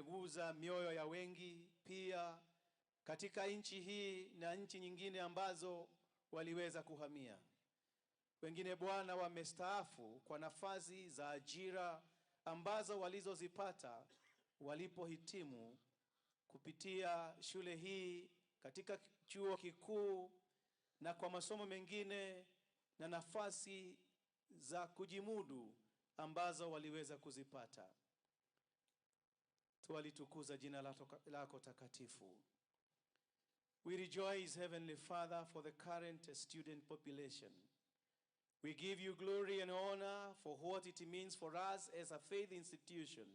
umeguza mioyo ya wengi, pia katika nchi hii na nchi nyingine ambazo waliweza kuhamia. Wengine Bwana wamestaafu kwa nafasi za ajira ambazo walizozipata walipohitimu kupitia shule hii katika chuo kikuu na kwa masomo mengine na nafasi za kujimudu ambazo waliweza kuzipata. Tualitukuza jina lako takatifu. We rejoice, Heavenly Father, for the current student population. We give you glory and honor for what it means for us as a faith institution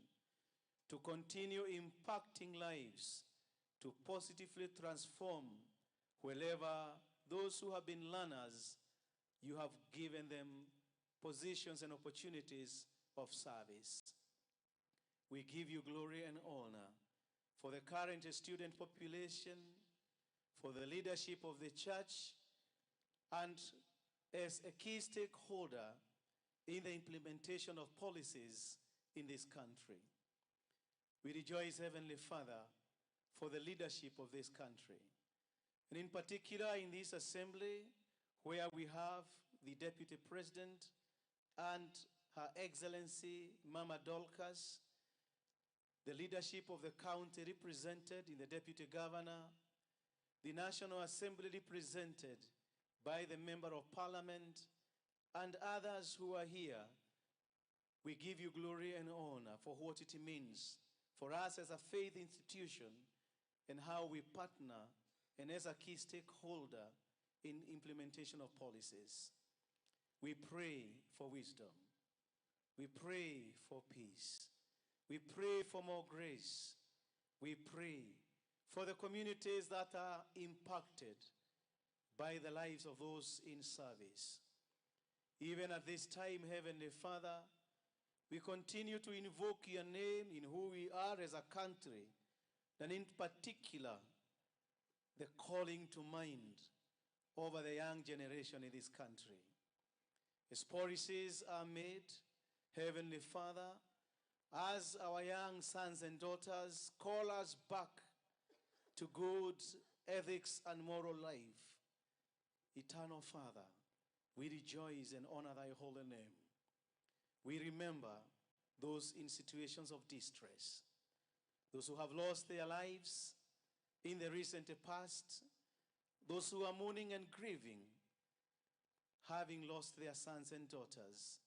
to continue impacting lives, to positively transform wherever those who have been learners, you have given them positions and opportunities of service. We give you glory and honor for the current student population, for the leadership of the church, and as a key stakeholder in the implementation of policies in this country. We rejoice, Heavenly Father, for the leadership of this country. And in particular in this assembly, where we have the Deputy President and Her Excellency Mama Dorcas, the leadership of the county represented in the Deputy Governor, the National Assembly represented by the Member of Parliament, and others who are here. We give you glory and honor for what it means for us as a faith institution and how we partner and as a key stakeholder in implementation of policies. We pray for wisdom. We pray for peace. We pray for more grace. We pray for the communities that are impacted by the lives of those in service. Even at this time, Heavenly Father, we continue to invoke your name in who we are as a country, and in particular, the calling to mind over the young generation in this country. As policies are made, Heavenly Father, as our young sons and daughters call us back to good ethics and moral life, Eternal Father, we rejoice and honor thy holy name. We remember those in situations of distress, those who have lost their lives in the recent past, those who are mourning and grieving, having lost their sons and daughters,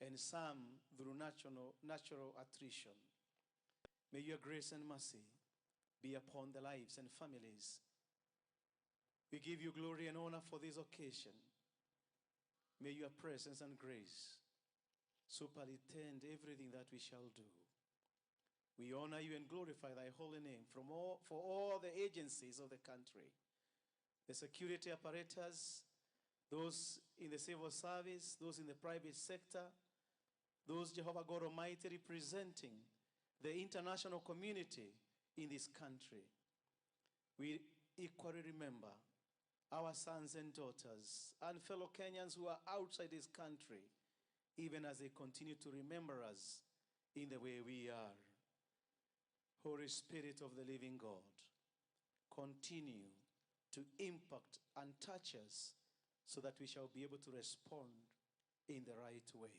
and some through natural attrition. May your grace and mercy be upon the lives and families. We give you glory and honor for this occasion. May your presence and grace superintend everything that we shall do. We honor you and glorify thy holy name for all the agencies of the country, the security apparatus, those in the civil service, those in the private sector, those, Jehovah God Almighty, representing the international community in this country. We equally remember our sons and daughters and fellow Kenyans who are outside this country, even as they continue to remember us in the way we are. Holy Spirit of the living God, continue to impact and touch us so that we shall be able to respond in the right way.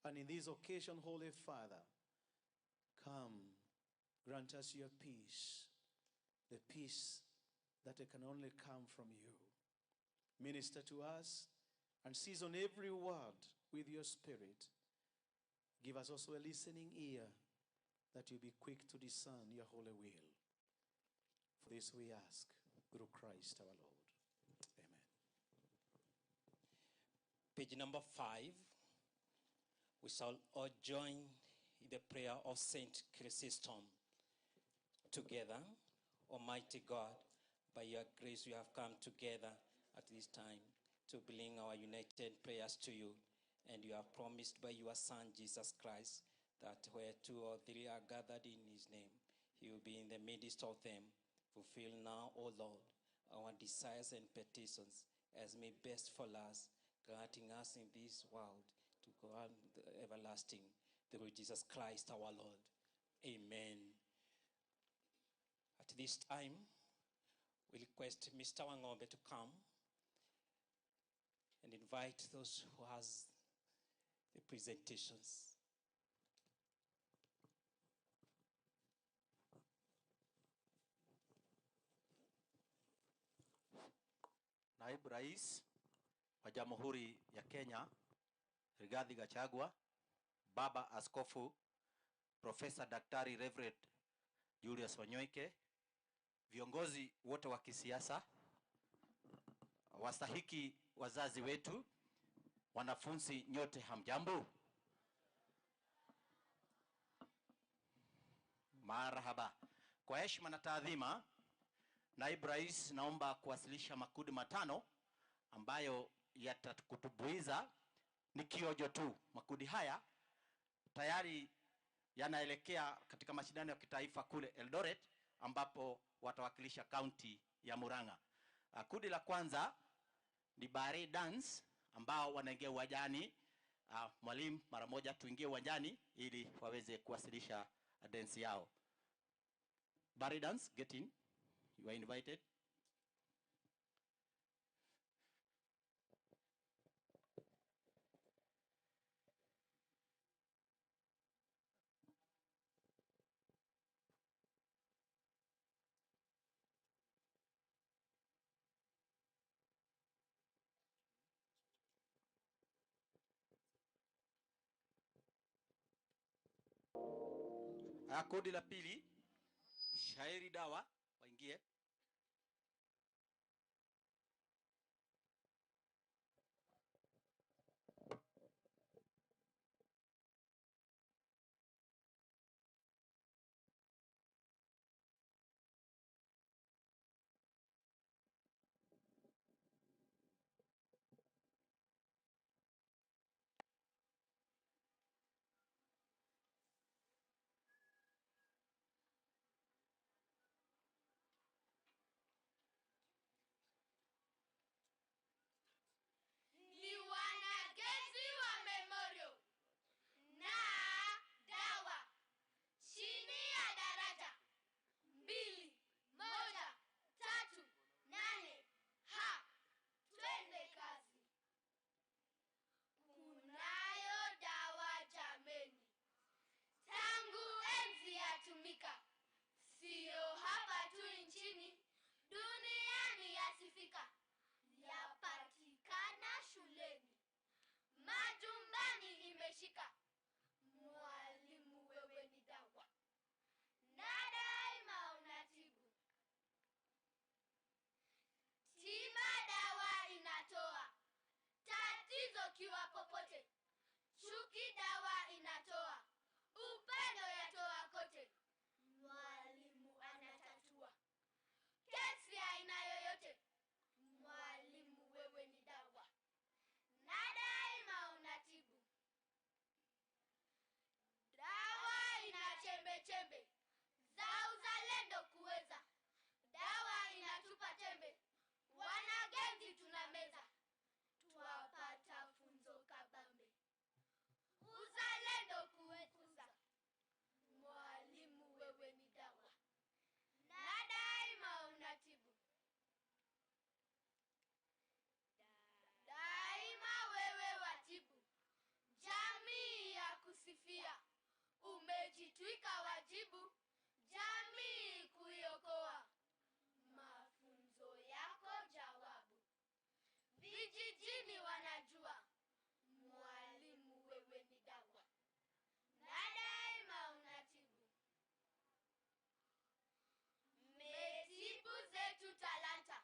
And in this occasion, Holy Father, come, grant us your peace, the peace that can only come from you. Minister to us and season every word with your Spirit. Give us also a listening ear that you be quick to discern your holy will. For this we ask through Christ our Lord. Amen. Page number 5. We shall all join in the prayer of Saint Chrysostom. Together, Almighty God, by your grace we have come together at this time to bring our united prayers to you. And you have promised by your Son, Jesus Christ, that where 2 or 3 are gathered in his name, he will be in the midst of them. Fulfill now, O Lord, our desires and petitions as may best for us, granting us in this world to go on the everlasting through Jesus Christ our Lord. Amen. this time, we request Mr. Wangombe to come and invite those who has the presentations. Naibu Rais wa Jamhuri ya Kenya, Rigathi Gachagua, Baba Askofu Profesa Daktari Reverend Julius Wanyoike, viongozi wote wa kisiasa, wastahiki wazazi wetu, wanafunzi nyote hamjambo? Marhaba. Kwa heshima na taadhima, Naibu Rais naomba kuwasilisha makundi matano ambayo yatakutubuiza. Ni kiojo tu. Makundi haya tayari yanaelekea katika mashindano ya kitaifa kule Eldoret ambapo watawakilisha kaunti ya Murang'a. Kundi la kwanza ni Bare Dance ambao wanaingia uwanjani. Mwalimu, mara moja tuingie uwanjani ili waweze kuwasilisha dance yao. Bare Dance, get in. You are invited. Kundi la pili, Shairi Dawa, waingie. Mwalimu wewe ni dawa, na daima unatibu. Tiba dawa inatoa, tatizo kiwa popote. Chuki dawa inatoa, upendo yatoa kote. Mwalimu anatatua kesi aina yoyote. Mwalimu wewe ni dawa, na daima unatibu. Dawa ina chembe chembe za uzalendo kuweza. Dawa inatupa tembe, wanagenzi tunameza. Twapata funzo kabambe, uzalendo kuweza. Mwalimu wewe ni dawa, na daima unatibu. Daima wewe watibu, jamii ya kusifia. Umejitwika wajibu, jamii kuiokoa. Mafunzo yako jawabu, vijijini wanajua. Mwalimu wewe ni dawa, na daima unatibu. Mmetibu zetu talanta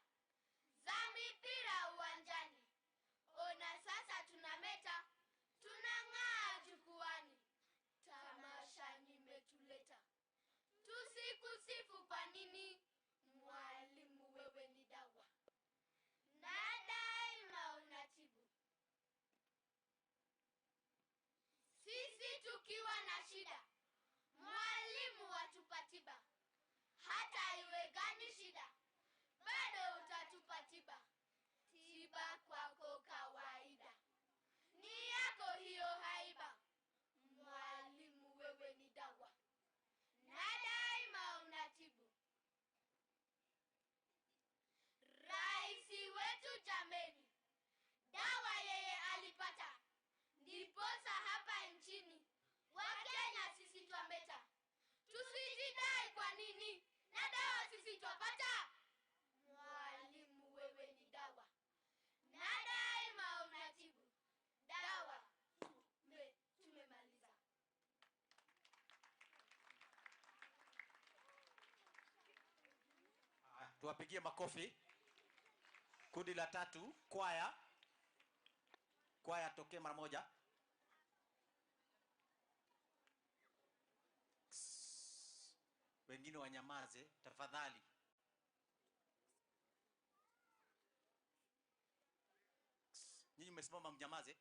za mipira uwanjani. Ona sasa tunameta, tunang'aa jukwani. Tamasha nimetuleta, tusikusifu kwa nini? Mwalimu wewe ni dawa, na daima unatibu. Sisi tukiwa na shida, mwalimu watupa tiba. Hata iwe gani shida, bado utatupa tiba. Tiba kwako kawaida, ni yako hiyo haiba. Mwalimu wewe ni dawa, na daima unatibu. na dawa sisi twapata. Mwalimu wewe ni dawa, na daima unatibu. Dawa. Tumemaliza. Tuwapigie makofi. Kundi la 3, kwaya. Kwaya tokee mara moja. Wengine wanyamaze tafadhali. Nyinyi mmesimama mnyamaze.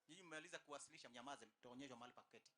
Nyinyi mmemaliza kuwasilisha, mnyamaze, mtaonyeshwa mahali pa kuketi.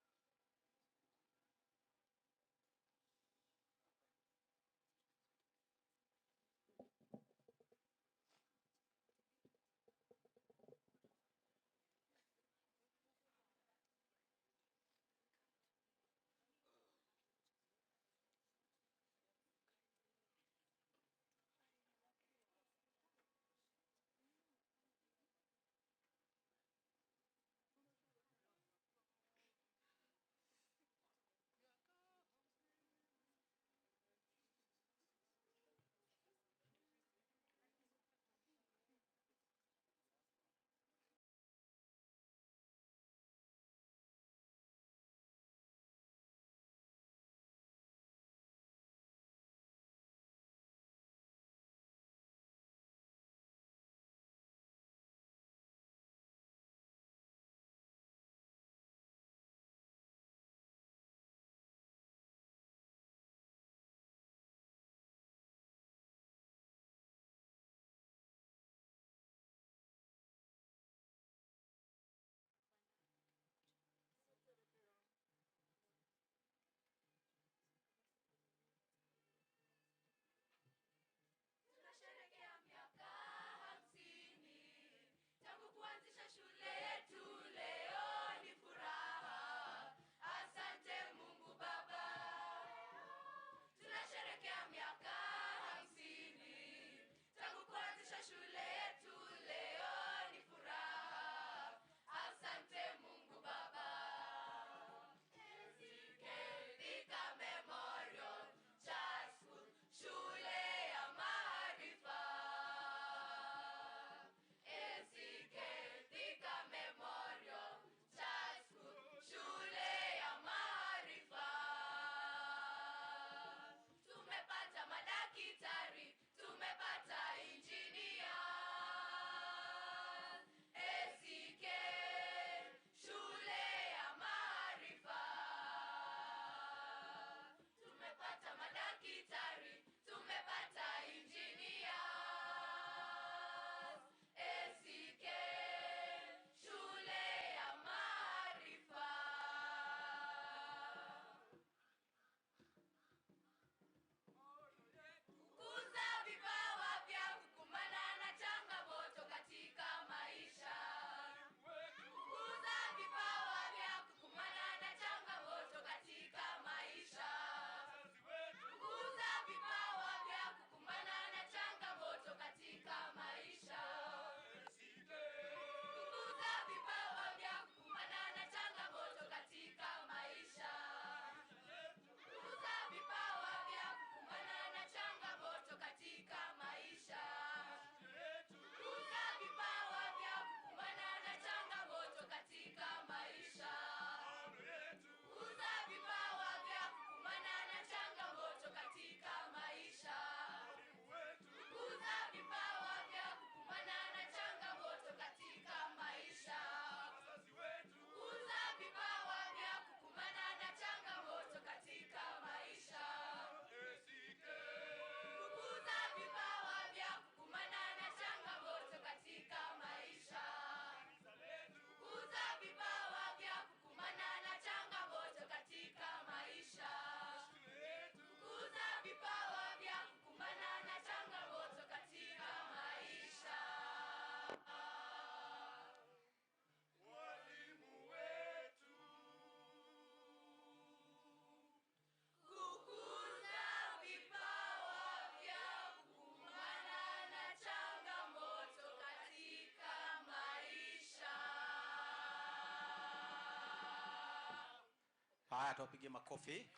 Haya, tuwapigie makofi.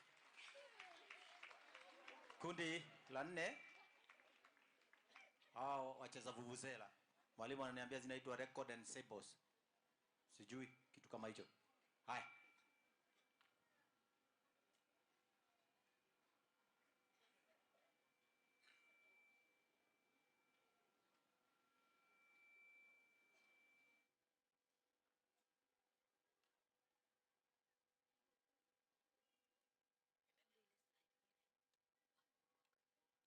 Kundi la 4 hao wacheza vuvuzela. Mwalimu ananiambia zinaitwa record and sables. Sijui kitu kama hicho. Haya.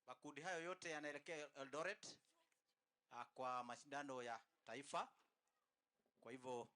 Makundi hayo yote yanaelekea Eldoret kwa mashindano ya taifa. Kwa hivyo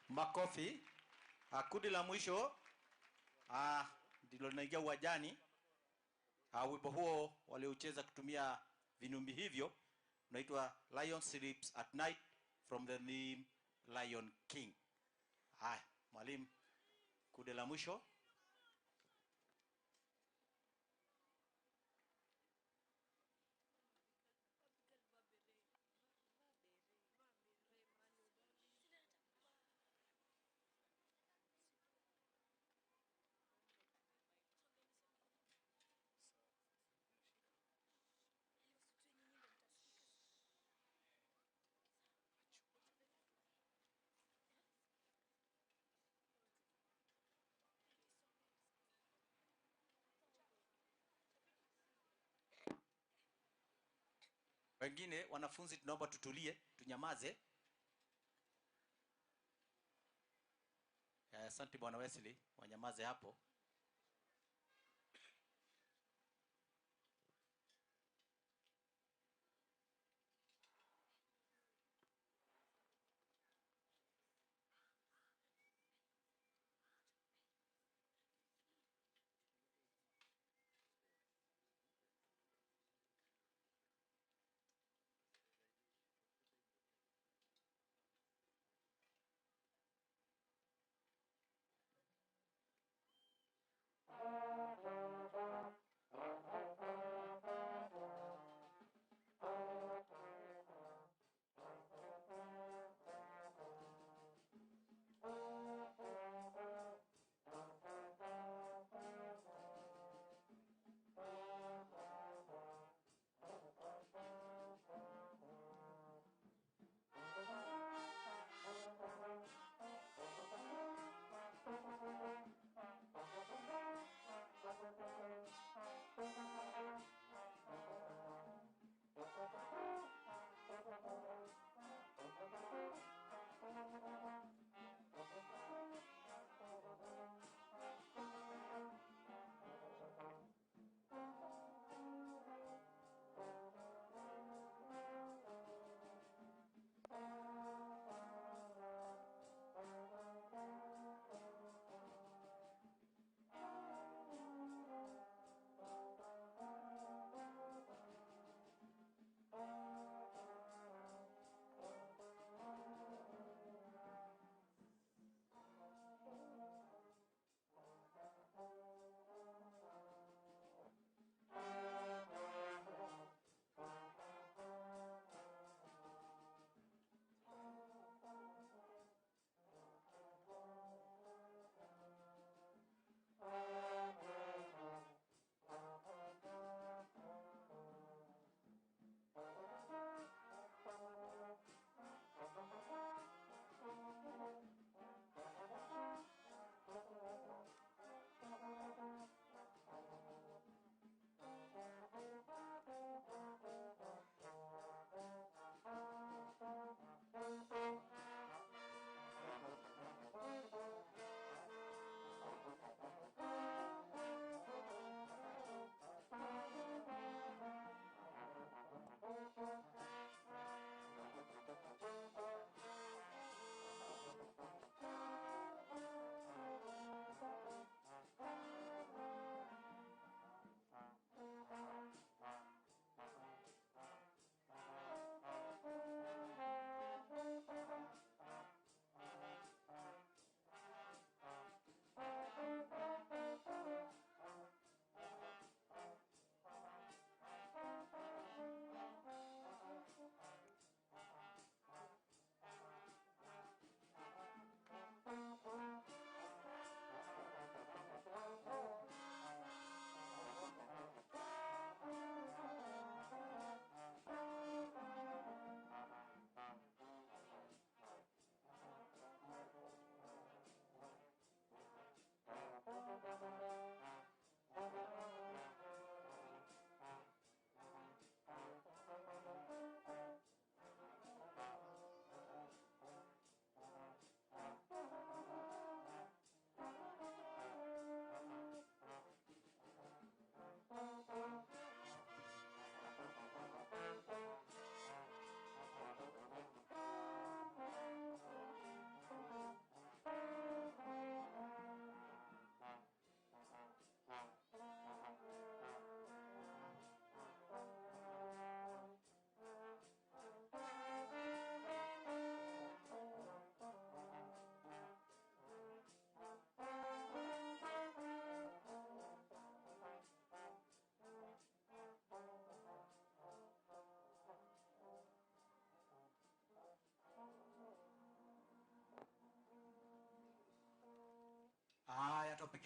makofi. Kundi la mwisho ndilo linaingia uwanjani. Wimbo huo waliocheza kutumia vinumbi hivyo unaitwa Lion Sleeps at Night from the theme Lion King. Haya, mwalimu, kundi la mwisho. Wengine wanafunzi tunaomba tutulie, tunyamaze. Asante Bwana Wesley, wanyamaze hapo.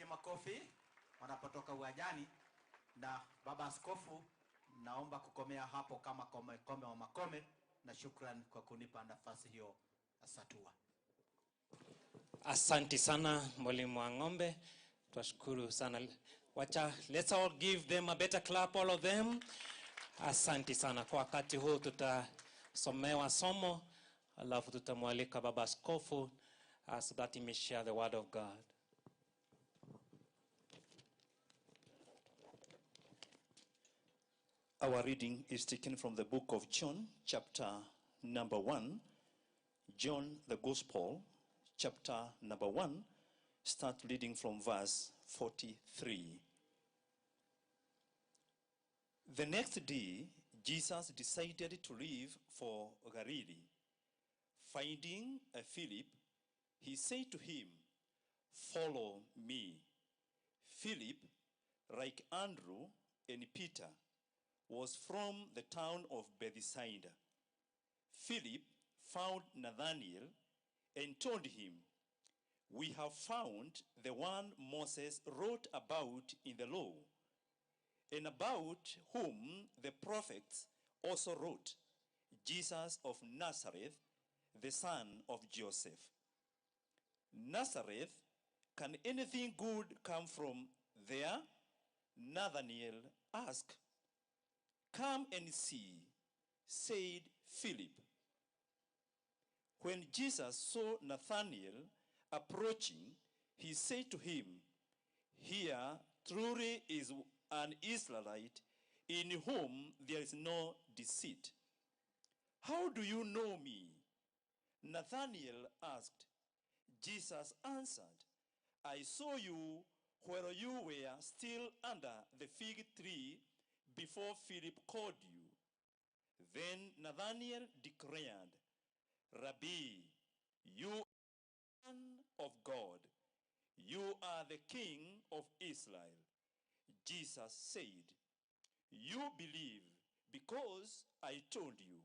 makofi wanapotoka uwanjani. Na baba askofu, naomba kukomea hapo kama kome wa makome, na shukrani kwa kunipa nafasi hiyo. Asatua. Asante sana mwalimu wa ng'ombe. Twashukuru sana. Let's all give them a better clap, all of them. Asante sana. Kwa wakati huu tutasomewa somo, alafu tutamwalika baba askofu so that he may share the word of God. Our reading is taken from the book of John, chapter number 1. John, the Gospel, chapter number 1, start reading from verse 43. The next day, Jesus decided to leave for Galilee. Finding Philip, he said to him, "Follow me." Philip, like Andrew and Peter, was from the town of Bethsaida. Philip found Nathanael and told him, "We have found the one Moses wrote about in the law, and about whom the prophets also wrote, Jesus of Nazareth, the son of Joseph." "Nazareth, can anything good come from there?" Nathanael asked. "Come and see," said Philip. When Jesus saw Nathanael approaching, he said to him, "Here truly is an Israelite in whom there is no deceit." "How do you know me?" Nathanael asked. Jesus answered, "I saw you where you were still under the fig tree before Philip called you." Then Nathanael declared, "Rabbi, you are the Son of God. You are the King of Israel." Jesus said, "You believe because I told you.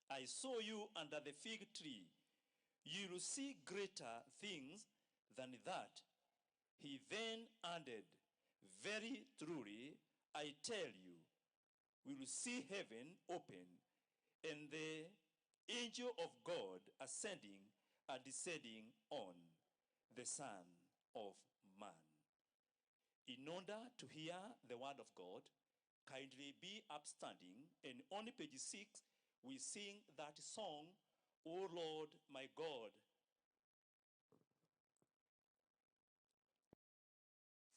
I saw you under the fig tree. You will see greater things than that." He then added, "Very truly, I tell you, we will see heaven open and the angel of God ascending and descending on the Son of Man." In order to hear the word of God, kindly be upstanding, and on page 6 we sing that song, "O Lord my God."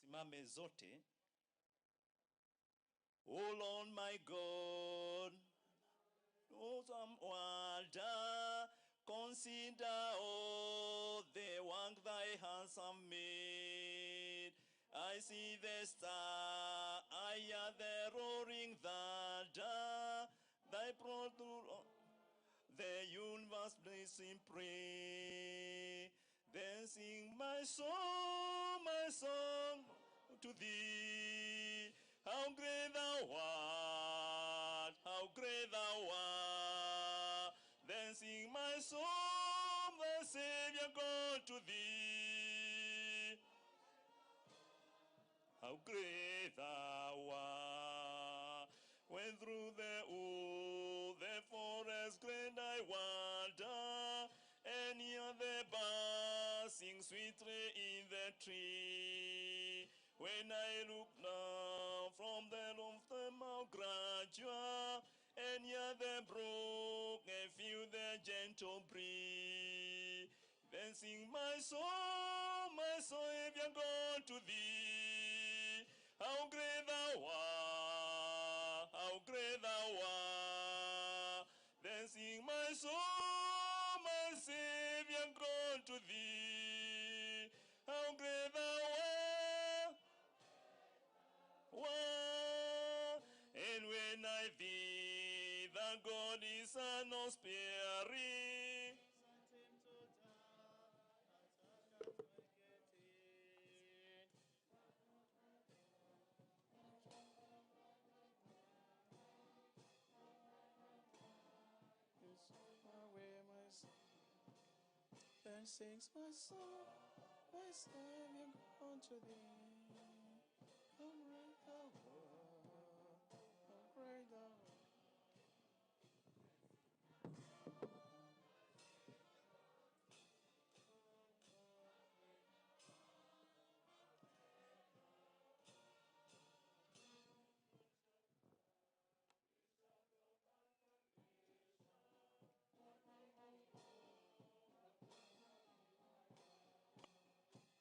Simame zote. "O Lord my God, awesome wonder, consider all the work thy hands have made. I see the star, I hear the roaring thunder, thy the universe bless in praise. Then sing my song to thee. How great thou art, how great thou art. Then sing my song, the Savior God, to thee. How great thou art. When through the wood, the forest great I wander, and hear the birds sing sweetly in the tree. When I look down from the lofty Mount Grandeur, and hear the brook and feel the gentle breeze, then sing my Savior God, to thee. How great thou art, how great thou art. Then sing my Savior God, to thee. How great thou art. And when I thee, the God is not sparing. Then sings my soul, my Savior. unto thee. How great thou art, how great thou art.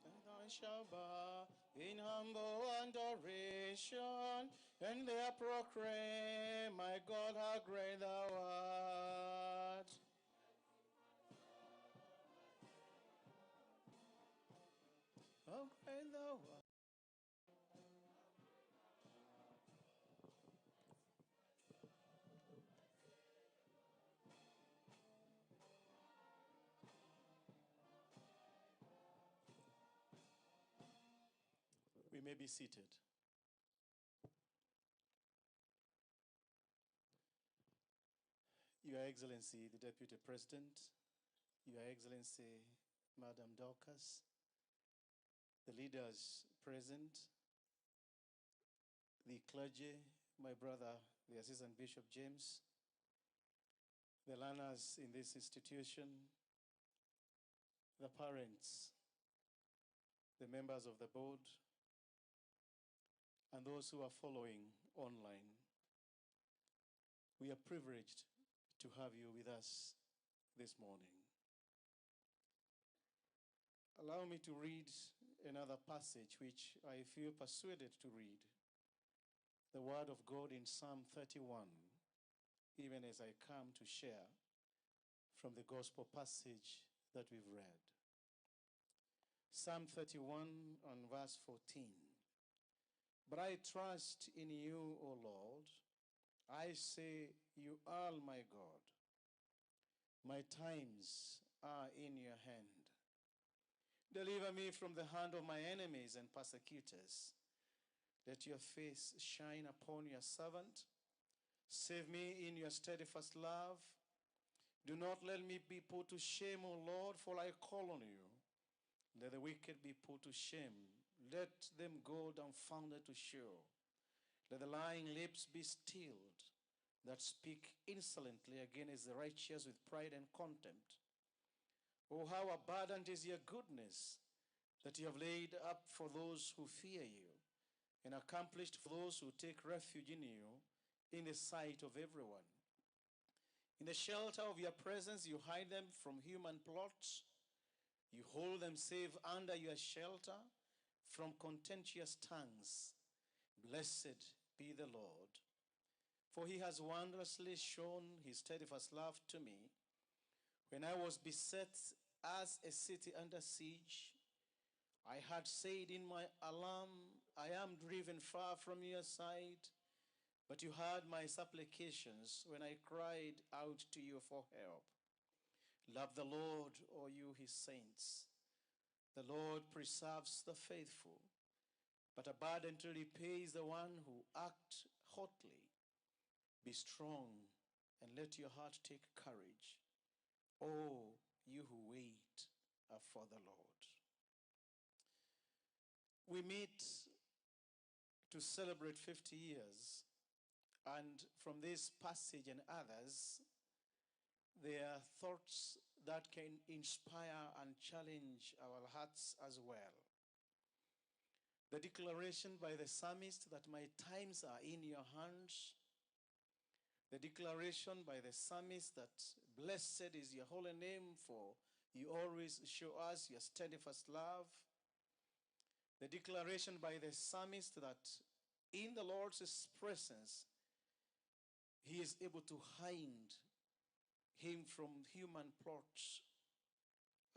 And I shall bow in humble adoration, and there proclaim, my God, how great thou art. How great thou art. We may be seated. Your Excellency, the Deputy President, Your Excellency, Madam Dorcas, the leaders present, the clergy, my brother, the Assistant Bishop James, the learners in this institution, the parents, the members of the board, and those who are following online. We are privileged to have you with us this morning. Allow me to read another passage which I feel persuaded to read. The word of God in Psalm 31, even as I come to share from the gospel passage that we've read. Psalm 31 on verse 14. But I trust in you, O Lord. I say, you are my God. My times are in your hand. Deliver me from the hand of my enemies and persecutors. Let your face shine upon your servant. Save me in your steadfast love. Do not let me be put to shame, O Lord, for I call on you. Let the wicked be put to shame. Let them go dumbfounded to Sheol. Let the lying lips be stilled that speak insolently against the righteous with pride and contempt. Oh, how abundant is your goodness that you have laid up for those who fear you, and accomplished for those who take refuge in you, in the sight of everyone. In the shelter of your presence, you hide them from human plots. You hold them safe under your shelter from contentious tongues. Blessed be the Lord, for he has wondrously shown his steadfast love to me. When I was beset as a city under siege, I had said in my alarm, I am driven far from your sight. But you heard my supplications when I cried out to you for help. Love the Lord, O you his saints. The Lord preserves the faithful, but abundantly repays the one who act hotly. Be strong and let your heart take courage, O you who wait for the Lord. We meet to celebrate 50 years, and from this passage and others, there are thoughts that can inspire and challenge our hearts as well. The declaration by the psalmist that my times are in your hands. The declaration by the psalmist that blessed is your holy name, for you always show us your steadfast love. The declaration by the psalmist that in the Lord's presence, he is able to hide him from human plots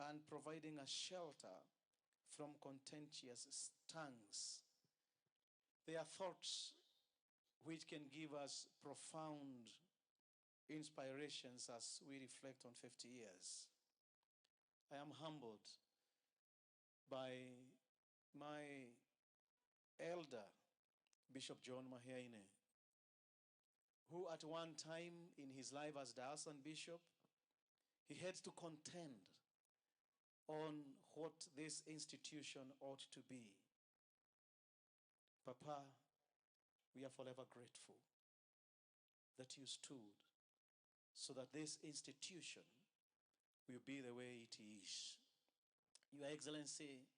and providing a shelter from contentious tongues. They are thoughts which can give us profound inspirations as we reflect on 50 years. I am humbled by my elder, Bishop John Mahiaine, who at one time in his life as diocesan bishop, he had to contend on what this institution ought to be. Papa, we are forever grateful that you stood so that this institution will be the way it is. Your Excellency,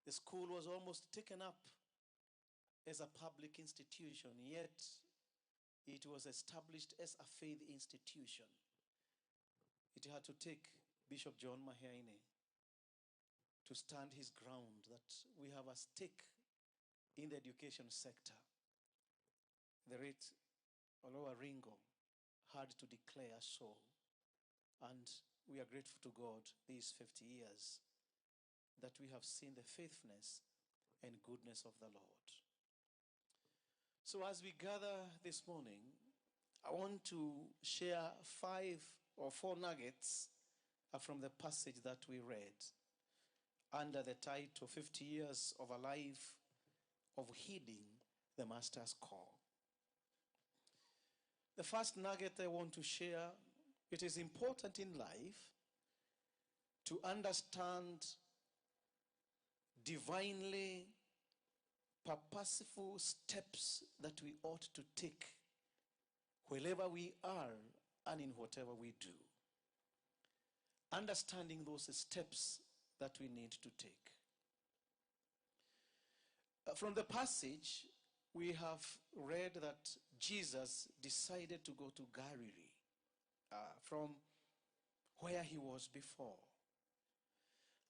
the school was almost taken up as a public institution, yet it was established as a faith institution. It had to take Bishop John Mahiaine to stand his ground that we have a stake in the education sector. The late Olowa Ringo had to declare so, and we are grateful to God these 50 years that we have seen the faithfulness and goodness of the Lord. So as we gather this morning, I want to share 5 or 4 nuggets from the passage that we read under the title 50 Years of a Life of Heeding the Master's Call. The first nugget I want to share, it is important in life to understand divinely purposeful steps that we ought to take wherever we are and in whatever we do. Understanding those steps that we need to take. From the passage, we have read that Jesus decided to go to Galilee from where he was before.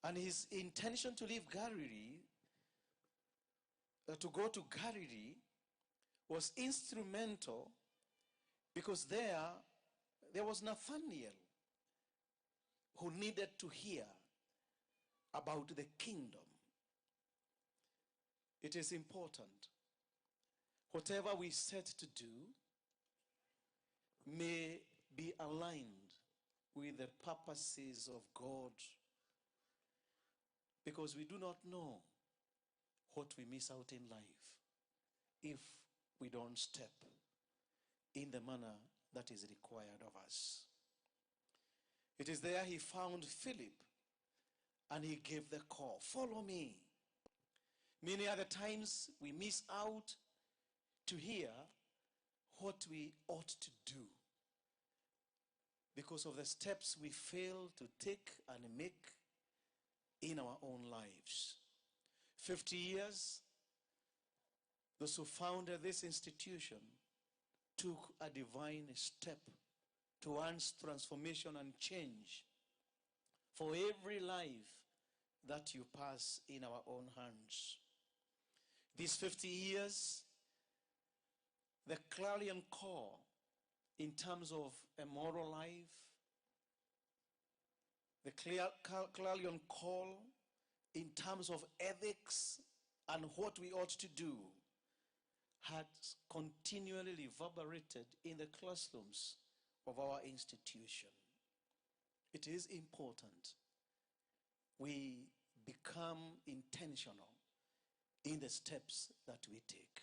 And his intention to leave Galilee, to go to Galilee, was instrumental because there was Nathanael who needed to hear about the kingdom. It is important. Whatever we set to do may be aligned with the purposes of God, because we do not know what we miss out in life if we don't step in the manner that is required of us. It is there he found Philip and he gave the call, follow me. Many other times we miss out to hear what we ought to do because of the steps we fail to take and make in our own lives. 50 years, those who founded this institution took a divine step towards transformation and change for every life that you pass in our own hands. These 50 years, the clarion call in terms of a moral life, the clarion call in terms of ethics and what we ought to do had continually reverberated in the classrooms of our institution. It is important we become intentional in the steps that we take.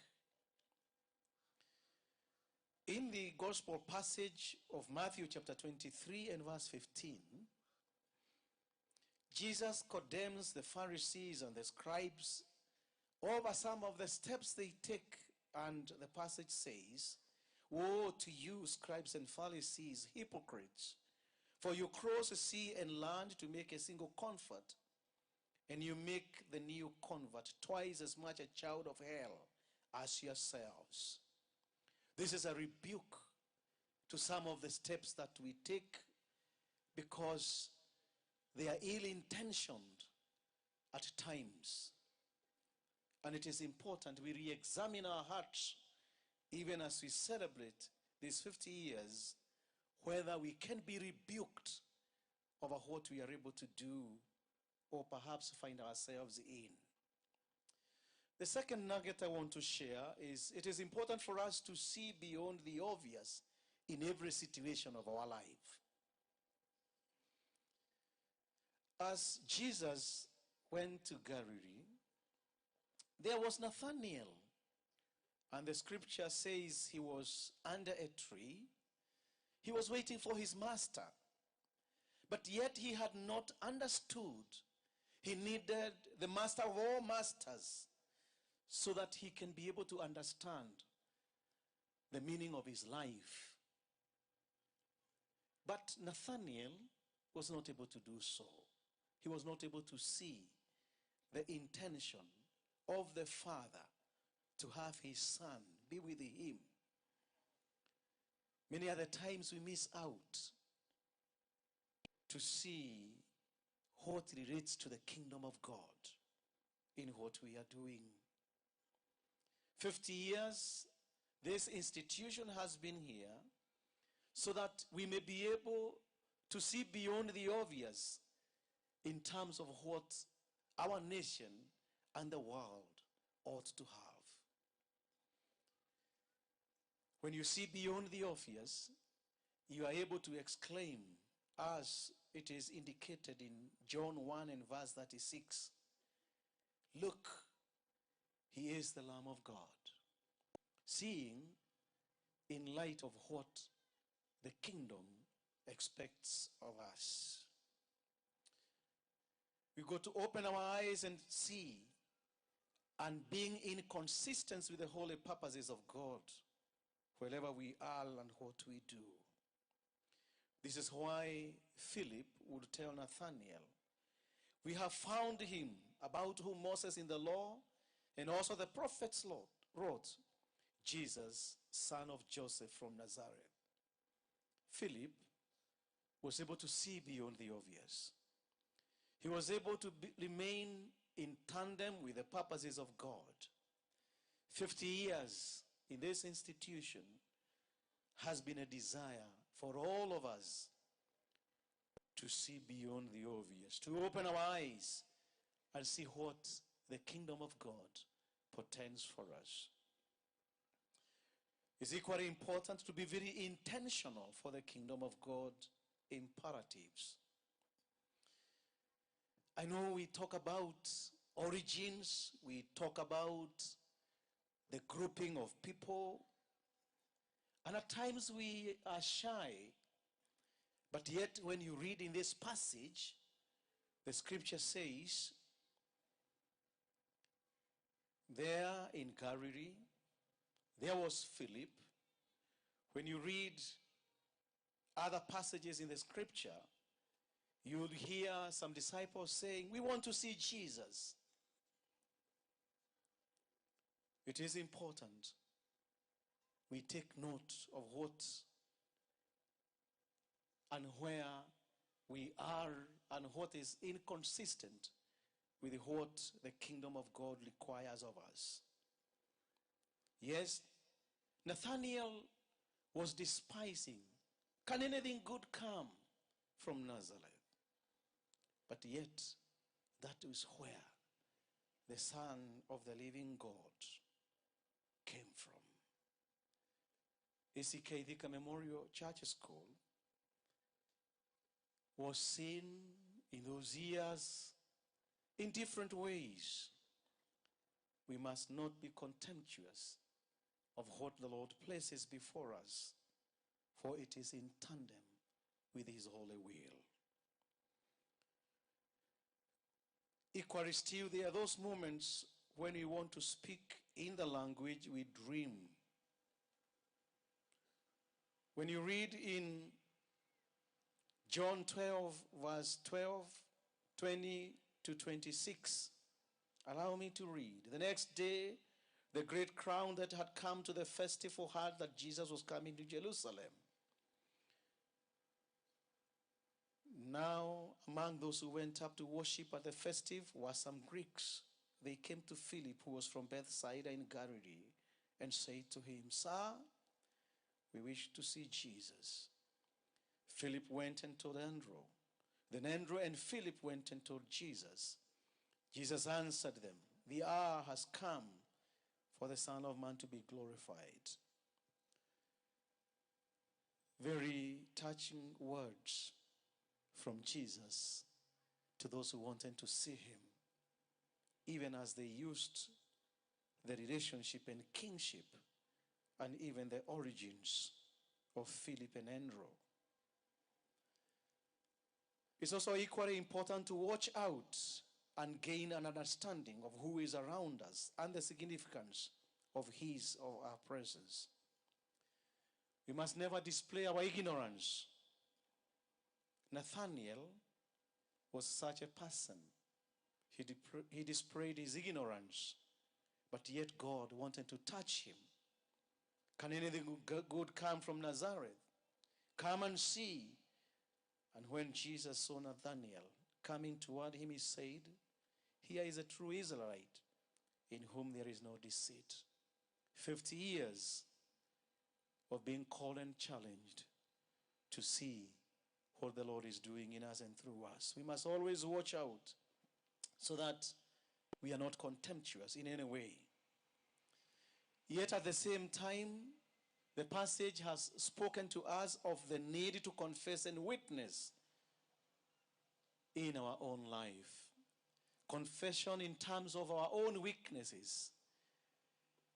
In the gospel passage of Matthew chapter 23 and verse 15, Jesus condemns the Pharisees and the scribes over some of the steps they take, and the passage says, "Woe to you, scribes and Pharisees, hypocrites, for you cross the sea and land to make a single convert, and you make the new convert twice as much a child of hell as yourselves." This is a rebuke to some of the steps that we take because they are ill-intentioned at times. And it is important we re-examine our hearts even as we celebrate these 50 years, whether we can be rebuked over what we are able to do or perhaps find ourselves in. The second nugget I want to share is it is important for us to see beyond the obvious in every situation of our life. As Jesus went to Galilee, there was Nathanael, and the scripture says he was under a tree. He was waiting for his master, but yet he had not understood He needed the master of all masters so that he can be able to understand the meaning of his life. But Nathanael was not able to do so. He was not able to see the intention of the Father to have his Son be with him. Many other times we miss out to see what relates to the kingdom of God in what we are doing. 50 years, this institution has been here so that we may be able to see beyond the obvious in terms of what our nation and the world ought to have. When you see beyond the obvious, you are able to exclaim, as it is indicated in John 1 and verse 36, "Look, he is the Lamb of God." Seeing in light of what the kingdom expects of us. We got to open our eyes and see, and being in consistency with the holy purposes of God wherever we are and what we do. This is why Philip would tell Nathanael, "We have found him about whom Moses in the law and also the prophets wrote, Jesus, son of Joseph from Nazareth." Philip was able to see beyond the obvious. He was able to remain in tandem with the purposes of God. 50 years in this institution has been a desire for all of us to see beyond the obvious, to open our eyes and see what the kingdom of God portends for us. It's equally important to be very intentional for the kingdom of God imperatives. I know we talk about origins, we talk about the grouping of people, and at times we are shy. But yet when you read in this passage, the scripture says, there in Galilee, there was Philip. When you read other passages in the scripture, you will hear some disciples saying, "We want to see Jesus." It is important we take note of what and where we are and what is inconsistent with what the kingdom of God requires of us. Yes, Nathanael was despising, can anything good come from Nazareth? But yet, that is where the Son of the living God came from. ACK Thika Memorial Church School was seen in those years in different ways. We must not be contemptuous of what the Lord places before us, for it is in tandem with his holy will. Equally still, there are those moments when we want to speak in the language we dream. When you read in John 12, verse 12, 20 to 26, allow me to read. The next day, the great crowd that had come to the festival heard that Jesus was coming to Jerusalem. Now, among those who went up to worship at the festive were some Greeks. They came to Philip, who was from Bethsaida in Galilee, and said to him, "Sir, we wish to see Jesus." Philip went and told Andrew. Then Andrew and Philip went and told Jesus. Jesus answered them, "The hour has come for the Son of Man to be glorified." Very touching words from Jesus to those who wanted to see him, even as they used the relationship and kingship and even the origins of Philip and Andrew. It's also equally important to watch out and gain an understanding of who is around us and the significance of his or our presence. We must never display our ignorance. Nathanael was such a person. He displayed his ignorance, but yet God wanted to touch him. Can anything good come from Nazareth? Come and see. And when Jesus saw Nathanael coming toward him, he said, here is a true Israelite in whom there is no deceit. 50 years of being called and challenged to see what the Lord is doing in us and through us. We must always watch out so that we are not contemptuous in any way. Yet at the same time, the passage has spoken to us of the need to confess and witness in our own life. Confession in terms of our own weaknesses.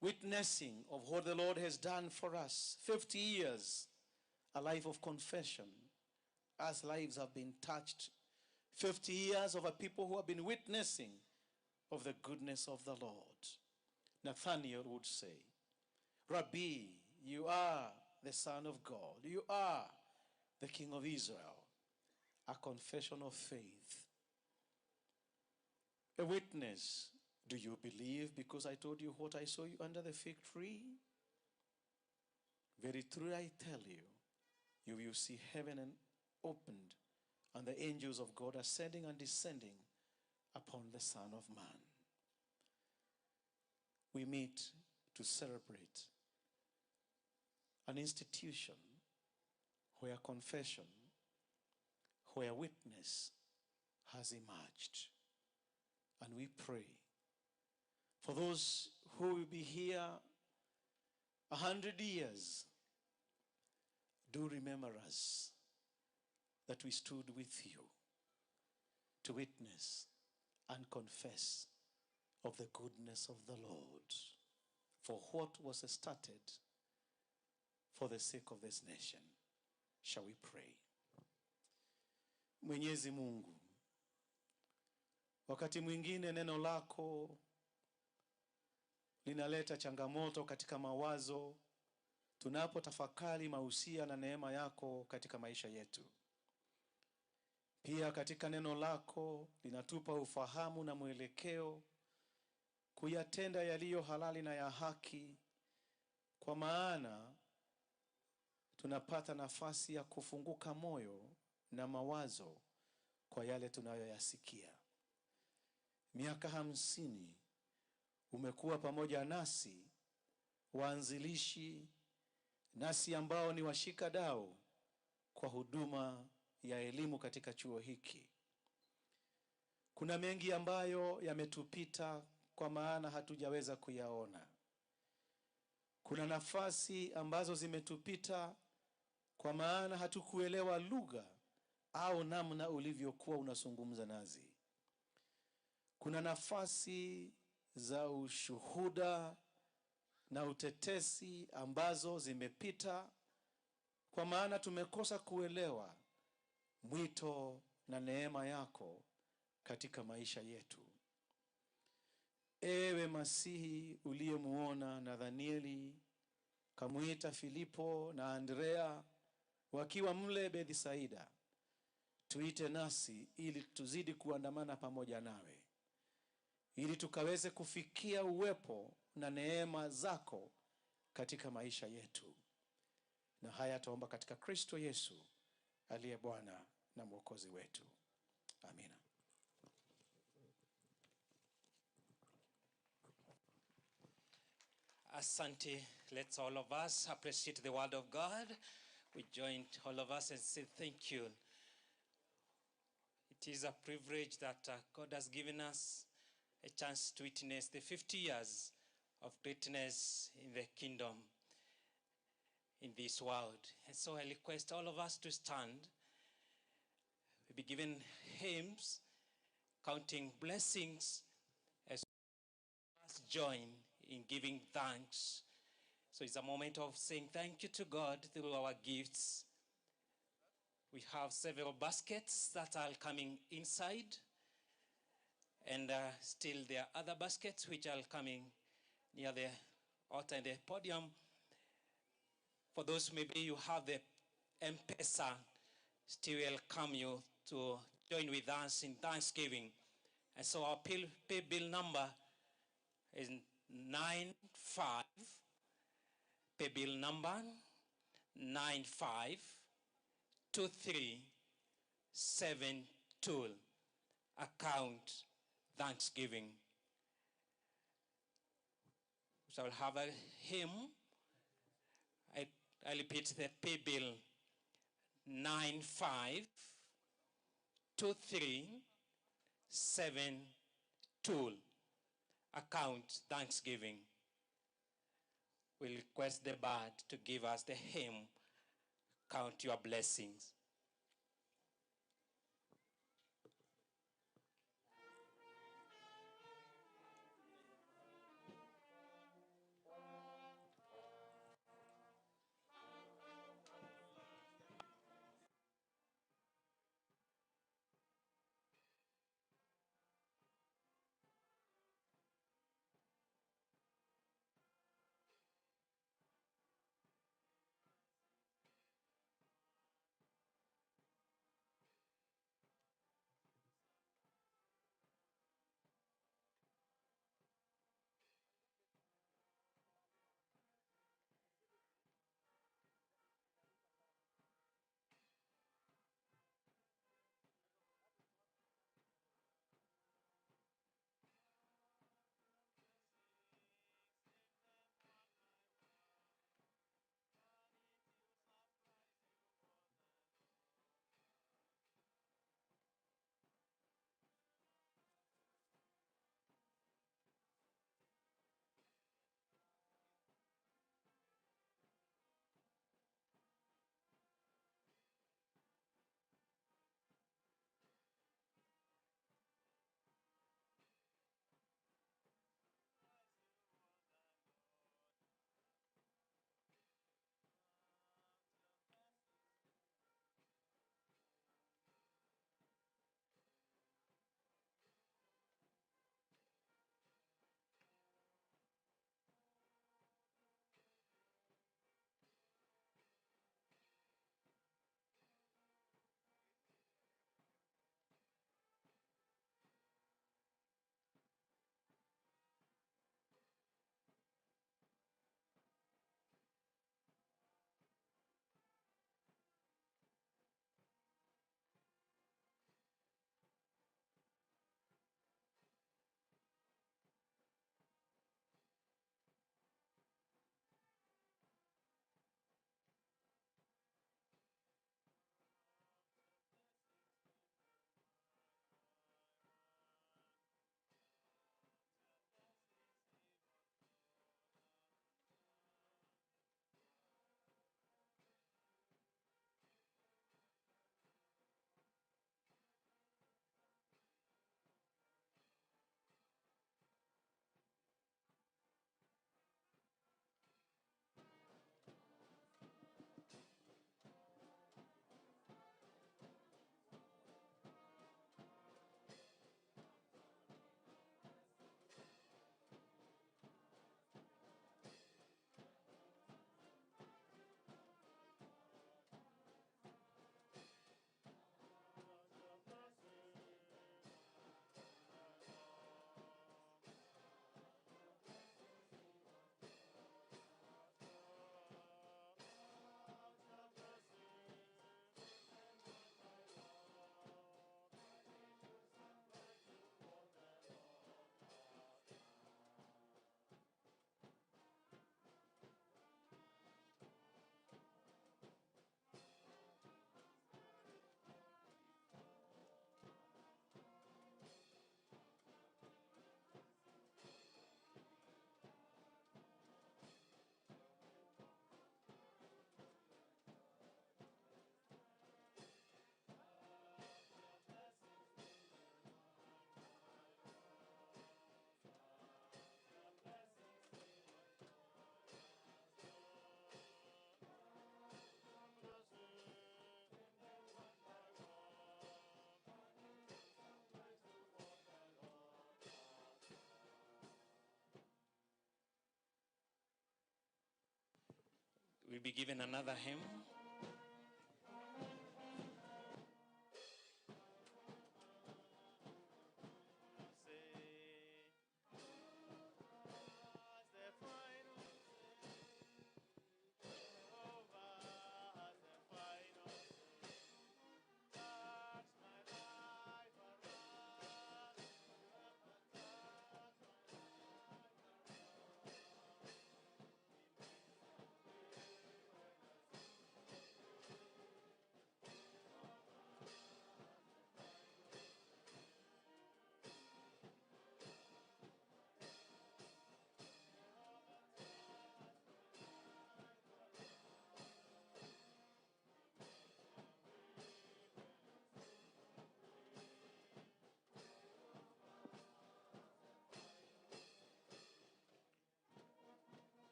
Witnessing of what the Lord has done for us. 50 years, a life of confession, as lives have been touched. 50 years of a people who have been witnessing of the goodness of the Lord. Nathanael would say, Rabbi, you are the Son of God. You are the King of Israel. A confession of faith. A witness. Do you believe because I told you what I saw you under the fig tree? Very truly I tell you, you will see heaven opened and the angels of God ascending and descending upon the Son of Man. We meet to celebrate an institution where confession, where witness has emerged. And we pray for those who will be here 100 years. Do remember us, that we stood with you to witness and confess of the goodness of the Lord for what was started for the sake of this nation. Shall we pray? Mwenyezi Mungu, wakati mwingine neno lako linaleta changamoto katika mawazo tunapotafakari mahusia na neema yako katika maisha yetu. Pia katika neno lako linatupa ufahamu na mwelekeo kuyatenda yaliyo halali na ya haki, kwa maana tunapata nafasi ya kufunguka moyo na mawazo kwa yale tunayoyasikia. Miaka 50 umekuwa pamoja nasi, waanzilishi nasi ambao ni washika dau kwa huduma ya elimu katika chuo hiki. Kuna mengi ambayo yametupita kwa maana hatujaweza kuyaona. Kuna nafasi ambazo zimetupita kwa maana hatukuelewa lugha au namna ulivyokuwa unazungumza nazi. Kuna nafasi za ushuhuda na utetesi ambazo zimepita kwa maana tumekosa kuelewa mwito na neema yako katika maisha yetu. Ewe Masihi uliyemuona Nathanieli, kamuita Filipo na Andrea wakiwa mle Bethsaida, tuite nasi ili tuzidi kuandamana pamoja nawe, ili tukaweze kufikia uwepo na neema zako katika maisha yetu. Na haya tuomba katika Kristo Yesu aliye Bwana na Mwokozi wetu. Amina. Asante. Let's all of us appreciate the word of God. We join all of us and say thank you. It is a privilege that God has given us a chance to witness the 50 years of greatness in the kingdom in this world. And so I request all of us to stand. We'll be given hymns, counting blessings as we join in giving thanks. So it's a moment of saying thank you to God through our gifts. We have several baskets that are coming inside. And still there are other baskets which are coming near the altar and the podium. For those maybe you have the M-Pesa, still welcome you to join with us in Thanksgiving. And so our pay bill number is 95, pay bill number 952372, account Thanksgiving. So I'll have a hymn. I repeat the pay bill 952372, account Thanksgiving. We request the band to give us the hymn, Count Your Blessings. We'll be given another hymn.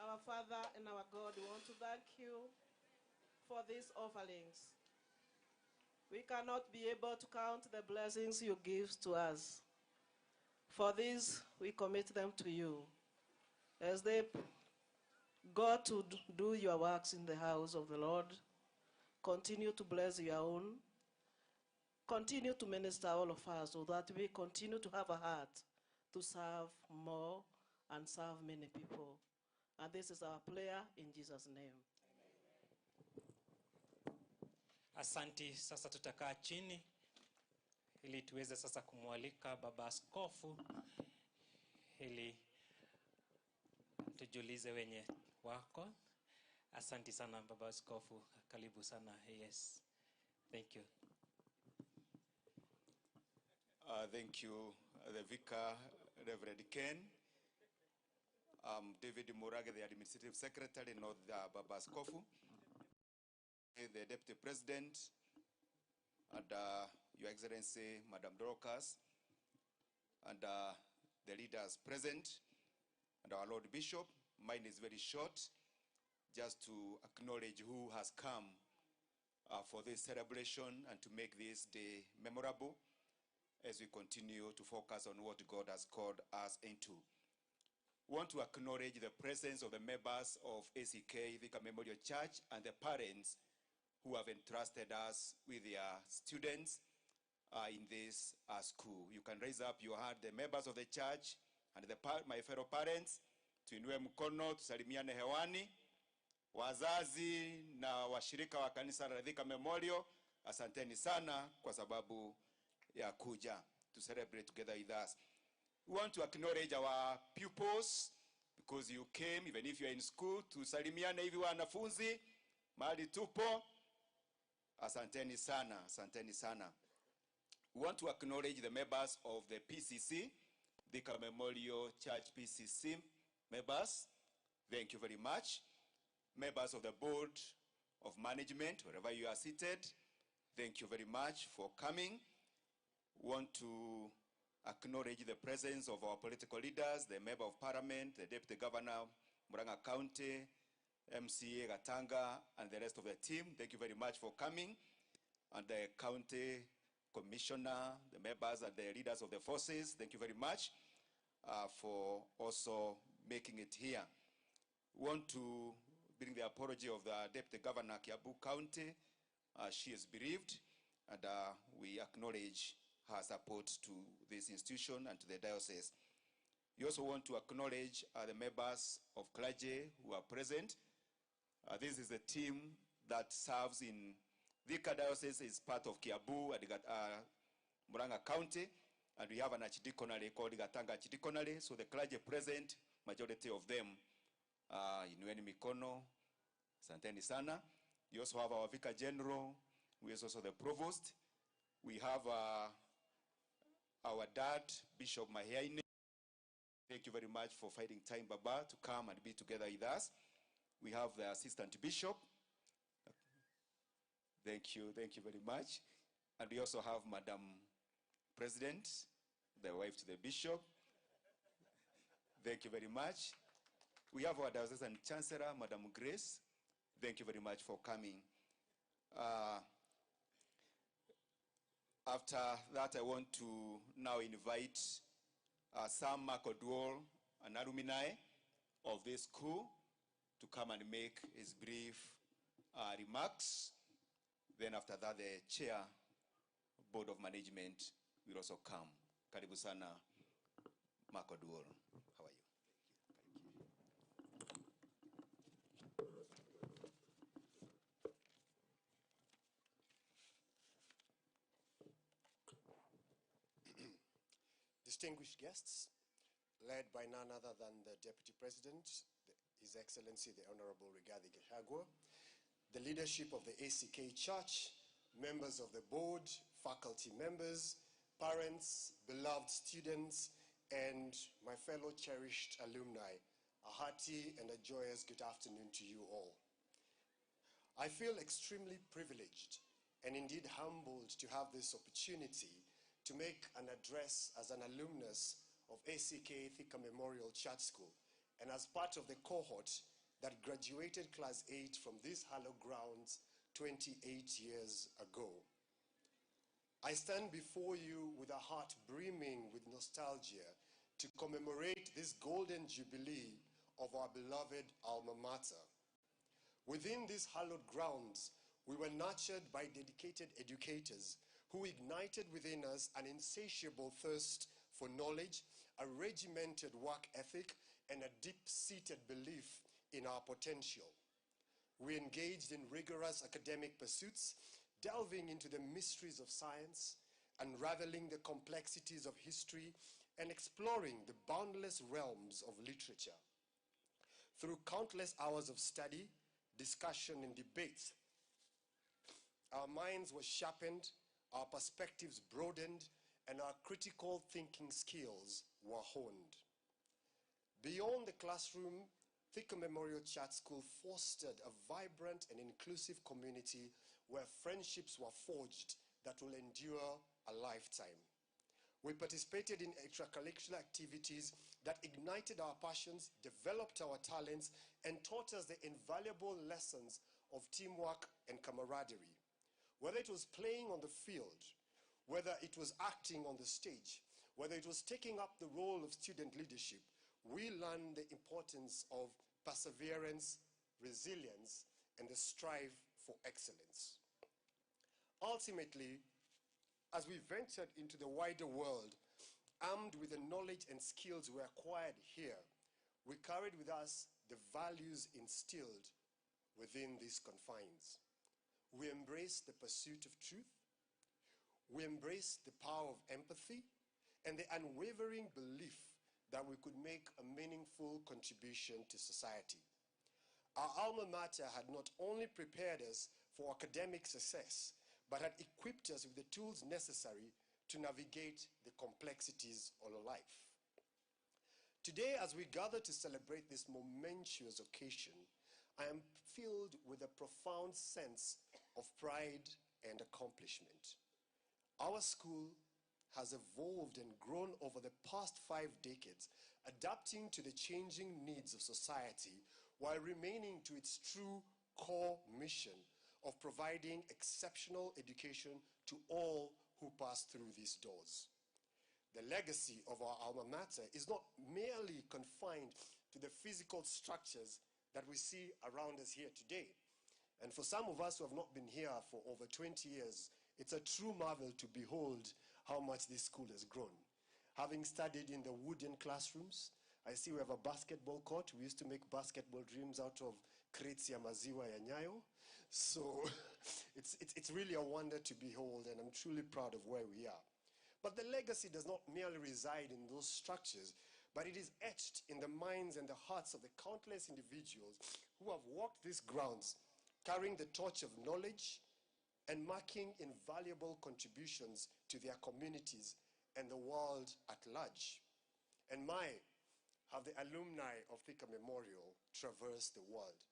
Our Father and our God, we want to thank you for these offerings. We cannot be able to count the blessings you give to us. For this, we commit them to you. As they go to do your works in the house of the Lord, continue to bless your own. Continue to minister all of us so that we continue to have a heart to serve more and serve many people. And this is our prayer in Jesus' name. Asanti, sasa tutakaa chini ili tuweze sasa kumwalika baba askofu ili tujulize wenye wako. Asanti sana baba askofu, karibu sana. Yes. Thank you. Thank you, the Vicar, Reverend Ken. David Murage, the Administrative Secretary, not Baba Askofu. The Deputy President, and Your Excellency, Madam Dorcas, and the leaders present, and our Lord Bishop. Mine is very short, just to acknowledge who has come for this celebration and to make this day memorable as we continue to focus on what God has called us into. We want to acknowledge the presence of the members of ACK Vicar Memorial Church and the parents who have entrusted us with their students in this school. You can raise up your hand. The members of the church And my fellow parents, tuinue mkono, tusalimiane hewani. Wazazi na washirika wa kanisa la Thika Memorial, asanteni sana kwa sababu ya kuja to celebrate together with us. We want to acknowledge our pupils because you came, even if you are in school, tusalimiane hivi wanafunzi, mahali tupo. Asanteni sana, asanteni sana. We want to acknowledge the members of the PCC, Thika Memorial Church PCC members. Thank you very much. Members of the board of management, wherever you are seated, thank you very much for coming. We want to acknowledge the presence of our political leaders, the member of parliament, the deputy governor, Murang'a County, MCA Gatanga, and the rest of the team. Thank you very much for coming. And the county commissioner, the members and the leaders of the forces, thank you very much for also making it here. We want to bring the apology of the deputy governor, Kiambu County. She is bereaved, and we acknowledge her support to this institution and to the diocese. We also want to acknowledge the members of clergy who are present. This is the team that serves in Thika Diocese, is part of Kiambu and Murang'a County, and we have an archdeaconry called Gatanga Archdeaconry. So the clergy present, majority of them, inueni mikono, asanteni sana. We also have our vicar general, who is also the provost. We have our dad, Bishop Mahiaine. Thank you very much for finding time, Baba, to come and be together with us. We have the assistant bishop. Thank you very much. And we also have Madam President, the wife to the bishop. Thank you very much. We have our diocesan chancellor, Madam Grace. Thank you very much for coming. After that, I want to now invite Sam Makodwol, an alumni of this school, to come and make his brief remarks. Then after that, the chair, board of management, will also come. Karibu sana, Makodwol. How are you? Distinguished guests, led by none other than the Deputy President, His Excellency the Honorable Rigathi Gachagua, the leadership of the ACK Church, members of the board, faculty members, parents, beloved students, and my fellow cherished alumni, a hearty and a joyous good afternoon to you all. I feel extremely privileged and indeed humbled to have this opportunity to make an address as an alumnus of ACK Thika Memorial Church School and as part of the cohort that graduated Class 8 from these hallowed grounds 28 years ago. I stand before you with a heart brimming with nostalgia to commemorate this golden jubilee of our beloved alma mater. Within these hallowed grounds, we were nurtured by dedicated educators who ignited within us an insatiable thirst for knowledge, a regimented work ethic, and a deep-seated belief in our potential. We engaged in rigorous academic pursuits, delving into the mysteries of science, unraveling the complexities of history, and exploring the boundless realms of literature. Through countless hours of study, discussion, and debates, our minds were sharpened, our perspectives broadened, and our critical thinking skills were honed. Beyond the classroom, Thika Memorial Church School fostered a vibrant and inclusive community where friendships were forged that will endure a lifetime. We participated in extracurricular activities that ignited our passions, developed our talents, and taught us the invaluable lessons of teamwork and camaraderie. Whether it was playing on the field, whether it was acting on the stage, whether it was taking up the role of student leadership, we learned the importance of perseverance, resilience, and the strive for excellence. Ultimately, as we ventured into the wider world, Armed with the knowledge and skills we acquired here, we carried with us the values instilled within these confines. We embraced the pursuit of truth. We embraced the power of empathy and the unwavering belief that we could make a meaningful contribution to society. Our alma mater had not only prepared us for academic success, but had equipped us with the tools necessary to navigate the complexities of life. Today, as we gather to celebrate this momentous occasion, I am filled with a profound sense of pride and accomplishment. Our school has evolved and grown over the past 5 decades, adapting to the changing needs of society while remaining to its true core mission of providing exceptional education to all who pass through these doors. The legacy of our alma mater is not merely confined to the physical structures that we see around us here today. And for some of us who have not been here for over 20 years, it's a true marvel to behold how much this school has grown. Having studied in the wooden classrooms, I see we have a basketball court. We used to make basketball dreams out of crates ya maziwa ya Nyayo. So it's really a wonder to behold, and I'm truly proud of where we are. But the legacy does not merely reside in those structures, but it is etched in the minds and the hearts of the countless individuals who have walked these grounds, carrying the torch of knowledge and making invaluable contributions to their communities and the world at large. And have the alumni of Thika Memorial traversed the world.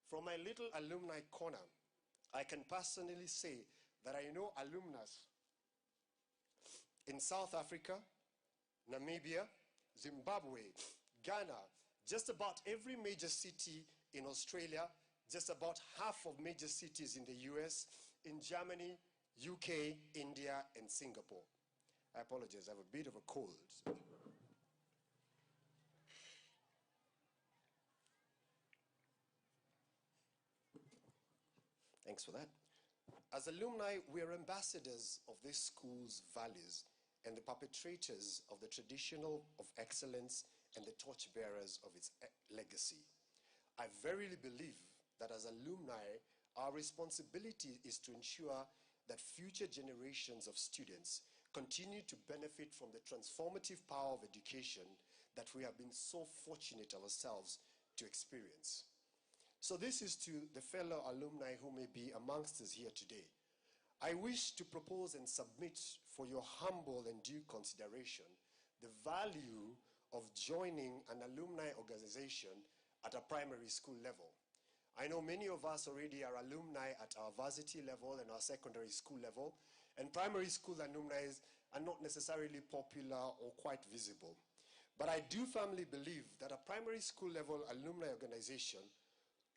From my little alumni corner, I can personally say that I know alumnus in South Africa, Namibia, Zimbabwe, Ghana, just about every major city in Australia, just about half of major cities in the US, in Germany, UK, India, and Singapore. I apologize, I have a bit of a cold. Thanks for that. As alumni, we are ambassadors of this school's values and the perpetrators of the traditional of excellence and the torchbearers of its legacy. I verily believe that as alumni, our responsibility is to ensure that future generations of students continue to benefit from the transformative power of education that we have been so fortunate ourselves to experience. So this is to the fellow alumni who may be amongst us here today. I wish to propose and submit for your humble and due consideration the value of joining an alumni organization at a primary school level. I know many of us already are alumni at our varsity level and our secondary school level, and primary school alumni are not necessarily popular or quite visible. But I do firmly believe that a primary school level alumni organization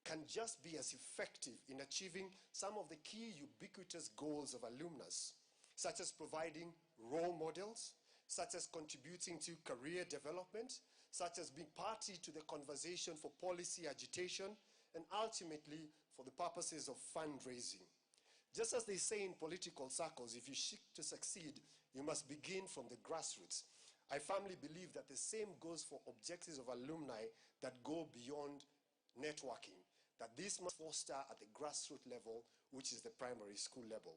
can just be as effective in achieving some of the key ubiquitous goals of alumnus, such as providing role models, such as contributing to career development, such as being party to the conversation for policy agitation, and ultimately for the purposes of fundraising. Just as they say in political circles, if you seek to succeed, you must begin from the grassroots. I firmly believe that the same goes for objectives of alumni that go beyond networking, that this must foster at the grassroots level, which is the primary school level.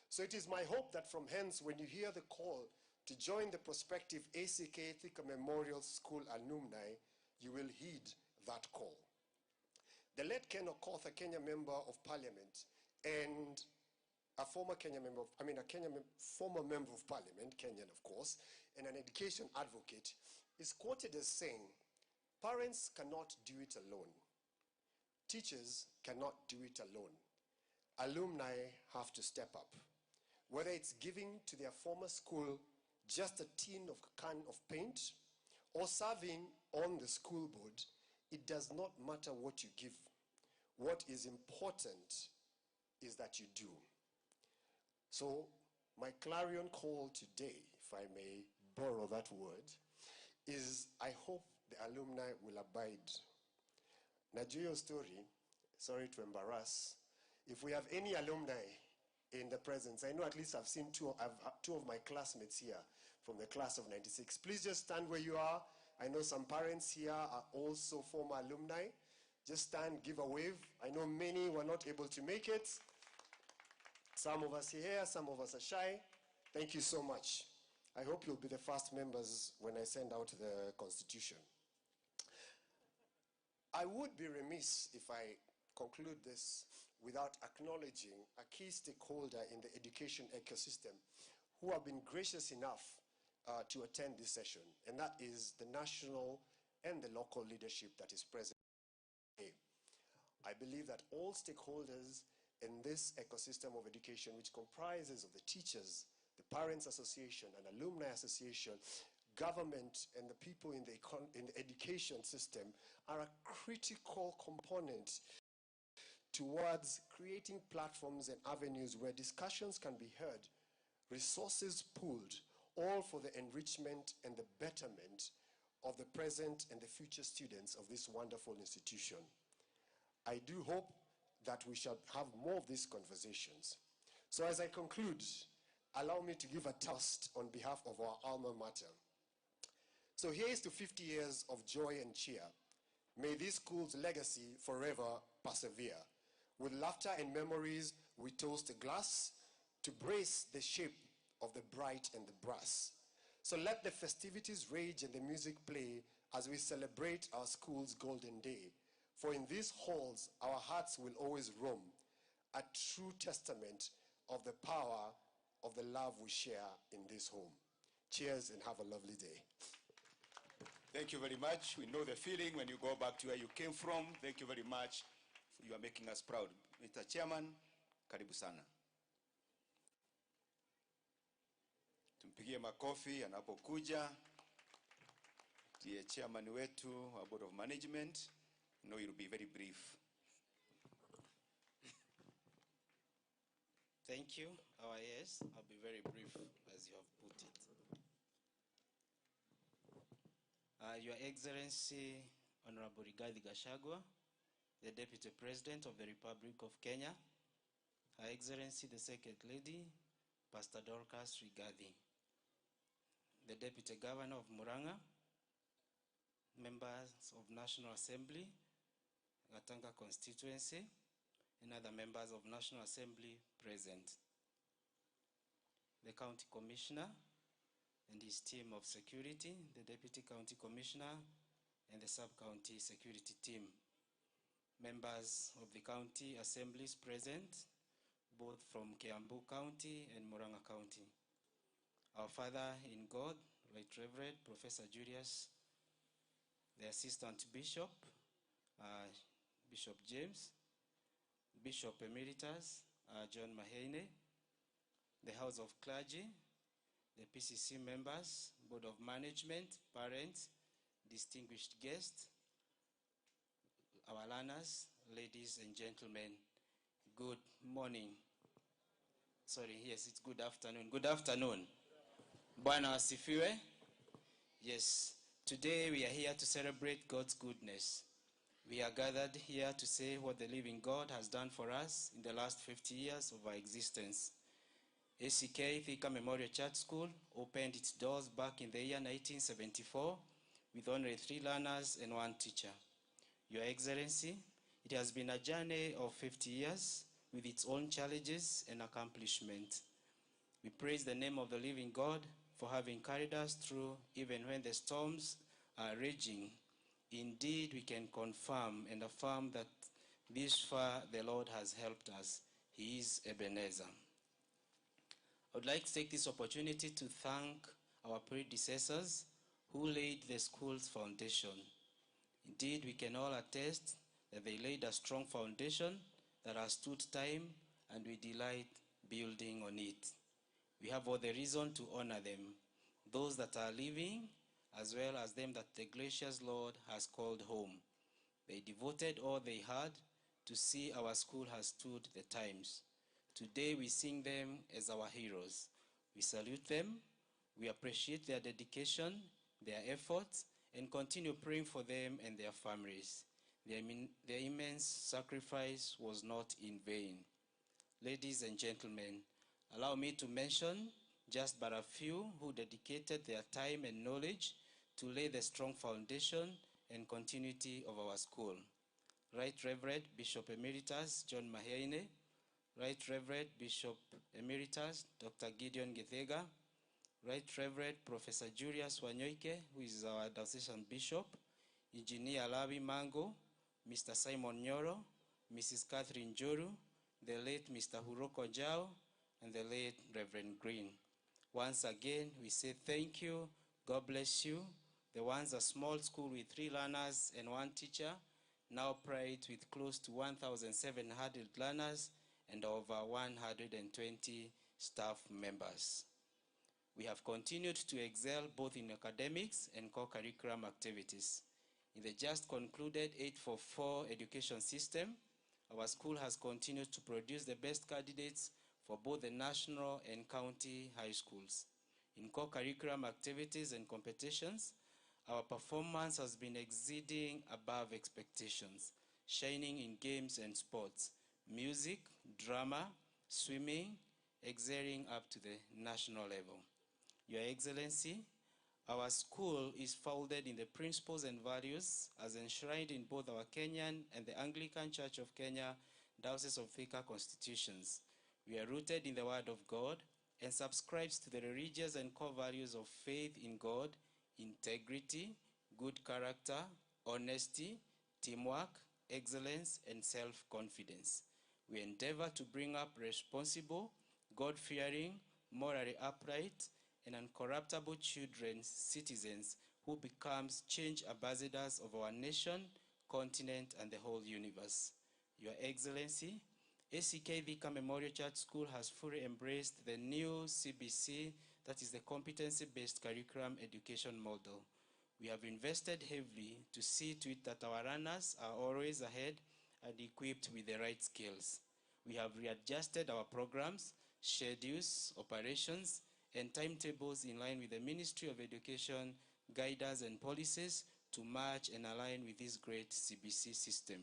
So it is my hope that from hence, when you hear the call to join the prospective ACK Thika Memorial School alumni, you will heed that call. The late Ken Okoth, a Kenya Member of Parliament, and a former former Member of Parliament, Kenyan of course, and an education advocate, is quoted as saying, "Parents cannot do it alone. Teachers cannot do it alone. Alumni have to step up. Whether it's giving to their former school just a tin of can of paint or serving on the school board, it does not matter what you give. What is important is that you do." So my clarion call today, if I may borrow that word, is I hope the alumni will abide. Najua story, sorry to embarrass, if we have any alumni in the presence, I know at least I've seen two of my classmates here from the class of 96. Please just stand where you are. I know some parents here are also former alumni. Just stand, give a wave. I know many were not able to make it. Some of us are here, some of us are shy. Thank you so much. I hope you'll be the first members when I send out the constitution. I would be remiss if I conclude this without acknowledging a key stakeholder in the education ecosystem who have been gracious enough to attend this session, and that is the national and the local leadership that is present today. I believe that all stakeholders in this ecosystem of education, which comprises of the teachers, the Parents Association and Alumni Association, government, and the people in the education system are a critical component towards creating platforms and avenues where discussions can be heard, resources pooled, all for the enrichment and the betterment of the present and the future students of this wonderful institution. I do hope that we shall have more of these conversations. So as I conclude, allow me to give a toast on behalf of our alma mater. So here's to 50 years of joy and cheer. May this school's legacy forever persevere. With laughter and memories, we toast a glass to brace the shape of the bright and the brass. So let the festivities rage and the music play as we celebrate our school's golden day. For in these halls, our hearts will always roam, a true testament of the power of the love we share in this home. Cheers and have a lovely day. Thank you very much. We know the feeling when you go back to where you came from. Thank you very much. You are making us proud. Mr. Chairman, karibu sana. Tumpigie makofi anapokuja. Ndiye chairman wetu wa Board of Management. I know you'll be very brief. Thank you. Yes, I'll be very brief as you have put it. Your Excellency, Honorable Rigathi Gachagua, the Deputy President of the Republic of Kenya, Her Excellency the Second Lady, Pastor Dorcas Rigathi, the Deputy Governor of Muranga, members of National Assembly, Gatanga constituency, and other members of National Assembly present. The County Commissioner and his team of security, the Deputy County Commissioner and the Sub-County Security Team. Members of the County Assemblies present, both from Kiambu County and Muranga County. Our Father in God, Right Reverend Professor Julius, the Assistant Bishop, Bishop James, Bishop Emeritus, John Maheine, the House of Clergy, the PCC members, Board of Management, parents, distinguished guests, our learners, ladies and gentlemen, good morning. Sorry, yes, it's good afternoon. Good afternoon. Bwana asifiwe. Yes, today we are here to celebrate God's goodness. We are gathered here to say what the living God has done for us in the last 50 years of our existence. ACK Thika Memorial Church School opened its doors back in the year 1974 with only 3 learners and 1 teacher. Your Excellency, it has been a journey of 50 years with its own challenges and accomplishments. We praise the name of the living God for having carried us through even when the storms are raging. Indeed, we can confirm and affirm that this far the Lord has helped us. He is Ebenezer. I would like to take this opportunity to thank our predecessors who laid the school's foundation. Indeed, we can all attest that they laid a strong foundation that has stood time, and we delight building on it. We have all the reason to honor them, those that are living, as well as them that the gracious Lord has called home. They devoted all they had to see our school has stood the times. Today we sing them as our heroes. We salute them, we appreciate their dedication, their efforts, and continue praying for them and their families. Their immense sacrifice was not in vain. Ladies and gentlemen, allow me to mention just but a few who dedicated their time and knowledge to lay the strong foundation and continuity of our school. Right Reverend Bishop Emeritus John Maheine, Right Reverend Bishop Emeritus Dr. Gideon Githega, Right Reverend Professor Julius Wanyoike, who is our diocesan bishop, Engineer Alawi Mango, Mr. Simon Nyoro, Mrs. Catherine Joru, the late Mr. Huroko Jao, and the late Reverend Green. Once again, we say thank you, God bless you. The one's a small school with 3 learners and 1 teacher, now pride with close to 1,700 learners and over 120 staff members. We have continued to excel both in academics and co-curriculum activities. In the just concluded 844 education system, our school has continued to produce the best candidates for both the national and county high schools. In co-curriculum activities and competitions, our performance has been exceeding above expectations, shining in games and sports, music, drama, swimming, excelling up to the national level. Your Excellency, our school is founded in the principles and values as enshrined in both our Kenyan and the Anglican Church of Kenya Diocese of Thika constitutions. We are rooted in the Word of God and subscribes to the religious and core values of faith in God, integrity, good character, honesty, teamwork, excellence, and self-confidence. We endeavor to bring up responsible, God-fearing, morally upright, and uncorruptible children, citizens who becomes change ambassadors of our nation, continent, and the whole universe. Your Excellency, ACK Thika Memorial Church School has fully embraced the new CBC, that is the competency-based curriculum education model. We have invested heavily to see to it that our runners are always ahead and equipped with the right skills. We have readjusted our programs, schedules, operations, and timetables in line with the Ministry of Education guidance and policies to match and align with this great CBC system.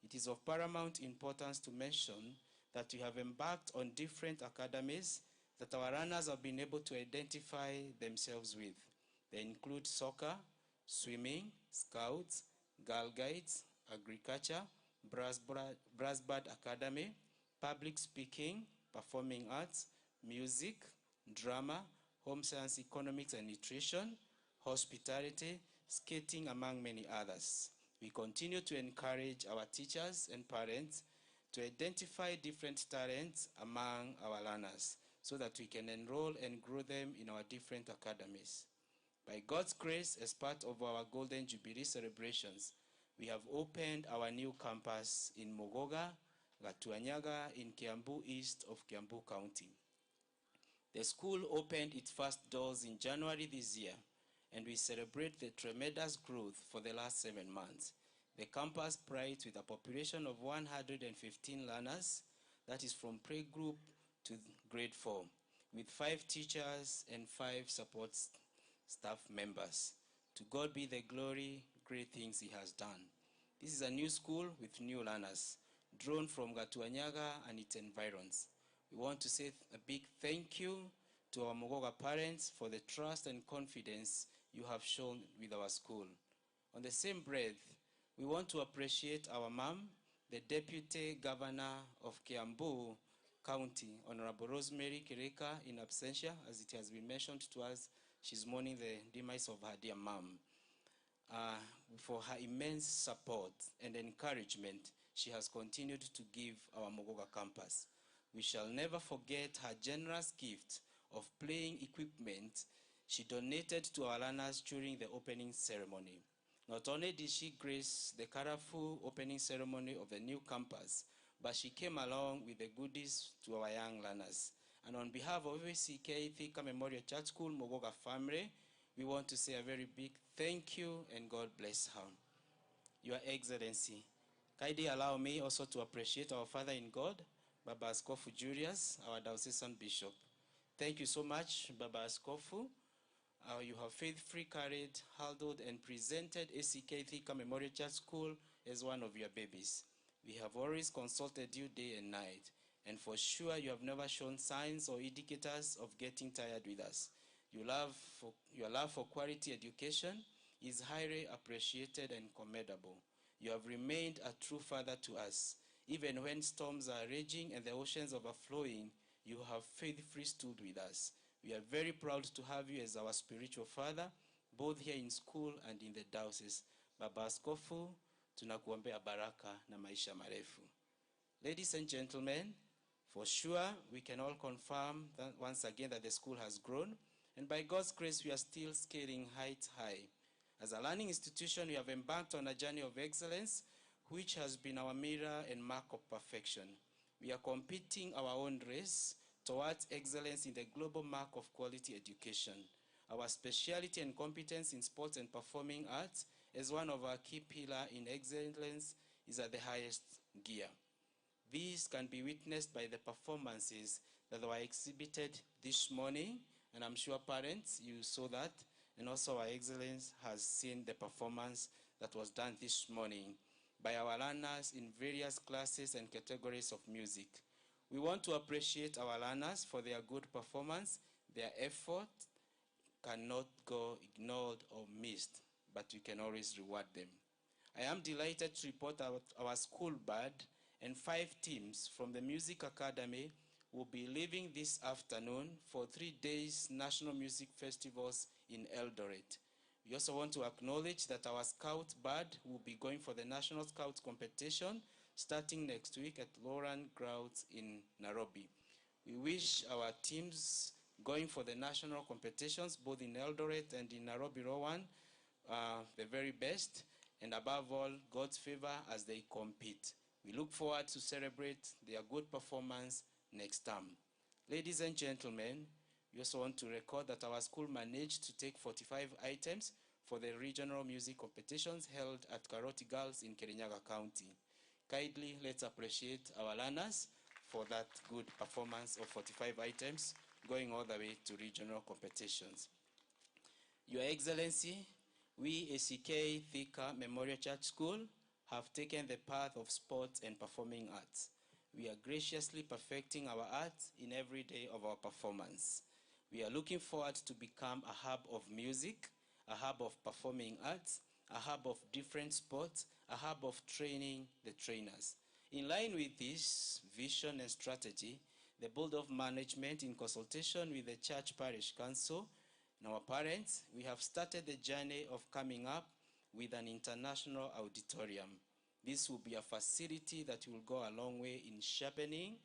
It is of paramount importance to mention that we have embarked on different academies that our runners have been able to identify themselves with. They include soccer, swimming, scouts, Girl Guides, agriculture, brass band academy, public speaking, performing arts, music, drama, home science, economics and nutrition, hospitality, skating, among many others. We continue to encourage our teachers and parents to identify different talents among our learners so that we can enroll and grow them in our different academies. By God's grace, as part of our Golden Jubilee celebrations, we have opened our new campus in Mogoga, Gatuanyaga in Kiambu East of Kiambu County. The school opened its first doors in January this year, and we celebrate the tremendous growth for the last 7 months. The campus prides with a population of 115 learners, that is from playgroup to grade 4, with 5 teachers and 5 support staff members. To God be the glory, great things he has done. This is a new school with new learners, drawn from Gatuanyaga and its environs. We want to say a big thank you to our Mogoga parents for the trust and confidence you have shown with our school. On the same breath, we want to appreciate our mom, the Deputy Governor of Kiambu County, Honorable Rosemary Kireka, in absentia, as it has been mentioned to us. She's mourning the demise of her dear mom. For her immense support and encouragement she has continued to give our Mogoga campus. We shall never forget her generous gift of playing equipment she donated to our learners during the opening ceremony. Not only did she grace the colorful opening ceremony of the new campus, but she came along with the goodies to our young learners. And on behalf of ACK Thika Memorial Church School Mogoga family, we want to say a very big thank you and God bless her. Your Excellency, kindly allow me also to appreciate our Father in God, Baba Askofu Julius, our diocesan bishop. Thank you so much, Baba Askofu. You have faithfully carried, handled, and presented ACK Thika Memorial Church School as one of your babies. We have always consulted you day and night, And for sure, you have never shown signs or indicators of getting tired with us. Your love for quality education is highly appreciated and commendable. You have remained a true father to us. Even when storms are raging and the oceans overflowing, you have faithfully stood with us. We are very proud to have you as our spiritual father, both here in school and in the diocese. Baba Askofu, tunakuombea baraka na maisha marefu. Ladies and gentlemen, for sure, we can all confirm that once again that the school has grown, and by God's grace, we are still scaling heights high. As a learning institution, we have embarked on a journey of excellence, which has been our mirror and mark of perfection. We are competing our own race towards excellence in the global mark of quality education. Our speciality and competence in sports and performing arts as one of our key pillars in excellence is at the highest gear. These can be witnessed by the performances that were exhibited this morning, and I'm sure parents, you saw that, and also our excellence has seen the performance that was done this morning by our learners in various classes and categories of music. We want to appreciate our learners for their good performance. Their effort cannot go ignored or missed, but we can always reward them. I am delighted to report our school band and 5 teams from the Music Academy will be leaving this afternoon for 3 days National Music Festivals in Eldoret. We also want to acknowledge that our Scout band will be going for the National Scouts competition starting next week at Lauren Grounds in Nairobi. We wish our teams going for the national competitions, both in Eldoret and in Nairobi, Rowan, the very best, and above all, God's favor as they compete. We look forward to celebrate their good performance next term. Ladies and gentlemen, we also want to record that our school managed to take 45 items for the regional music competitions held at Karoti Girls in Kirinyaga County. Kindly, let's appreciate our learners for that good performance of 45 items going all the way to regional competitions. Your Excellency, we ACK Thika Memorial Church School have taken the path of sports and performing arts. We are graciously perfecting our arts in every day of our performance. We are looking forward to become a hub of music, a hub of performing arts, a hub of different sports, a hub of training the trainers. In line with this vision and strategy, the Board of Management, in consultation with the Church Parish Council and our parents, we have started the journey of coming up with an international auditorium. This will be a facility that will go a long way in sharpening,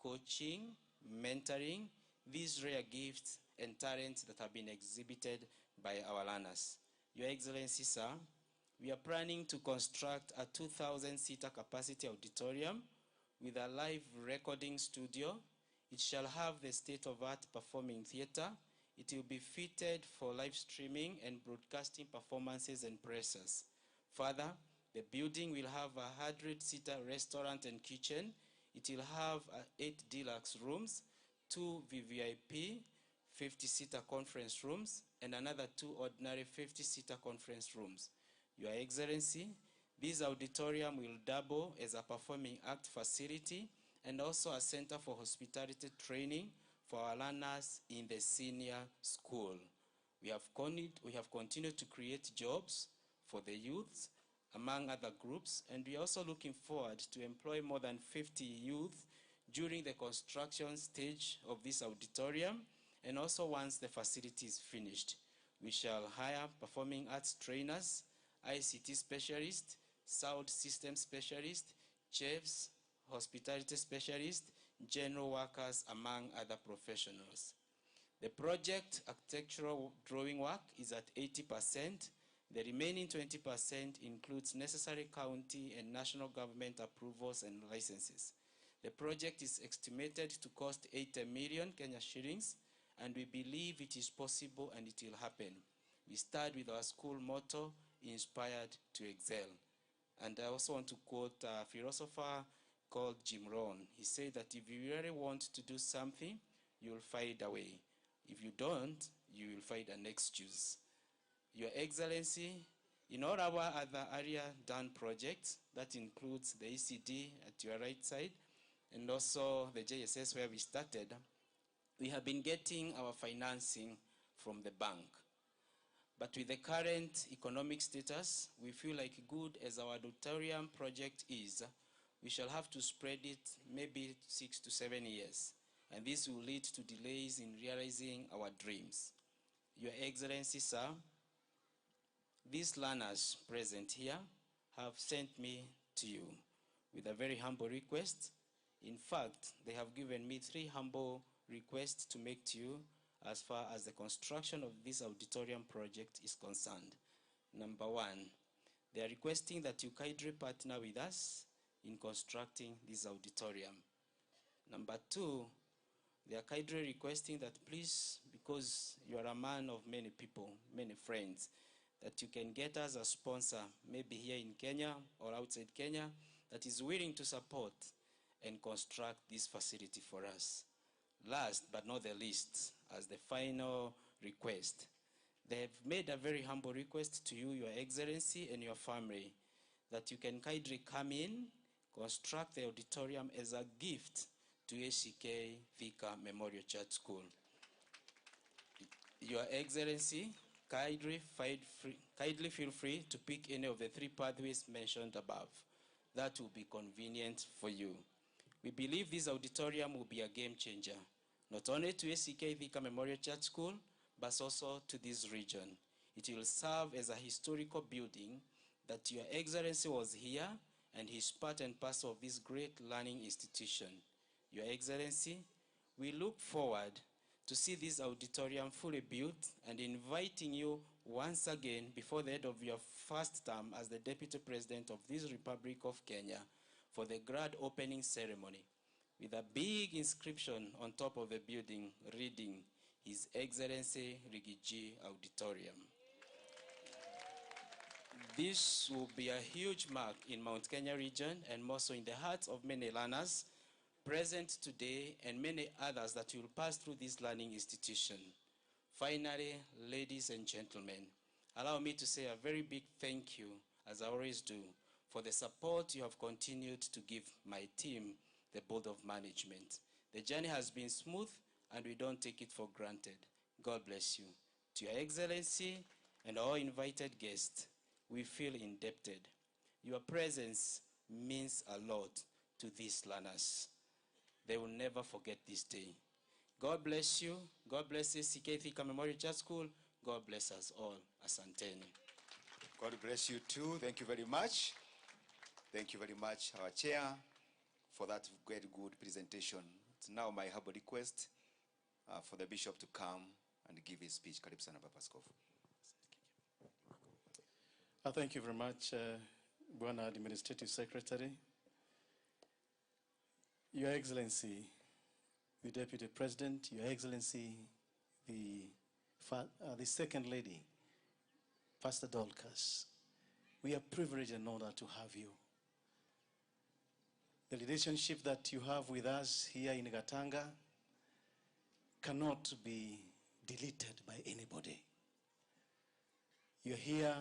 coaching, mentoring these rare gifts and talents that have been exhibited by our learners. Your Excellency, sir, we are planning to construct a 2,000-seater capacity auditorium with a live recording studio. It shall have the state-of-art performing theater. It will be fitted for live streaming and broadcasting performances and presses. Further, the building will have a 100-seater restaurant and kitchen. It will have 8 deluxe rooms, 2 VVIP, 50-seater conference rooms, and another 2 ordinary 50-seater conference rooms. Your Excellency, this auditorium will double as a performing art facility and also a center for hospitality training for our learners in the senior school. We have continued to create jobs for the youth, among other groups, and we are also looking forward to employ more than 50 youth during the construction stage of this auditorium, and also once the facility is finished. We shall hire performing arts trainers, ICT specialists, sound system specialists, chefs, hospitality specialists, general workers, among other professionals. The project architectural drawing work is at 80%. The remaining 20% includes necessary county and national government approvals and licenses. The project is estimated to cost 80 million Kenya shillings, and we believe it is possible and it will happen. We start with our school motto, inspired to excel. And I also want to quote a philosopher called Jim Rohn. He said that if you really want to do something, you'll find a way. If you don't, you will find an excuse. Your Excellency, in all our other area done projects, that includes the ECD at your right side, and also the JSS where we started, we have been getting our financing from the bank. But with the current economic status, we feel like good as our auditorium project is, we shall have to spread it maybe 6 to 7 years. And this will lead to delays in realizing our dreams. Your Excellency, sir, these learners present here have sent me to you with a very humble request. In fact, they have given me 3 humble requests to make to you as far as the construction of this auditorium project is concerned. Number 1, they are requesting that you kindly partner with us in constructing this auditorium. Number 2, they are kindly requesting that please, because you are a man of many people, many friends, that you can get us a sponsor, maybe here in Kenya or outside Kenya, that is willing to support and construct this facility for us. Last but not the least, as the final request, they have made a very humble request to you, Your Excellency, and your family, that you can kindly come in, construct the auditorium as a gift to ACK Thika Memorial Church School. Your Excellency, kindly feel free to pick any of the 3 pathways mentioned above. That will be convenient for you. We believe this auditorium will be a game changer, not only to ACK Thika Memorial Church School, but also to this region. It will serve as a historical building that Your Excellency was here and is part and parcel of this great learning institution. Your Excellency, we look forward to see this auditorium fully built and inviting you once again before the end of your first term as the Deputy President of this Republic of Kenya for the grand opening ceremony with a big inscription on top of the building reading His Excellency Rigiji Auditorium. This will be a huge mark in Mount Kenya region and more so in the hearts of many learners present today and many others that will pass through this learning institution. Finally, ladies and gentlemen, allow me to say a very big thank you, as I always do, for the support you have continued to give my team, the Board of Management. The journey has been smooth and we don't take it for granted. God bless you. To Your Excellency and all invited guests, we feel indebted. Your presence means a lot to these learners. They will never forget this day. God bless you. God bless ACK Thika Memorial Church School. God bless us all. Asanteni. God bless you too. Thank you very much. Thank you very much, our chair, for that very good presentation. It's now my humble request for the bishop to come and give his speech. Karibu sana, Baba Askofu. Thank you very much, Bwana Administrative Secretary. Your Excellency, the Deputy President, Your Excellency, the Second Lady, Pastor Dorcas, we are privileged and honored to have you. The relationship that you have with us here in Gatanga cannot be deleted by anybody. You're here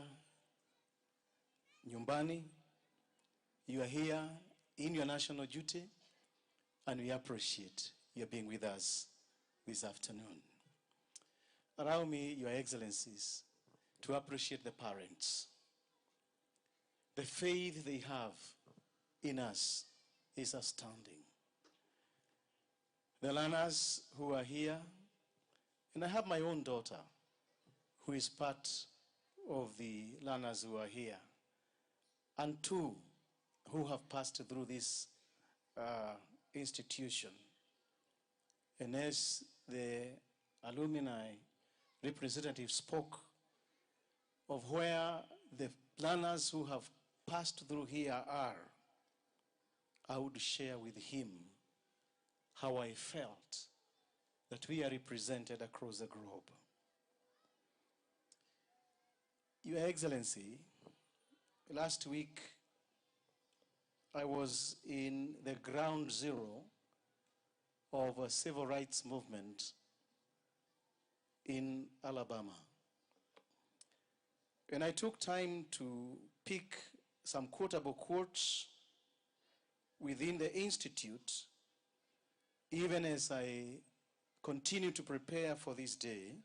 nyumbani, you are here in your national duty, and we appreciate your being with us this afternoon. Allow me, Your Excellencies, to appreciate the parents. The faith they have in us is astounding. The learners who are here, and I have my own daughter who is part of the learners who are here, and 2 who have passed through this institution. And as the alumni representative spoke of where the learners who have passed through here are, I would share with him how I felt that we are represented across the globe. Your Excellency, last week I was in the ground zero of a civil rights movement in Alabama. And I took time to pick some quotable quotes within the institute even as I continue to prepare for this day,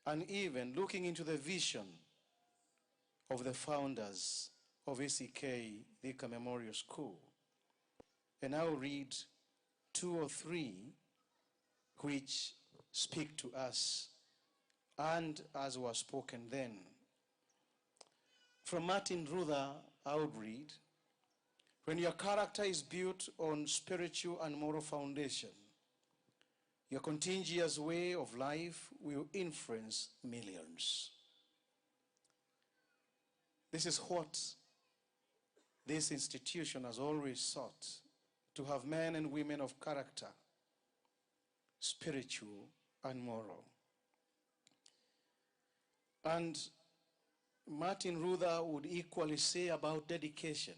and even looking into the vision of the founders of ACK Thika Memorial School. And I will read 2 or 3 which speak to us and as was spoken then. From Martin Luther, I would read, when your character is built on spiritual and moral foundation, your contagious way of life will influence millions. This is what this institution has always sought, to have men and women of character, spiritual and moral. And Martin Luther would equally say about dedication,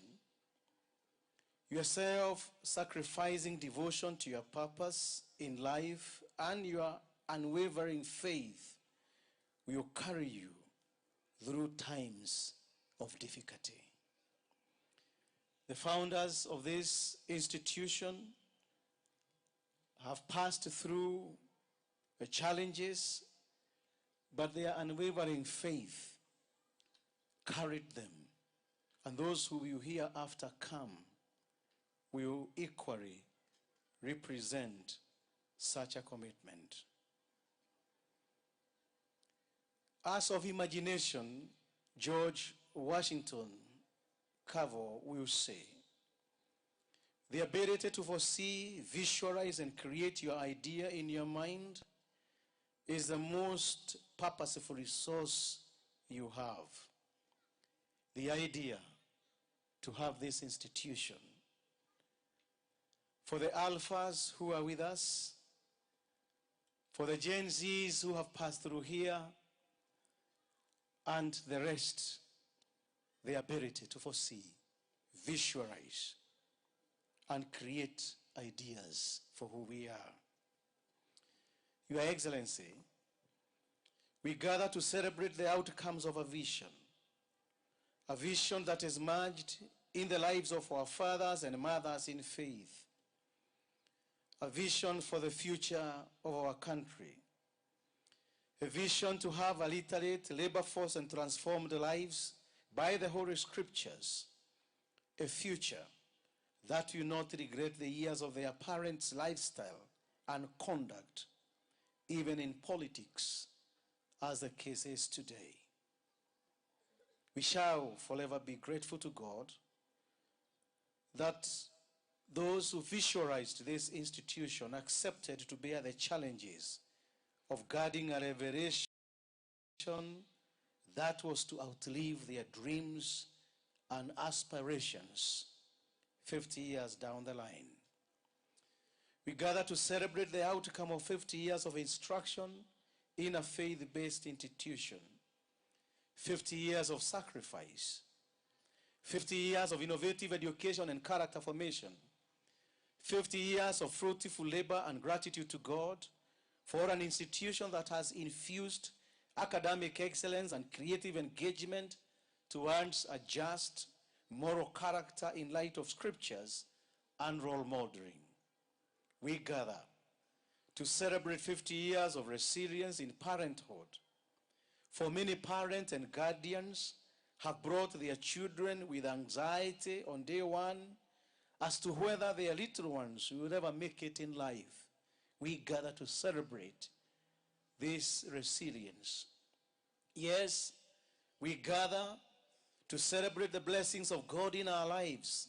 your self-sacrificing devotion to your purpose in life and your unwavering faith will carry you through times of difficulty. The founders of this institution have passed through the challenges, but their unwavering faith carried them. And those who will hereafter come will equally represent such a commitment. As of imagination, George Washington Carver will say, the ability to foresee, visualize, and create your idea in your mind is the most purposeful resource you have. The idea to have this institution. For the alphas who are with us, for the Gen Zs who have passed through here, and the rest, the ability to foresee, visualize, and create ideas for who we are. Your Excellency, we gather to celebrate the outcomes of a vision that is merged in the lives of our fathers and mothers in faith, a vision for the future of our country, a vision to have a literate, labor force, and transformed lives by the Holy Scriptures, a future that will not regret the years of their parents' lifestyle and conduct, even in politics, as the case is today. We shall forever be grateful to God that those who visualized this institution accepted to bear the challenges of guarding a revelation that was to outlive their dreams and aspirations 50 years down the line. We gather to celebrate the outcome of 50 years of instruction in a faith-based institution, 50 years of sacrifice, 50 years of innovative education and character formation, 50 years of fruitful labor and gratitude to God for an institution that has infused academic excellence and creative engagement towards a just moral character in light of scriptures and role modeling. We gather to celebrate 50 years of resilience in parenthood. For many parents and guardians have brought their children with anxiety on day one as to whether their little ones will ever make it in life. We gather to celebrate this resilience. Yes, we gather to celebrate the blessings of God in our lives,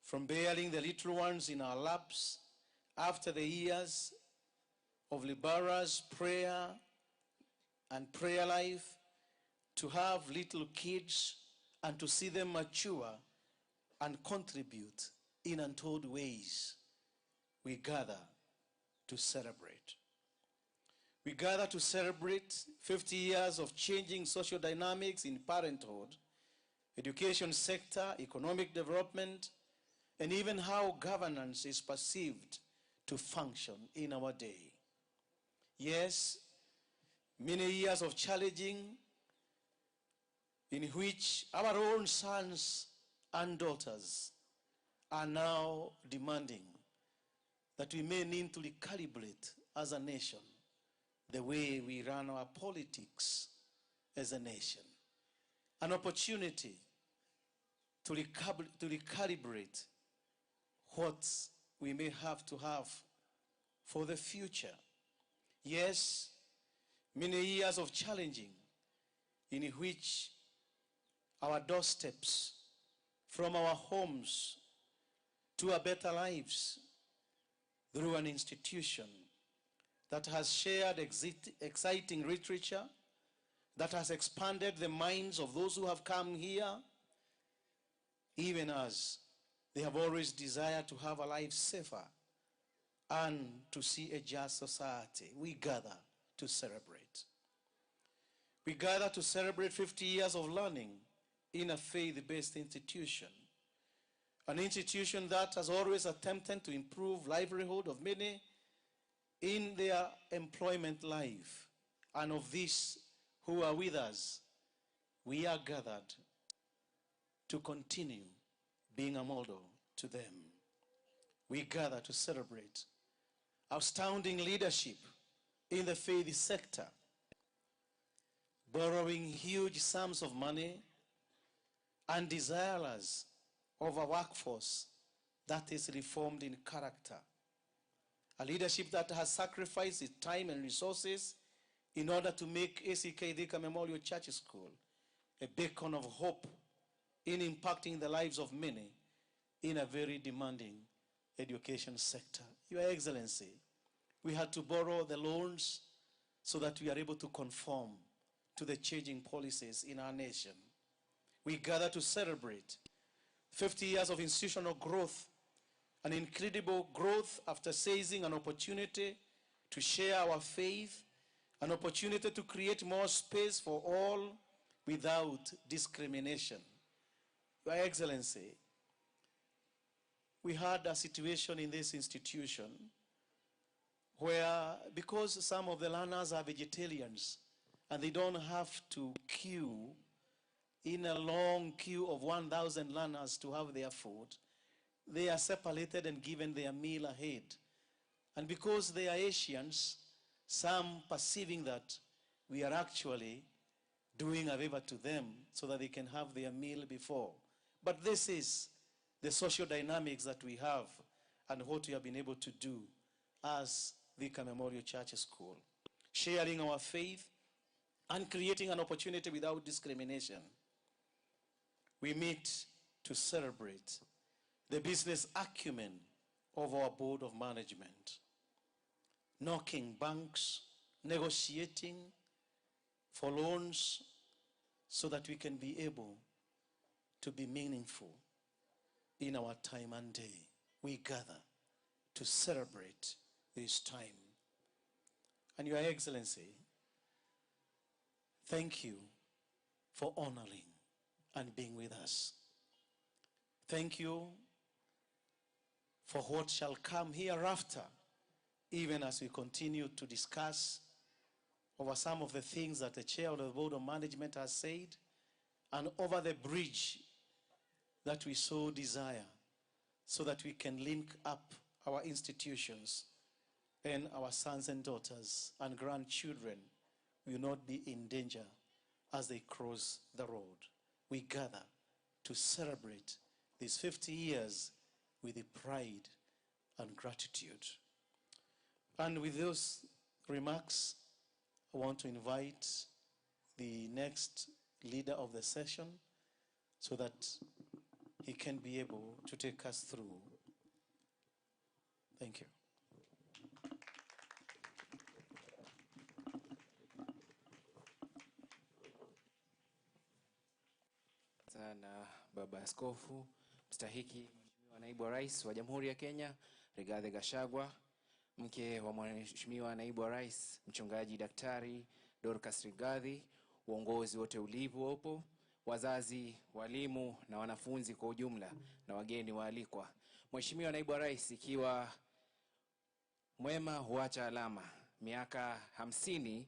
from bearing the little ones in our laps after the years of laborious prayer and prayer life, to have little kids and to see them mature and contribute in untold ways. We gather to celebrate. We gather to celebrate 50 years of changing social dynamics in parenthood, education sector, economic development, and even how governance is perceived to function in our day. Yes, many years of challenging in which our own sons and daughters are now demanding that we may need to recalibrate as a nation the way we run our politics as a nation. An opportunity to recalibrate what we may have to have for the future. Yes, many years of challenging in which our doorsteps from our homes to our better lives through an institution that has shared exciting literature, that has expanded the minds of those who have come here, even as they have always desired to have a life safer and to see a just society. We gather to celebrate. We gather to celebrate 50 years of learning in a faith-based institution. An institution that has always attempted to improve livelihood of many in their employment life. And of these who are with us, we are gathered to continue being a model to them. We gather to celebrate astounding leadership in the faith sector, borrowing huge sums of money and desirous of a workforce that is reformed in character. A leadership that has sacrificed its time and resources in order to make ACK Thika Memorial Church School a beacon of hope in impacting the lives of many in a very demanding education sector. Your Excellency, we had to borrow the loans so that we are able to conform to the changing policies in our nation. We gather to celebrate 50 years of institutional growth, an incredible growth after seizing an opportunity to share our faith, an opportunity to create more space for all without discrimination. Your Excellency, we had a situation in this institution where, because some of the learners are vegetarians and they don't have to queue in a long queue of 1,000 learners to have their food, they are separated and given their meal ahead. And because they are Asians, some perceiving that we are actually doing a favor to them so that they can have their meal before. But this is the social dynamics that we have and what we have been able to do as Thika Memorial Church School, sharing our faith and creating an opportunity without discrimination. We meet to celebrate the business acumen of our board of management, knocking banks, negotiating for loans so that we can be able to be meaningful in our time and day. We gather to celebrate this time. And Your Excellency, thank you for honoring and being with us. Thank you for what shall come hereafter, even as we continue to discuss over some of the things that the chair of the board of management has said, and over the bridge that we so desire, so that we can link up our institutions and our sons and daughters and grandchildren will not be in danger as they cross the road. We gather to celebrate these 50 years with the pride and gratitude. And with those remarks, I want to invite the next leader of the session so that he can be able to take us through. Thank you. Sana Baba Askofu mstahiki Mheshimiwa Naibu wa Rais wa Jamhuri ya Kenya Rigathi Gachagua, mke wa Mheshimiwa Naibu wa Rais Mchungaji Daktari Dorcas Rigathi, uongozi wote uliopo, wazazi, walimu na wanafunzi kwa ujumla na wageni waalikwa. Mheshimiwa Naibu wa Rais, ikiwa mwema huacha alama, miaka 50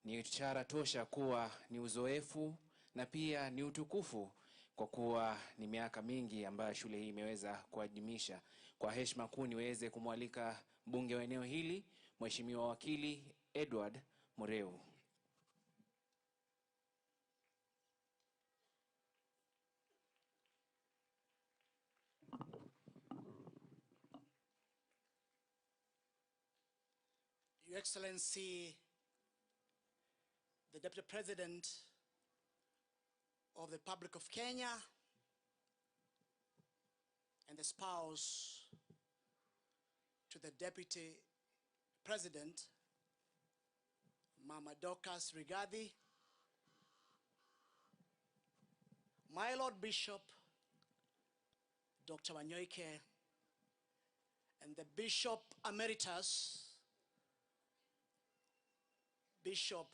ni ishara tosha kuwa ni uzoefu na pia ni utukufu kwa kuwa ni miaka mingi ambayo shule hii imeweza kuadhimisha. Kwa heshima kuu niweze kumwalika mbunge wa eneo hili, Mheshimiwa Wakili Edward Mureu. Your Excellency, the Deputy President of the Republic of Kenya and the spouse to the Deputy President, Mama Dorcas Rigathi, my Lord Bishop, Dr. Wanyoike, and the Bishop Emeritus, Bishop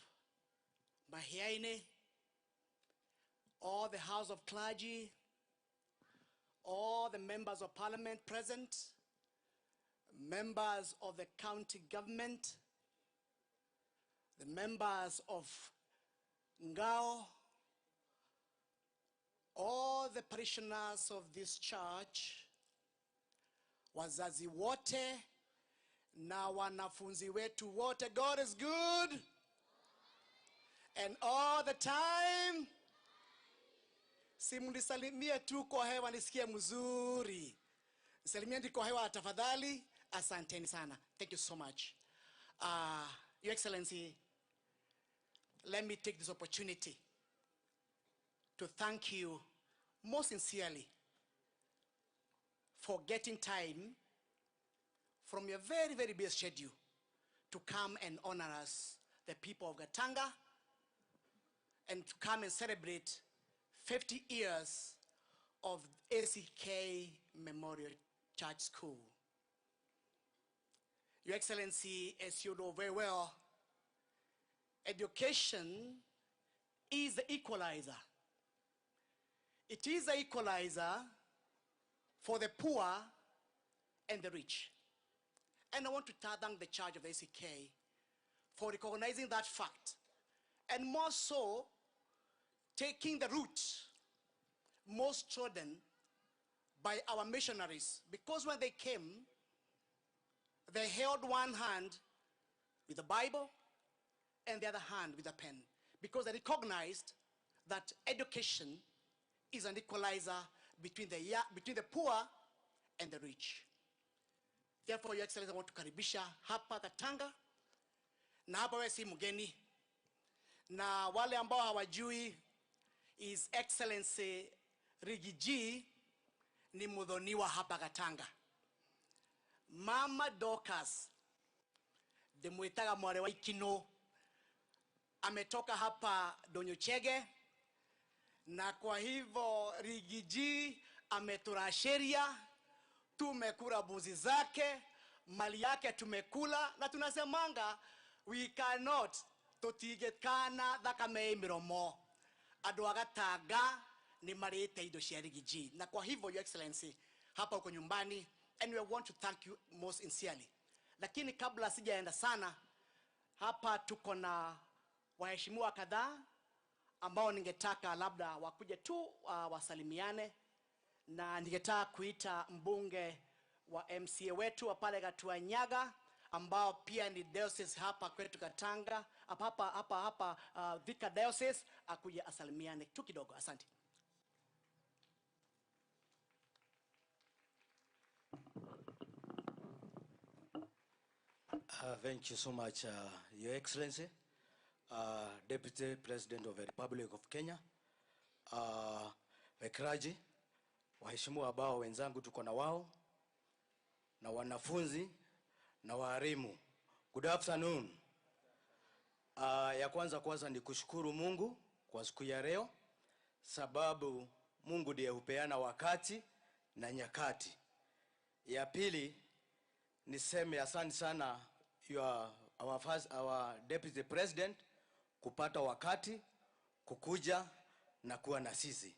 Mahiaine, all the House of Clergy, all the members of Parliament present, members of the county government, the members of Ngao, all the parishioners of this church, wazazi wote na wanafunzi wetu wote. God is good. And all the time. Simunisalimie tu kwa hewa nisikie mzuri. Nisalimieni kwa hewa tafadhali. Asanteni sana. Thank you so much. Your Excellency, let me take this opportunity to thank you most sincerely for getting time from your very, very busy schedule to come and honor us, the people of Gatanga, and to come and celebrate 50 years of ACK Memorial Church School. Your Excellency, as you know very well, education is the equalizer. It is the equalizer for the poor and the rich. And I want to thank the Church of ACK for recognizing that fact. And more so, taking the route most trodden by our missionaries. Because when they came, they held one hand with the Bible and the other hand with a pen. Because they recognized that education is an equalizer between the poor and the rich. Therefore, Your Excellency, I want to karibisha hapa Gatanga, na hapa wewe si mgeni, na wale ambao hawajui, His Excellency Rigiji ni mudhoniwa hapa Gatanga. Mama Dorcas demuitaga mware wa Ikino ametoka hapa Donyochege, na kwa hivyo Rigiji ameturasheria, tumekula buzi zake, mali yake tumekula, na tunasemanga we cannot totigekana thakame miromo. Andu a Gatanga ni marite indo cia Rigiji. Na kwa hivyo, Your Excellency, hapa uko nyumbani, and we want to thank you most sincerely. Lakini kabla sijaenda sana, hapa tuko na waheshimiwa kadhaa ambao ningetaka labda wakuje tu wasalimiane, na ningetaka kuita mbunge wa MCA wetu wa pale Gatuanyaga, ambao pia ni diocese hapa kwetu Gatanga, hapa Thika diocese, akuje asalimiane tu kidogo. Asante. Thank you so much, Your Excellency, Deputy President of the Republic of Kenya, Wekraji, waheshimiwa ambao wenzangu tuko na wao, na wanafunzi na walimu. Good afternoon. Ya kwanza ni kushukuru Mungu kwa siku ya leo, sababu Mungu ndiye hupeana wakati na nyakati. Ya pili niseme asante sana our Deputy President kupata wakati kukuja na kuwa na sisi.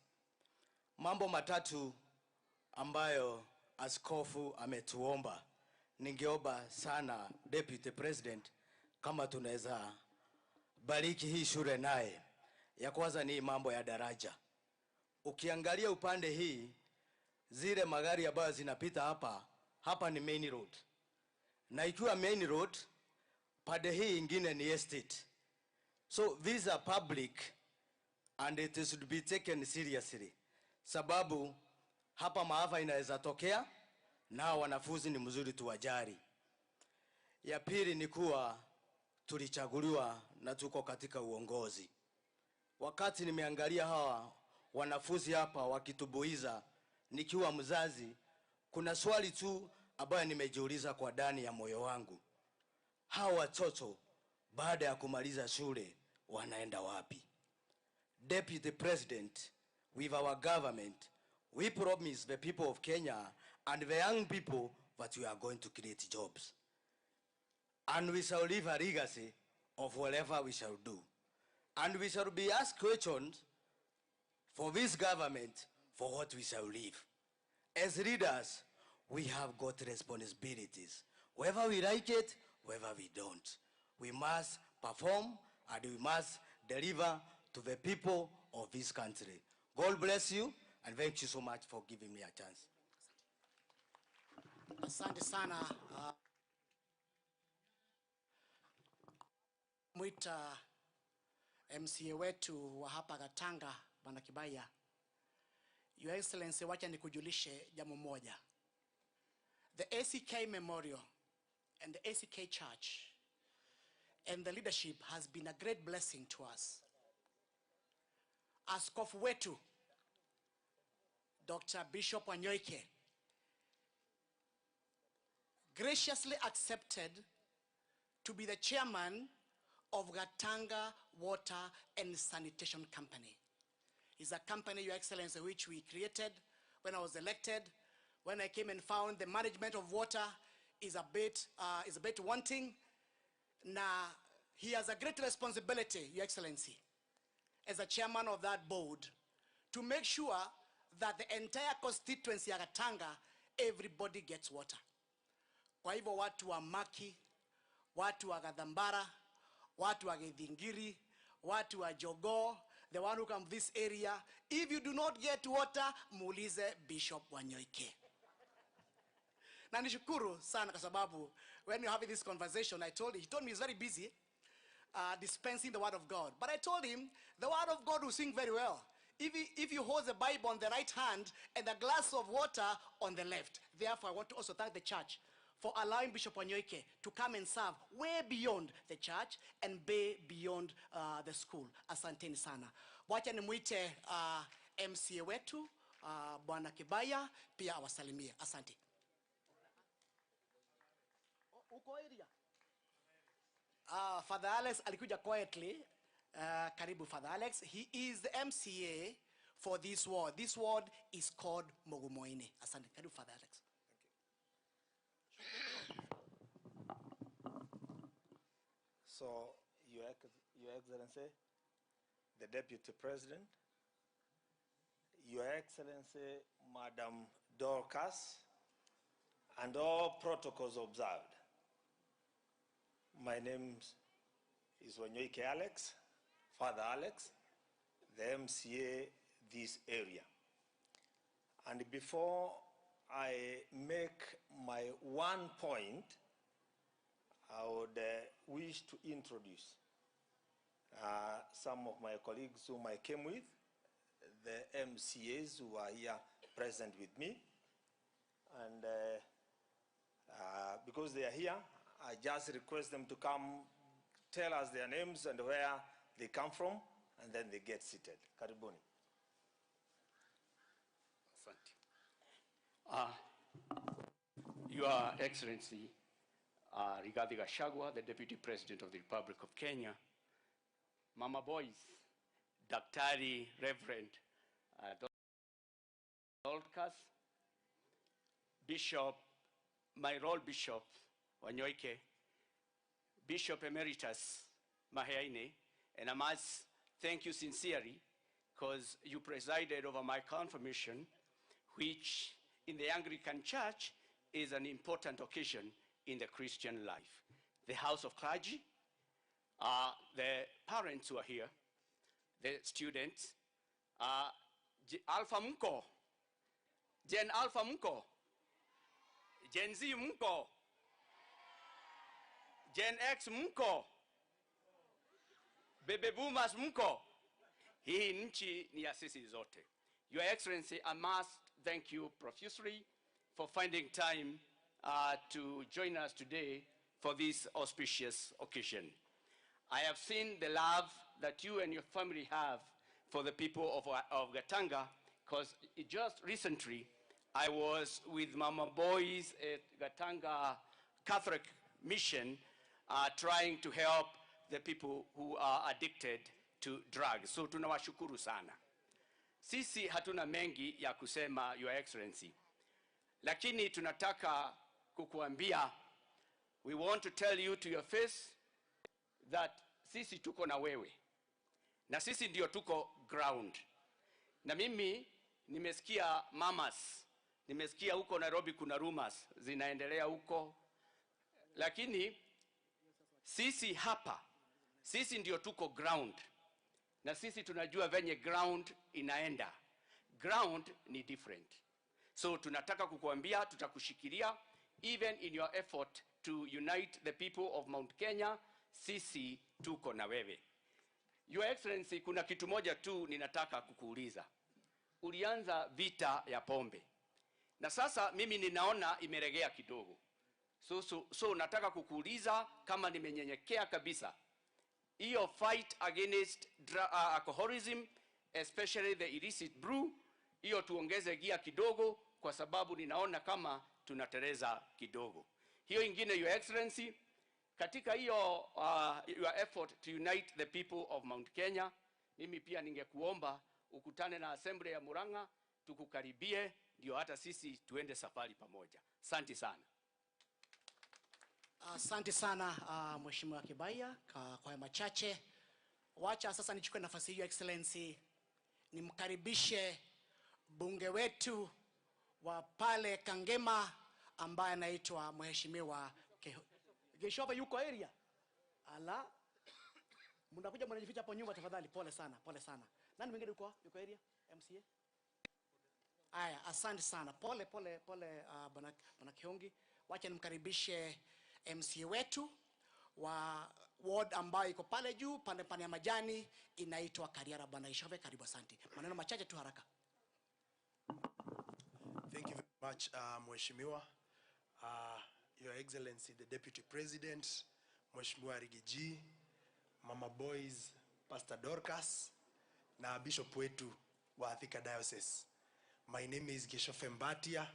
Mambo matatu ambayo askofu ametuomba, ningeomba sana Deputy President kama tunaweza bariki hii shule naye. Ya kwanza ni mambo ya daraja. ukiangalia upande hii, zile magari ambayo zinapita hapa ni main road. Na ikiwa main road, pande hii ingine ni estate. So these are public and it should be taken seriously. Sababu hapa maafa inaweza tokea na wanafunzi ni mzuri tuwajari. Ya pili ni kuwa tulichaguliwa na tuko katika uongozi. Wakati nimeangalia hawa wanafunzi hapa wakitubuiza nikiwa mzazi, kuna swali tu ambayo nimejiuliza kwa ndani ya moyo wangu. Hawa watoto baada ya kumaliza shule wanaenda wapi? Deputy President, with our government, we promise the people of Kenya and the young people that we are going to create jobs. And we shall leave a legacy of whatever we shall do. And we shall be asked questions for this government for what we shall leave. As leaders, we have got responsibilities. Whether we like it, whether we don't. We must perform and we must deliver to the people of this country. God bless you and thank you so much for giving me a chance. Asante sana. Mwita MCA wetu wa hapa Gatanga, Bwana Kibaya. Your Excellency, wacha nikujulishe jambo moja. The ACK Memorial and the ACK Church and the leadership has been a great blessing to us. Askofu wetu, Dr. Bishop Wanyoike, graciously accepted to be the chairman of Gatanga Water and Sanitation Company. It's a company, Your Excellency, which we created when I was elected. When I came and found the management of water is a bit wanting. Now, he has a great responsibility, Your Excellency, as a chairman of that board, to make sure that the entire constituency ya Gatanga, everybody gets water. Kwa hivyo watu wa Maki, watu wa Gadambara, watu wa Githingiri, watu wa Jogoo, the one who come from this area, if you do not get water, muulize Bishop Wanyoike. Na nishukuru sana kwa sababu when we having this conversation, he told me he's very busy dispensing the word of God. But I told him the word of God will sing very well. If you hold the Bible on the right hand and a glass of water on the left. Therefore, I want to also thank the church for allowing Bishop Wanyoike to come and serve way beyond the church and way beyond the school. Asanteni sana. Wacha nimuite MCA wetu, Bwana Kibaya, pia awasalimie. Asante. Uko area? Father Alex alikuja quietly. Karibu Father Alex. He is the MCA for this ward. This ward is called Mogumoine. Asante. Karibu Father Alex. So, Your Excellency, the Deputy President, Your Excellency, Madam Dorcas, and all protocols observed. My name is Wanyoike Alex, Father Alex, the MCA this area. And before I make my one point, I would wish to introduce some of my colleagues whom I came with, the MCAs who are here present with me. And because they are here, I just request them to come tell us their names and where they come from, and then they get seated. Karibuni. Your Excellency, Rigathi Gachagua, the Deputy President of the Republic of Kenya, Mama Boys, Daktari Reverend Dorcas, Bishop, my role Bishop Wanyoike, Bishop Emeritus Maheaine, and I must thank you sincerely because you presided over my confirmation, which in the Anglican Church is an important occasion in the Christian life. The House of Clergy, the parents who are here, the students, Alpha mko? Gen Alpha mko? Gen Z mko? Gen X mko? Baby boomers mko? Hii nchi ni ya sisi zote. Your Excellency, I must thank you profusely for finding time to join us today for this auspicious occasion. I have seen the love that you and your family have for the people of Gatanga, because just recently I was with Mama Boys at Gatanga Catholic Mission trying to help the people who are addicted to drugs. So tunawashukuru sana. Sisi hatuna mengi ya kusema, Your Excellency. Lakini tunataka kukuambia, we want to tell you to your face that sisi tuko na wewe. Na sisi ndio tuko ground. Na mimi nimesikia mamas, nimesikia huko Nairobi kuna rumors zinaendelea huko. Lakini sisi hapa, sisi ndio tuko ground. Na sisi tunajua venye ground inaenda. Ground ni different. So tunataka kukuambia, tutakushikilia even in your effort to unite the people of Mount Kenya. Sisi tuko na wewe. Your Excellency, kuna kitu moja tu ninataka kukuuliza. Ulianza vita ya pombe. Na sasa mimi ninaona imeregea kidogo. So nataka kukuuliza kama nimenyenyekea kabisa. Hiyo fight against alcoholism, especially the illicit brew, hiyo tuongeze gia kidogo kwa sababu ninaona kama tunateleza kidogo. Hiyo ingine, Your Excellency, katika hiyo your effort to unite the people of Mount Kenya, mimi pia ningekuomba ukutane na assembly ya Murang'a, tukukaribie ndio hata sisi tuende safari pamoja. Asante sana. Asante sana Mheshimiwa Kibaya kwa machache. Wacha sasa nichukue nafasi hiyo, Excellency, nimkaribishe bunge wetu wa pale Kangema ambaye anaitwa Mheshimiwa Geshofa. Yuko area? Ala, mnakuja mnajificha hapo nyuma tafadhali. Pole sana, pole sana. Nani mwingine yuko area? MCA? Aya, asante sana. Pole bwana Kiongi. Wacha nimkaribishe MCA wetu wa ward ambayo iko pale juu pande ya majani inaitwa Kariara. Bwana Ishove, karibu. Asante. Maneno machache tu haraka. Thank you very much, Mheshimiwa. Your Excellency, the Deputy President, Mheshimiwa Rigiji, Mama Boys, Pastor Dorcas, na Bishop wetu wa Thika Diocese. My name is Geshofe Mbatia,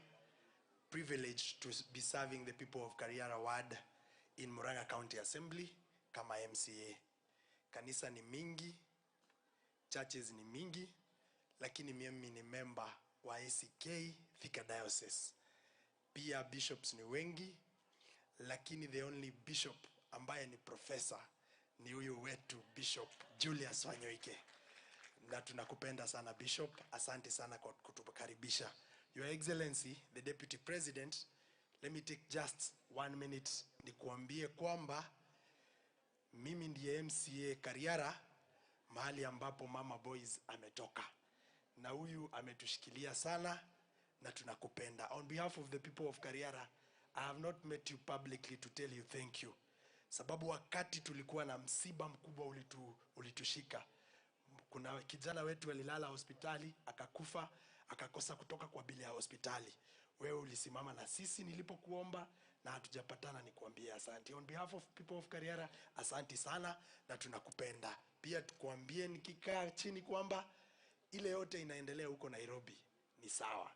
privileged to be serving the people of Kariara Ward in Murang'a County Assembly kama MCA. Kanisa ni mingi, churches ni mingi, lakini mimi ni member wa ACK Thika Diocese. Pia bishops ni wengi, lakini the only bishop ambaye ni professor ni huyu wetu Bishop Julius Wanyoike. Na tunakupenda sana Bishop, asante sana kwa kutukaribisha. Your Excellency, the Deputy President, let me take just 1 minute nikuambie kwamba mimi ndiye MCA Kariara, mahali ambapo Mama Boys ametoka. Na huyu ametushikilia sana na tunakupenda. On behalf of the people of Kariara, I have not met you publicly to tell you thank you. Sababu wakati tulikuwa na msiba mkubwa ulitushika. Kuna kijana wetu alilala hospitali, akakufa, akakosa kutoka kwa bili ya hospitali. Wewe ulisimama na sisi nilipokuomba na hatujapatana, nikuambie asante. On behalf of people of Kariara, asante sana na tunakupenda. Pia tukuambie nikikaa chini kwamba ile yote inaendelea huko Nairobi ni sawa.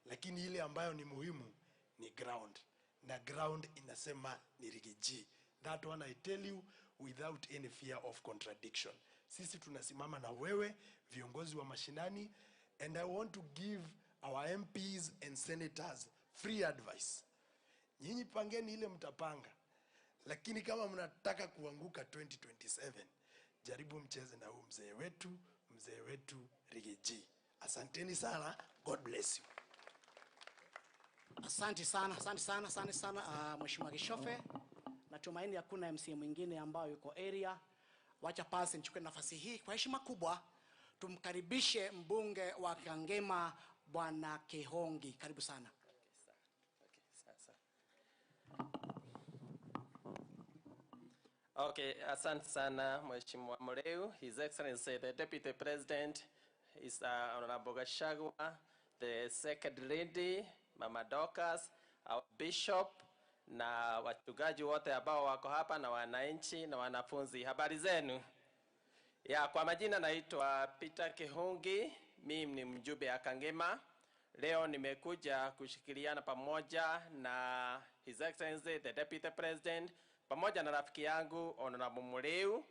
Lakini ile ambayo ni muhimu ni ground. Na ground inasema ni Rigiji. That one I tell you without any fear of contradiction. Sisi tunasimama na wewe, viongozi wa mashinani, and I want to give our MPs and senators free advice. Nyinyi pangeni ile mtapanga. Lakini kama mnataka kuanguka 2027, jaribu mcheze na huyu mzee wetu Rigiji. Asanteni sana. God bless you. Asante sana Mheshimiwa Geshofe. Natumaini hakuna MCA mwingine ambao yuko area. Wacha pasi nichukue nafasi hii kwa heshima kubwa tumkaribishe mbunge wa Kangema Bwana Kihongi. Karibu sana. Okay, asante sana Mheshimiwa Mureu. His Excellency the Deputy President is Honorable Gachagua, the Second Lady Mama Dorcas, our Bishop na wachungaji wote ambao wako hapa na wananchi na wanafunzi. Habari zenu? Ya, kwa majina naitwa Peter Kihongi, mimi ni mjumbe wa Kangema. Leo nimekuja kushirikiana pamoja na His Excellency the Deputy President pamoja na rafiki yangu Honorable Mureu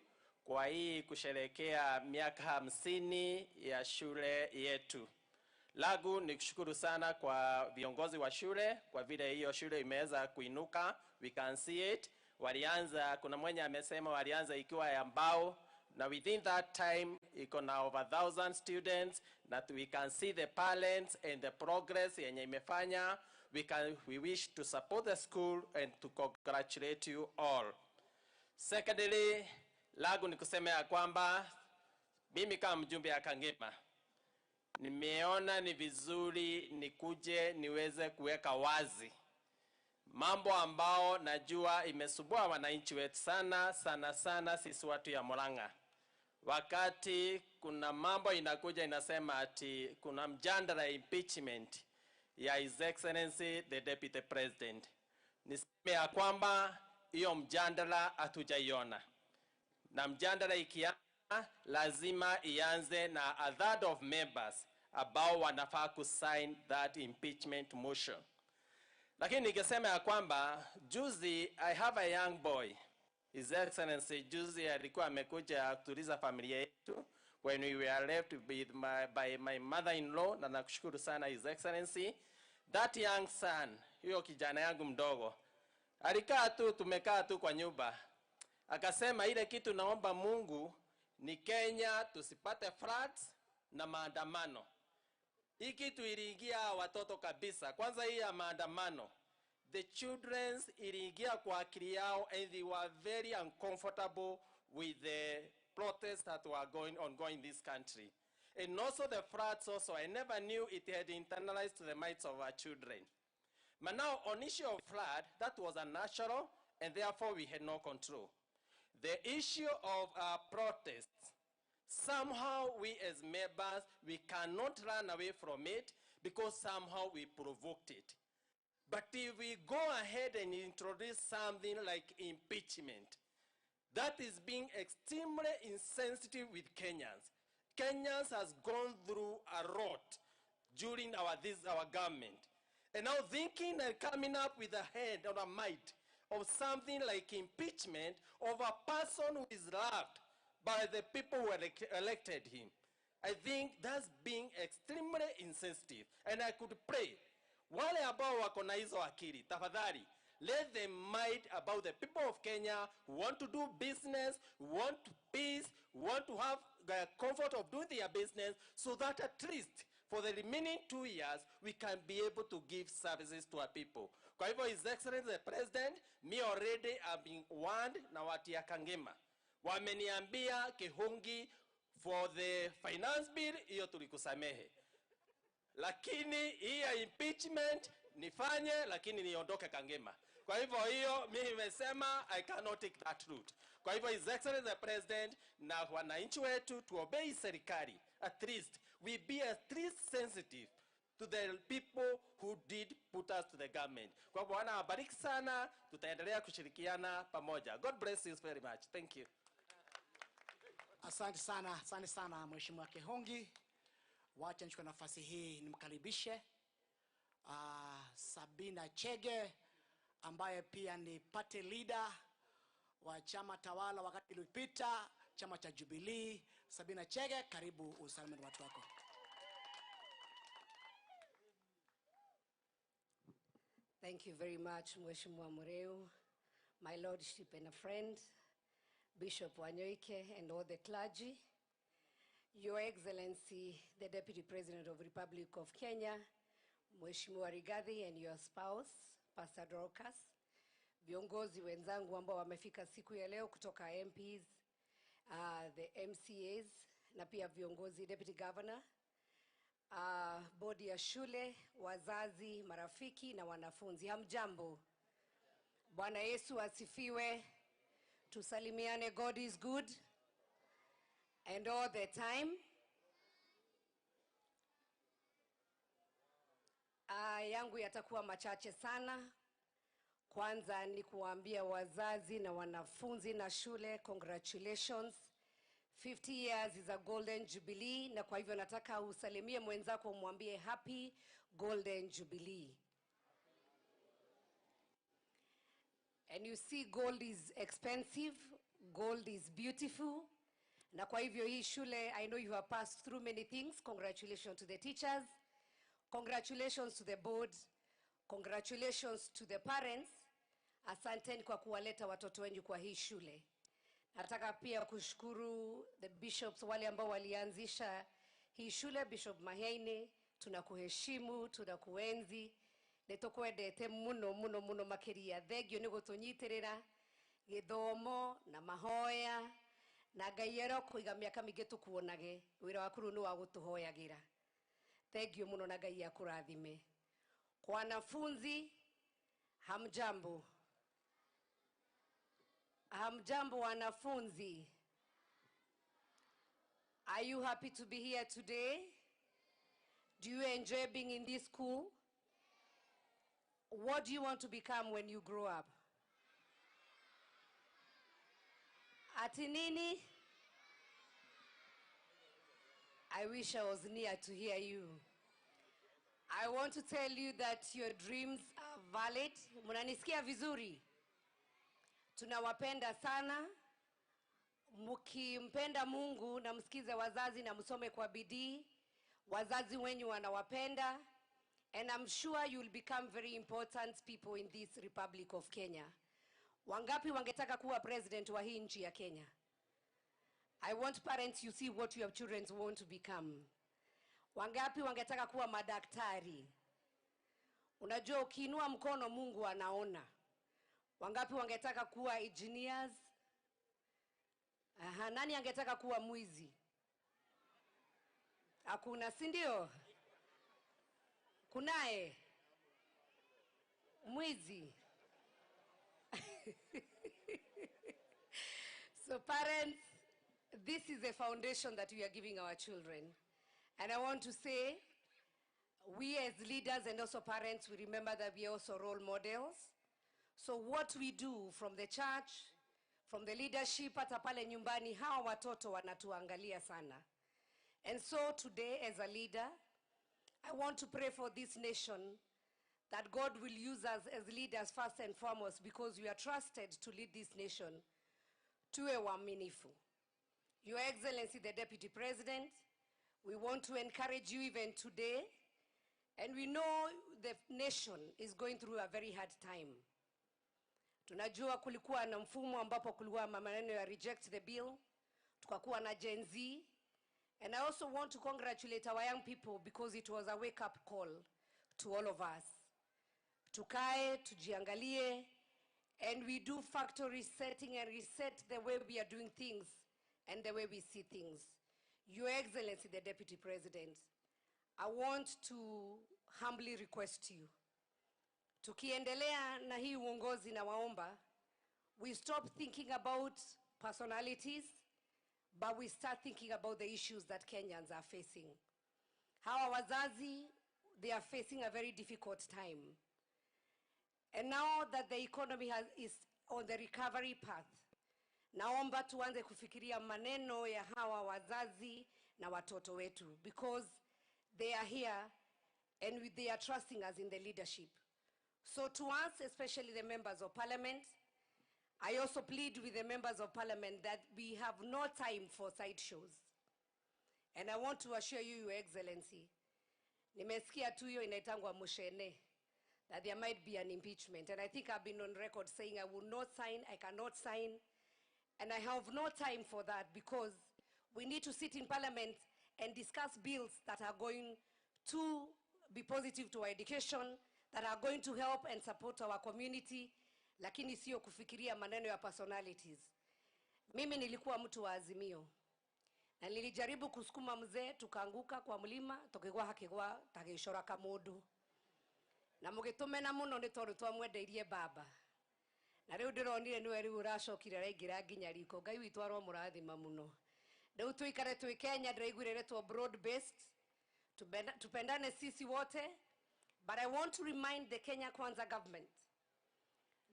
kwa hii kusherehekea miaka 50 ya shule yetu. Lagu ni kushukuru sana kwa viongozi wa shule kwa vile hiyo shule imeweza kuinuka. We can see it. Walianza, kuna mwenye amesema walianza ikiwa ya mbao, na within that time iko na over 1,000 students, that we can see the parents and the progress yenye imefanya. We wish to support the school and to congratulate you all. Secondly, lagu ni kusema ya kwamba mimi kama mjumbe wa Kangema nimeona ni vizuri nikuje niweze kuweka wazi mambo ambao najua imesumbua wananchi wetu sana sisi watu ya Murang'a. Wakati kuna mambo inakuja inasema ati kuna mjadala impeachment ya His Excellency the Deputy President. Niseme ya kwamba hiyo mjadala hatujaiona. Na mjadala ikianza lazima ianze na a third of members ambao wanafaa kusign that impeachment motion. Lakini ningesema ya kwamba juzi I have a young boy. His Excellency juzi alikuwa amekuja kutuliza familia yetu when we were left by my mother-in-law, na nakushukuru sana His Excellency. That young son, hiyo kijana yangu mdogo, alikaa tu, tumekaa tu kwa nyumba. Akasema ile kitu naomba Mungu ni Kenya tusipate floods na maandamano. Hii kitu iliingia watoto kabisa. Kwanza hii ya maandamano, the children iliingia kwa akili yao and they were very uncomfortable with the protests that were ongoing in this country. And also the floods also, I never knew it had internalized to the minds of our children. But now on issue of flood, that was unnatural and therefore we had no control. The issue of protests, somehow we as members, we cannot run away from it because somehow we provoked it. But if we go ahead and introduce something like impeachment, that is being extremely insensitive with Kenyans. Kenyans has gone through a lot during our government. And now thinking and coming up with a head or a might of something like impeachment of a person who is loved by the people who elected him, I think that's being extremely insensitive. And I could pray, wale ambao wako na hizo akili, tafadhali, let them mind about the people of Kenya who want to do business, who want peace, who want to have the comfort of doing their business, so that at least for the remaining 2 years, we can be able to give services to our people. Kwa hivyo, His Excellency the President, me already have been warned na watu ya Kangema. Wameniambia Kihongi for the finance bill, hiyo tulikusamehe. Lakini hii ya impeachment nifanye, lakini niondoke Kangema. Kwa hivyo hiyo mimi nimesema I cannot take that route. Kwa hivyo His Excellency the President na wananchi wetu tuobei serikali. At least we be at least sensitive to the people who did put us to the government. Kwa hivyo Bwana awabariki sana, tutaendelea kushirikiana pamoja. God bless you very much. Thank you. Asante sana Mheshimiwa Kihongi. Wacha nichukue nafasi hii nimkaribishe Sabina Chege ambaye pia ni party leader wa chama tawala wakati uliopita, chama cha Jubilee. Sabina Chege, karibu usalime na watu wako. Thank you very much, Mheshimiwa Mureu, my lordship and a friend, Bishop Wanyoike and all the clergy, Your Excellency, the Deputy President of the Republic of Kenya, Mheshimiwa Rigathi and your spouse, Pastor Dorcas, viongozi wenzangu ambao wamefika siku ya leo kutoka MPs, the MCAs na pia viongozi, Deputy Governor, bodi ya shule, wazazi, marafiki na wanafunzi. Hamjambo. Bwana Yesu asifiwe. Tusalimiane. God is good and all the time. Yangu yatakuwa machache sana. Kwanza ni kuambia wazazi na wanafunzi na shule, congratulations. 50 years is a golden jubilee, na kwa hivyo nataka usalimie mwenzako umwambie happy golden jubilee. And you see, gold is expensive, gold is beautiful. Na kwa hivyo hii shule, I know you have passed through many things. Congratulations to the teachers. Congratulations to the board. Congratulations to the parents. Asanteni kwa kuwaleta watoto wenyu kwa hii shule. Nataka pia kushukuru the bishops wale ambao walianzisha hii shule. Bishop Mahiaine, tunakuheshimu, tunakuenzi. Nitukwendete muno muno muno makiria. Thengio ni gutunyitirira githomo na mahoya na Ngai arokuiga miaka mingi tukuonage. Wira waku ni wa gutuhoyagira. Thengio muno na Ngai akurathime. Kwa wanafunzi, hamjambo. Hamjambo wanafunzi. Are you happy to be here today? Do you enjoy being in this school? What do you want to become when you grow up? Ati nini? I wish I was near to hear you. I want to tell you that your dreams are valid. Munanisikia vizuri? Tunawapenda sana. Mkimpenda Mungu na msikize wazazi na msome kwa bidii. Wazazi wenyu wanawapenda. And I'm sure you'll become very important people in this Republic of Kenya. Wangapi wangetaka kuwa president wa hii nchi ya Kenya? I want parents, you see what your children want to become. Wangapi wangetaka kuwa madaktari? Unajua ukiinua mkono Mungu anaona. Wangapi wangetaka kuwa engineers? Nani angetaka kuwa mwizi? Hakuna, si ndio? Kunae mwizi. So parents, this is a foundation that we are giving our children. And I want to say, we as leaders and also parents, we remember that we are also role models. So what we do from the church, from the leadership, hata pale nyumbani, hawa watoto wanatuangalia sana. And so today as a leader, I want to pray for this nation that God will use us as leaders first and foremost, because we are trusted to lead this nation to a waaminifu. Your Excellency, the Deputy President, we want to encourage you even today, and we know the nation is going through a very hard time. Tunajua kulikuwa na mfumo ambapo kulikuwa maneno ya reject the bill, tukakuwa na Gen Z, and I also want to congratulate our young people because it was a wake-up call to all of us. Tukae, tujiangalie, and we do factory setting and reset the way we are doing things and the way we see things. Your Excellency, the Deputy President, I want to humbly request you, tukiendelea na hii uongozi na waomba, we stop thinking about personalities, but we start thinking about the issues that Kenyans are facing. Hawa wazazi, they are facing a very difficult time. And now that the economy is on the recovery path, naomba tuanze kufikiria maneno ya hawa wazazi na watoto wetu, because they are here and they are trusting us in the leadership. So to us, especially the members of parliament, I also plead with the members of parliament that we have no time for sideshows. And I want to assure you, Your Excellency, nimesikia tu hiyo inaitangwa mushene, that there might be an impeachment. And I think I've been on record saying I will not sign, I cannot sign. And I have no time for that, because we need to sit in parliament and discuss bills that are going to be positive to our education, that are going to help and support our community, lakini sio kufikiria maneno ya personalities. Mimi nilikuwa mtu wa Azimio. Na nilijaribu kusukuma mzee, tukaanguka kwa mlima, tukigwa hakigwa tagicora kamundu. Na mugitumena muno ni tondu twamwendeirie baba. Na riu ndironire niwe riu uracokire raingira nginya riko. Ngai witu arwo murathima muno. Riu tuikare twi Kenya, ndiraiguire two broad based. Tupendane sisi wote. But I want to remind the Kenya Kwanza government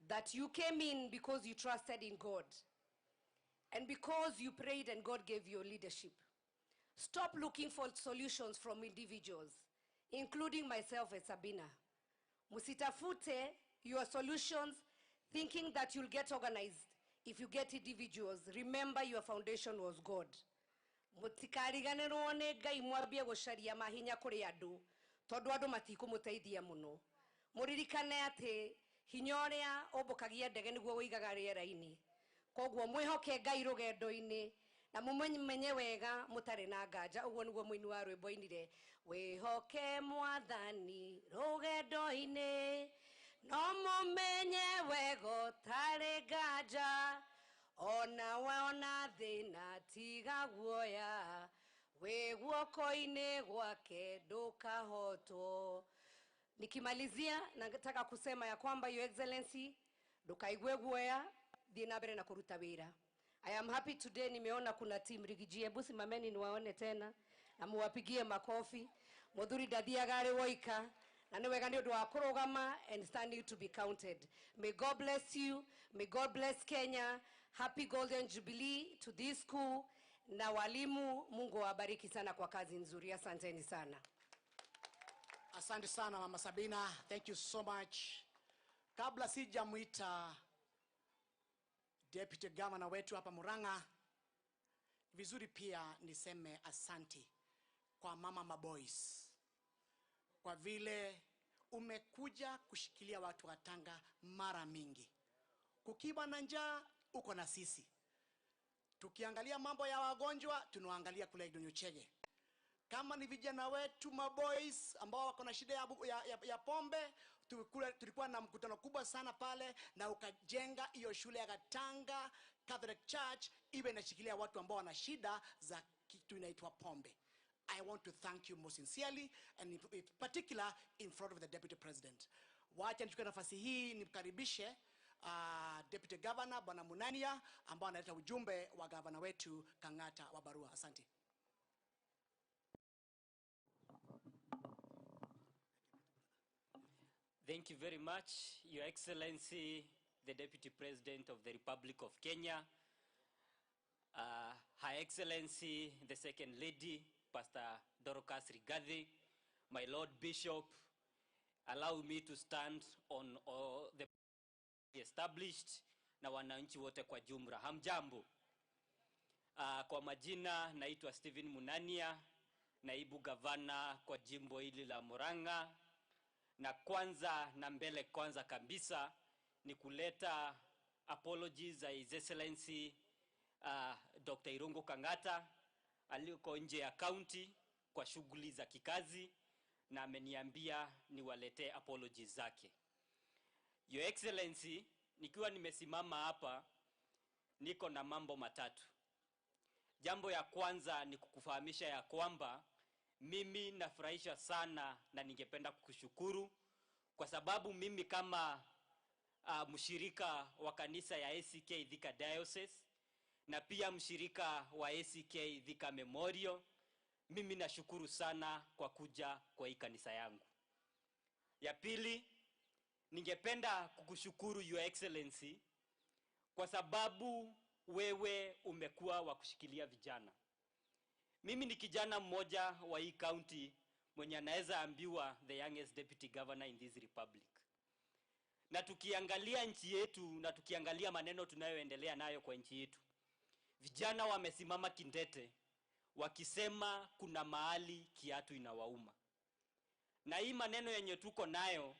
that you came in because you trusted in God. And because you prayed and God gave you leadership. Stop looking for solutions from individuals, including myself and Sabina. Musitafute your solutions thinking that you'll get organized if you get individuals. Remember your foundation was God. Mutikarigane rone Ngai mwambie gũcaria mahinya kũrĩ andũ tondũ andũ matikũmũteithia mũno. Mũririkane atĩ hinya ũrĩa ũmbũkagia ndege nĩguo ũigaga rĩera-inĩ. Koguo mwĩhoke Ngai rũgendo-inĩ na mũmenye wega mũtarĩ na nganja. Ũguo nĩguo mũini wa rwĩmbo oinire, wĩhoke Mwathani rũgendo-inĩ no mũmenye wega ũtarĩ nganja, ona wona thĩna tiga guoya, wĩ guoko-inĩ gwake ndũkahotwo. Nikimalizia nataka kusema ya kwamba Your Excellency ndũkaigue guoya, thiĩ na mbere na kuruta wĩra. I am happy today nimeona kuna team Rigiji, hebu simameni niwaone tena na muwapigie makofi. Muthuri ndathiaga arĩ woika na nĩ wega nĩ ũndũ wa kũrũgama and standing to be counted. May God bless you, may God bless Kenya. Happy Golden Jubilee to this school na walimu, Mungu awabariki sana kwa kazi nzuri. Asanteni sana. Asante sana Mama Sabina, thank you so much. Kabla sijamuita Deputy Governor wetu hapa Murang'a, vizuri pia niseme asante kwa Mama Maboys. Kwa vile umekuja kushikilia watu wa Tanga mara mingi. Kukiwa na njaa uko na sisi. Tukiangalia mambo ya wagonjwa tunaangalia kule Idonyochege. Kama ni vijana wetu Maboys ambao wako na shida ya pombe, tulikuwa na mkutano kubwa sana pale na ukajenga hiyo shule ya Gatanga Catholic Church iwe inashikilia watu ambao wana shida za kitu inaitwa pombe. I want to thank you most sincerely and in particular in front of the Deputy President. Wacha nichukue nafasi hii nimkaribishe Deputy Governor Bwana Munania ambao analeta ujumbe wa governor wetu Kang'ata wa Barua. Asante. Thank you very much, Your Excellency, the Deputy President of the Republic of Kenya, Her Excellency, the Second Lady, Pastor Dorcas Rigathi, my Lord Bishop, allow me to stand on the established na wananchi wote kwa jumla. Hamjambo. Kwa majina naitwa Stephen Munania, naibu gavana kwa jimbo hili la Murang'a. Na kwanza na mbele kwanza kabisa ni kuleta apologies za His Excellency Dr. Irungu Kang'ata aliko nje ya county kwa shughuli za kikazi na ameniambia niwaletee apologies zake. Your Excellency, nikiwa nimesimama hapa niko na mambo matatu. Jambo ya kwanza ni kukufahamisha ya kwamba mimi nafurahisha sana na ningependa kukushukuru kwa sababu mimi kama mshirika wa kanisa ya ACK Thika Diocese na pia mshirika wa ACK Thika Memorial, mimi nashukuru sana kwa kuja kwa hii kanisa yangu. Ya pili, ningependa kukushukuru Your Excellency kwa sababu wewe umekuwa wa kushikilia vijana. Mimi ni kijana mmoja wa hii county mwenye anaweza ambiwa the youngest deputy governor in this republic. Na tukiangalia nchi yetu na tukiangalia maneno tunayoendelea nayo kwa nchi yetu, vijana wamesimama kindete wakisema kuna mahali kiatu inawauma. Na hii maneno yenye tuko nayo,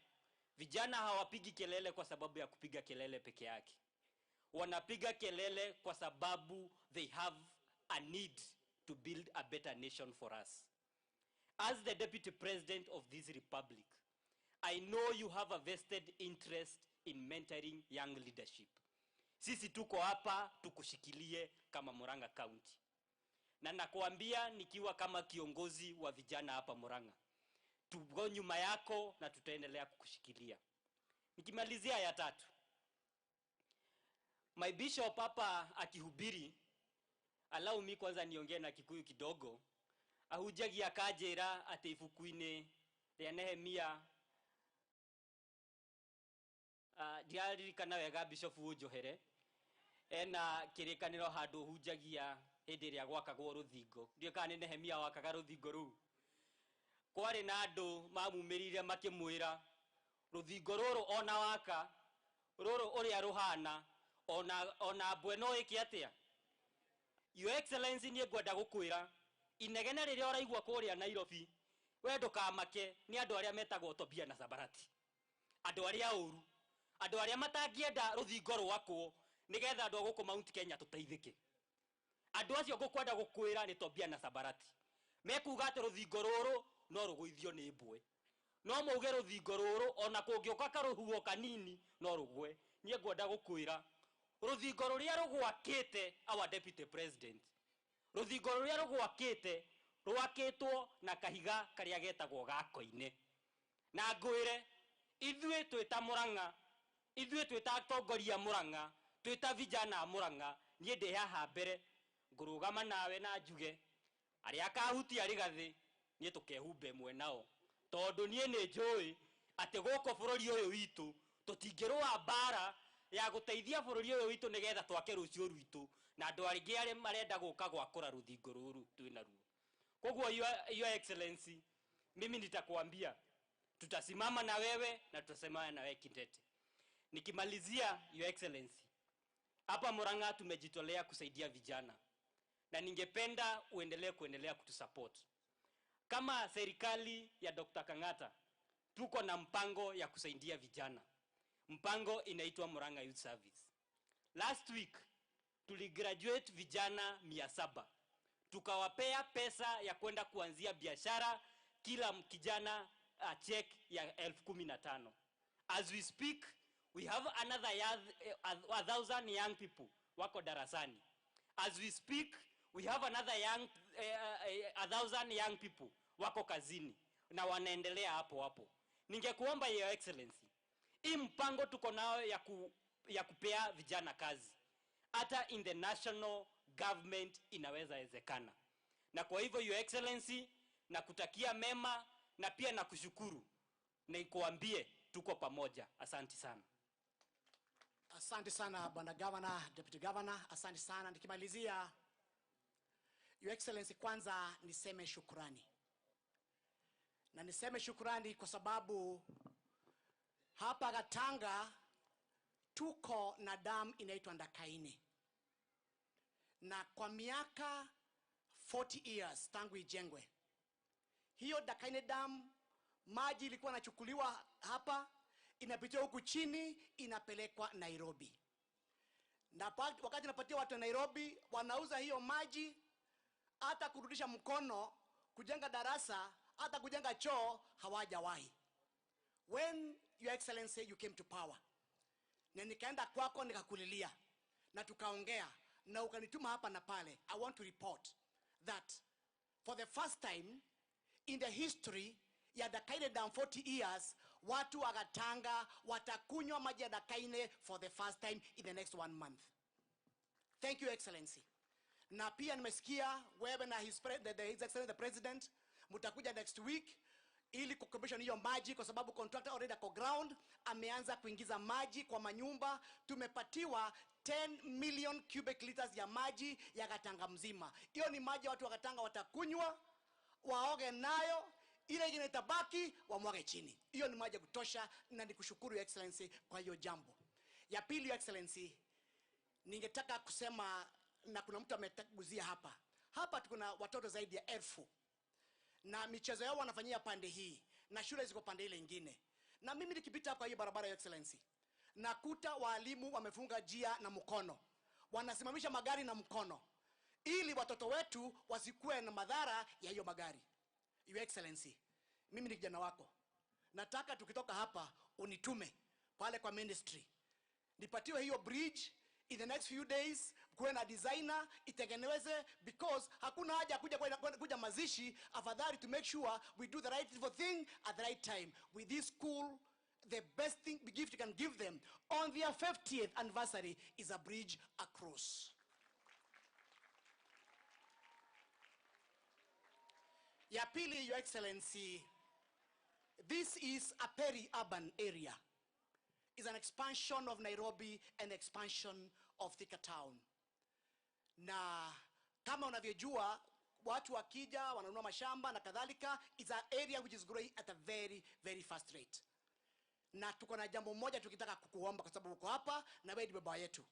vijana hawapigi kelele kwa sababu ya kupiga kelele peke yake. Wanapiga kelele kwa sababu they have a need to build a better nation for us. As the Deputy President of this republic, I know you have a vested interest in mentoring young leadership. Sisi tuko hapa tukushikilie kama Murang'a County. na nakuambia nikiwa kama kiongozi wa vijana hapa Murang'a, tuko nyuma yako na tutaendelea kukushikilia. Nikimalizia ya tatu, my bishop hapa akihubiri, allow me kwanza niongee na Kikuyu kidogo. Ahujagia kajera ati ibuku-ini rĩa Nehemia ndiaririkana wega bishop Wunjohere ena kĩrĩkanĩro handũ hunjagia hĩndĩ ĩrĩa gwakagwo rũthingo. Ndiũ kana nĩ Nehemia wakaga rũthingo rũu. Kwarĩ na andũ mamumĩrire makĩmwĩra rũthingo rũrũ ona waka rũrũ ũrĩa rũhana ona mbweno ĩkĩ atĩa. Your Excellency niĩ ngwenda gũkwĩra inegene rĩrĩa ũraigua kũrĩa Nairobi we ndũkamake nĩ andũ arĩa metagwo Tobia na Sabarati, andũ arĩa ũru, andũ arĩa matangĩenda rũthingo rwakwo nigetha andũ gũkũ Mount Kenya tũteithĩke. Andũ acio ngũkwenda gũkwĩra nĩ Tobia na Sabarati, mekuga atĩ rũthingo rũrũ no rũgũithio nĩ mbwe, no mauge rũthingo rũrũ ona kũngĩũka karũhuo kanini no rũgwe. Niĩ ngwenda gũkwĩra rũthingo rũrĩa rũgwakĩte our deputy president, rũthingo rũrĩa rũgwakĩte rwakĩtwo na kahiga karĩa getagwo gako-inĩ. Na ngwĩre ithuĩ twĩta Murang'a, ithuĩ twĩta atongoria Murang'a, twĩta vijana Murang'a, niĩ ndĩ haha mbere ngũrũgama nawe na njuge arĩa akahutia Rigathĩ niĩ tũkehumbe mwe nao, tondũ niĩ nĩ njũĩ atĩ gũkũ bũrũri ũyũ witũ tũtingĩrũa mbara ya gũteithia bũrũri ũyũ witũ nigetha twake rũciũ rwitũ na andũ aingĩ arĩa marenda gũka gwakũra rũthingo rũrũ twĩna ruo. Koguo your Excellency, mimi nitakwambia tutasimama na wewe na tutasimama na wewe kidete. Nikimalizia your Excellency, hapa Murang'a tumejitolea kusaidia vijana na ningependa kuendelea kutusupport. Kama serikali ya Dr. Kang'ata tuko na mpango ya kusaidia vijana. Mpango inaitwa Murang'a Youth Service. Last week tuligraduate vijana 700. Tukawapea pesa ya kwenda kuanzia biashara, kila kijana check ya 15,000. As we speak, we have another 1,000 young people wako darasani. As we speak, we have another 1,000 young people wako kazini na wanaendelea hapo hapo. Ningekuomba your Excellency, hii mpango tuko nao ya kupea vijana kazi hata in the national government inaweza wezekana. Na kwa hivyo your Excellency, nakutakia mema na pia nakushukuru na nikuambie tuko pamoja. Asante sana. Asante sana Bwana Governor, Deputy Governor, asante sana. Nikimalizia, Your Excellency, kwanza niseme shukrani. Na niseme shukrani kwa sababu hapa Gatanga tuko na dam inaitwa Ndakaine. Na kwa miaka 40 years tangu ijengwe, hiyo Ndakaine dam maji ilikuwa inachukuliwa hapa, inapitia huku chini, inapelekwa Nairobi. Na wakati inapatia watu wa Nairobi, wanauza hiyo maji, hata kurudisha mkono, kujenga darasa, hata kujenga choo hawajawahi. When Your Excellency you came to power, na nikaenda kwako nikakulilia na tukaongea na ukanituma hapa na pale, I want to report that for the first time in the history ya Ndakaine Dam 40 years, watu wa Gatanga watakunywa maji ya Ndakaine for the first time in the next 1 month. Thank you, Excellency. Na pia nimesikia wewe na His Excellency the President mtakuja next week ili kukomesha hiyo maji, kwa sababu contractor already ako ground, ameanza kuingiza maji kwa manyumba. Tumepatiwa 10 million cubic liters ya maji ya Gatanga mzima. Hiyo ni maji watu wa Gatanga watakunywa, waoge nayo, ile ingine itabaki wamwage chini. Hiyo ni maji ya kutosha, na nikushukuru Your Excellency kwa hiyo jambo. Ya pili, Your Excellency, ningetaka kusema, na kuna mtu ametaguzia hapa tuko na watoto zaidi ya 1000 na michezo yao wanafanyia pande hii na shule ziko pande ile nyingine. Na mimi nikipita hapa hii barabara, Your Excellency, nakuta walimu wamefunga njia na mkono, wanasimamisha magari na mkono, ili watoto wetu wasikue na madhara ya hiyo magari. Your Excellency, mimi ni kijana wako, nataka tukitoka hapa unitume pale kwa ministry, nipatiwe hiyo bridge in the next few days, kuwe na designer itengeneze, because hakuna haja kuja mazishi. Afadhali to make sure we do the right thing at the right time. With this school, the best gift you can give them on their 50th anniversary is a bridge across. Ya pili, Your Excellency, this is a peri-urban area. It's an expansion of Nairobi and expansion of Thika Town. Na kama unavyojua, watu wakija wananunua mashamba na kadhalika, it's an area which is growing at a very, very fast rate. Na tuko na jambo moja tukitaka kukuomba, kwa sababu uko hapa na wewe ni baba yetu.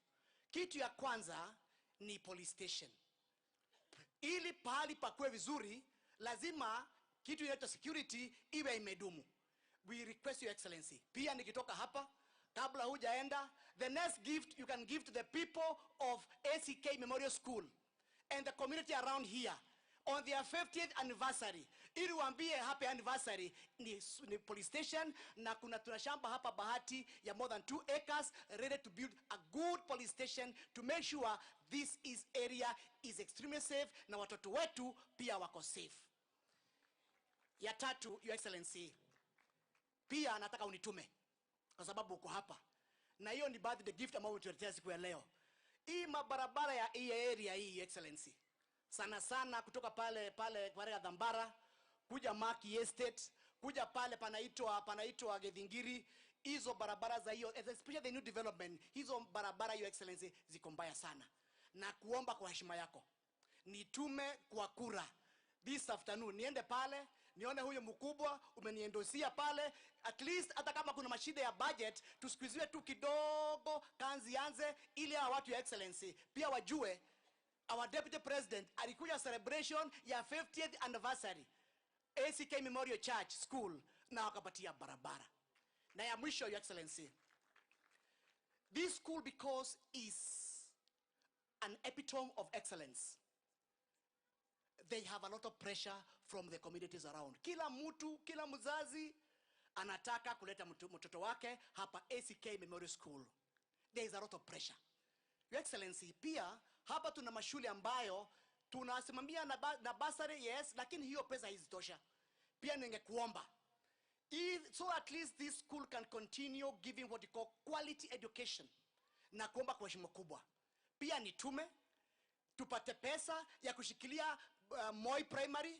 Kitu ya kwanza ni police station. Ili pahali pakue vizuri, lazima kitu inaitwa security iwe imedumu. We request Your Excellency, pia nikitoka hapa, kabla hujaenda, the next gift you can give to the people of ACK Memorial School and the community around here on their 50th anniversary, ili waambie happy anniversary, ni police station. Na tuna shamba hapa Bahati ya more than 2 acres ready to build a good police station to make sure this area is extremely safe na watoto wetu pia wako safe. Ya tatu, Your Excellency, pia nataka unitume kwa sababu uko hapa, na hiyo ni birthday gift ambayo umetuletea siku ya leo. Hii mabarabara ya hii area hii, Your Excellency, sana sana kutoka pale kwa Dhambara kuja Maki Estate, kuja pale panaitwa Gethingiri, hizo barabara za hiyo, especially the new development, hizo barabara, Your Excellency, ziko mbaya sana. Na kuomba kwa heshima yako, nitume kwa kura this afternoon, niende pale nione huyo mkubwa umeniendosia pale, at least hata kama kuna mashida ya budget tusikwiziwe tu kidogo, kanzi anze, ili hawa watu, Your Excellency, pia wajue our Deputy President alikuja celebration ya 50th anniversary ACK Memorial Church School na wakapatia barabara. Na ya mwisho, Your Excellency, this school, because is an epitome of excellence, they have a lot of pressure from the communities around. Kila mzazi anataka kuleta mtoto wake hapa ACK Memorial School. There is a lot of pressure. Your Excellency, pia hapa tuna mashule ambayo tunasimamia na basari, yes, lakini hiyo pesa haizitosha. Pia ningekuomba, so at least this school can continue giving what you call quality education, na kuomba kwa heshima kubwa, pia nitume tupate pesa ya kushikilia Moi Primary,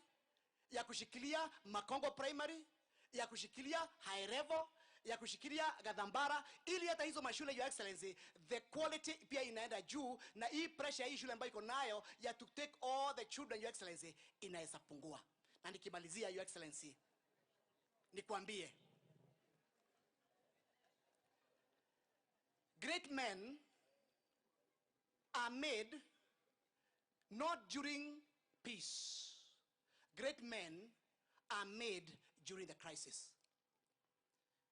ya kushikilia Makongo Primary, ya kushikilia High Level, ya kushikilia Gadhambara, ili hata hizo mashule, Your Excellency, the quality pia inaenda juu, na hii pressure hii shule ambayo iko nayo ya to take all the children, Your Excellency, inaweza pungua. Na nikimalizia, Your Excellency, nikwambie, great men are made not during peace. Great men are made during the crisis.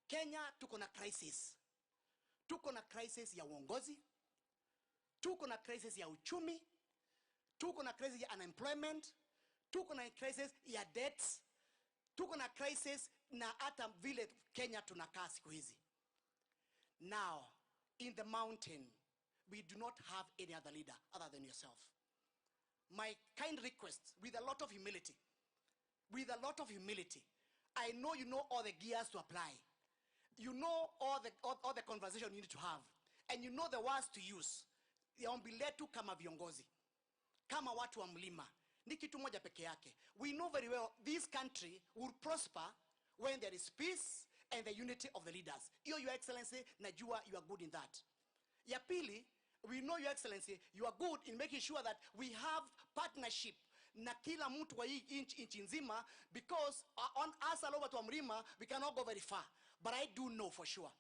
Kenya tuko na crisis. Tuko na crisis ya uongozi, tuko na crisis ya uchumi, tuko na crisis ya unemployment, tuko na crisis ya debts, tuko na crisis na hata vile Kenya tunakaa siku hizi. Now, in the mountain, we do not have any other leader other than yourself. My kind request, with a lot of humility, I know you know all the gears to apply. You know all the conversation you need to have. And you know the words to use. Ya ombi letu kama viongozi, kama watu wa mlima, ni kitu moja peke yake. We know very well this country will prosper when there is peace and the unity of the leaders. Your Excellency, najua you are good in that. Ya pili, we know, Your Excellency, you are good in making sure that we have partnership na kila mtu wa hii inchi nzima, because on us all over to Amrima, we cannot go very far. But I do know for sure,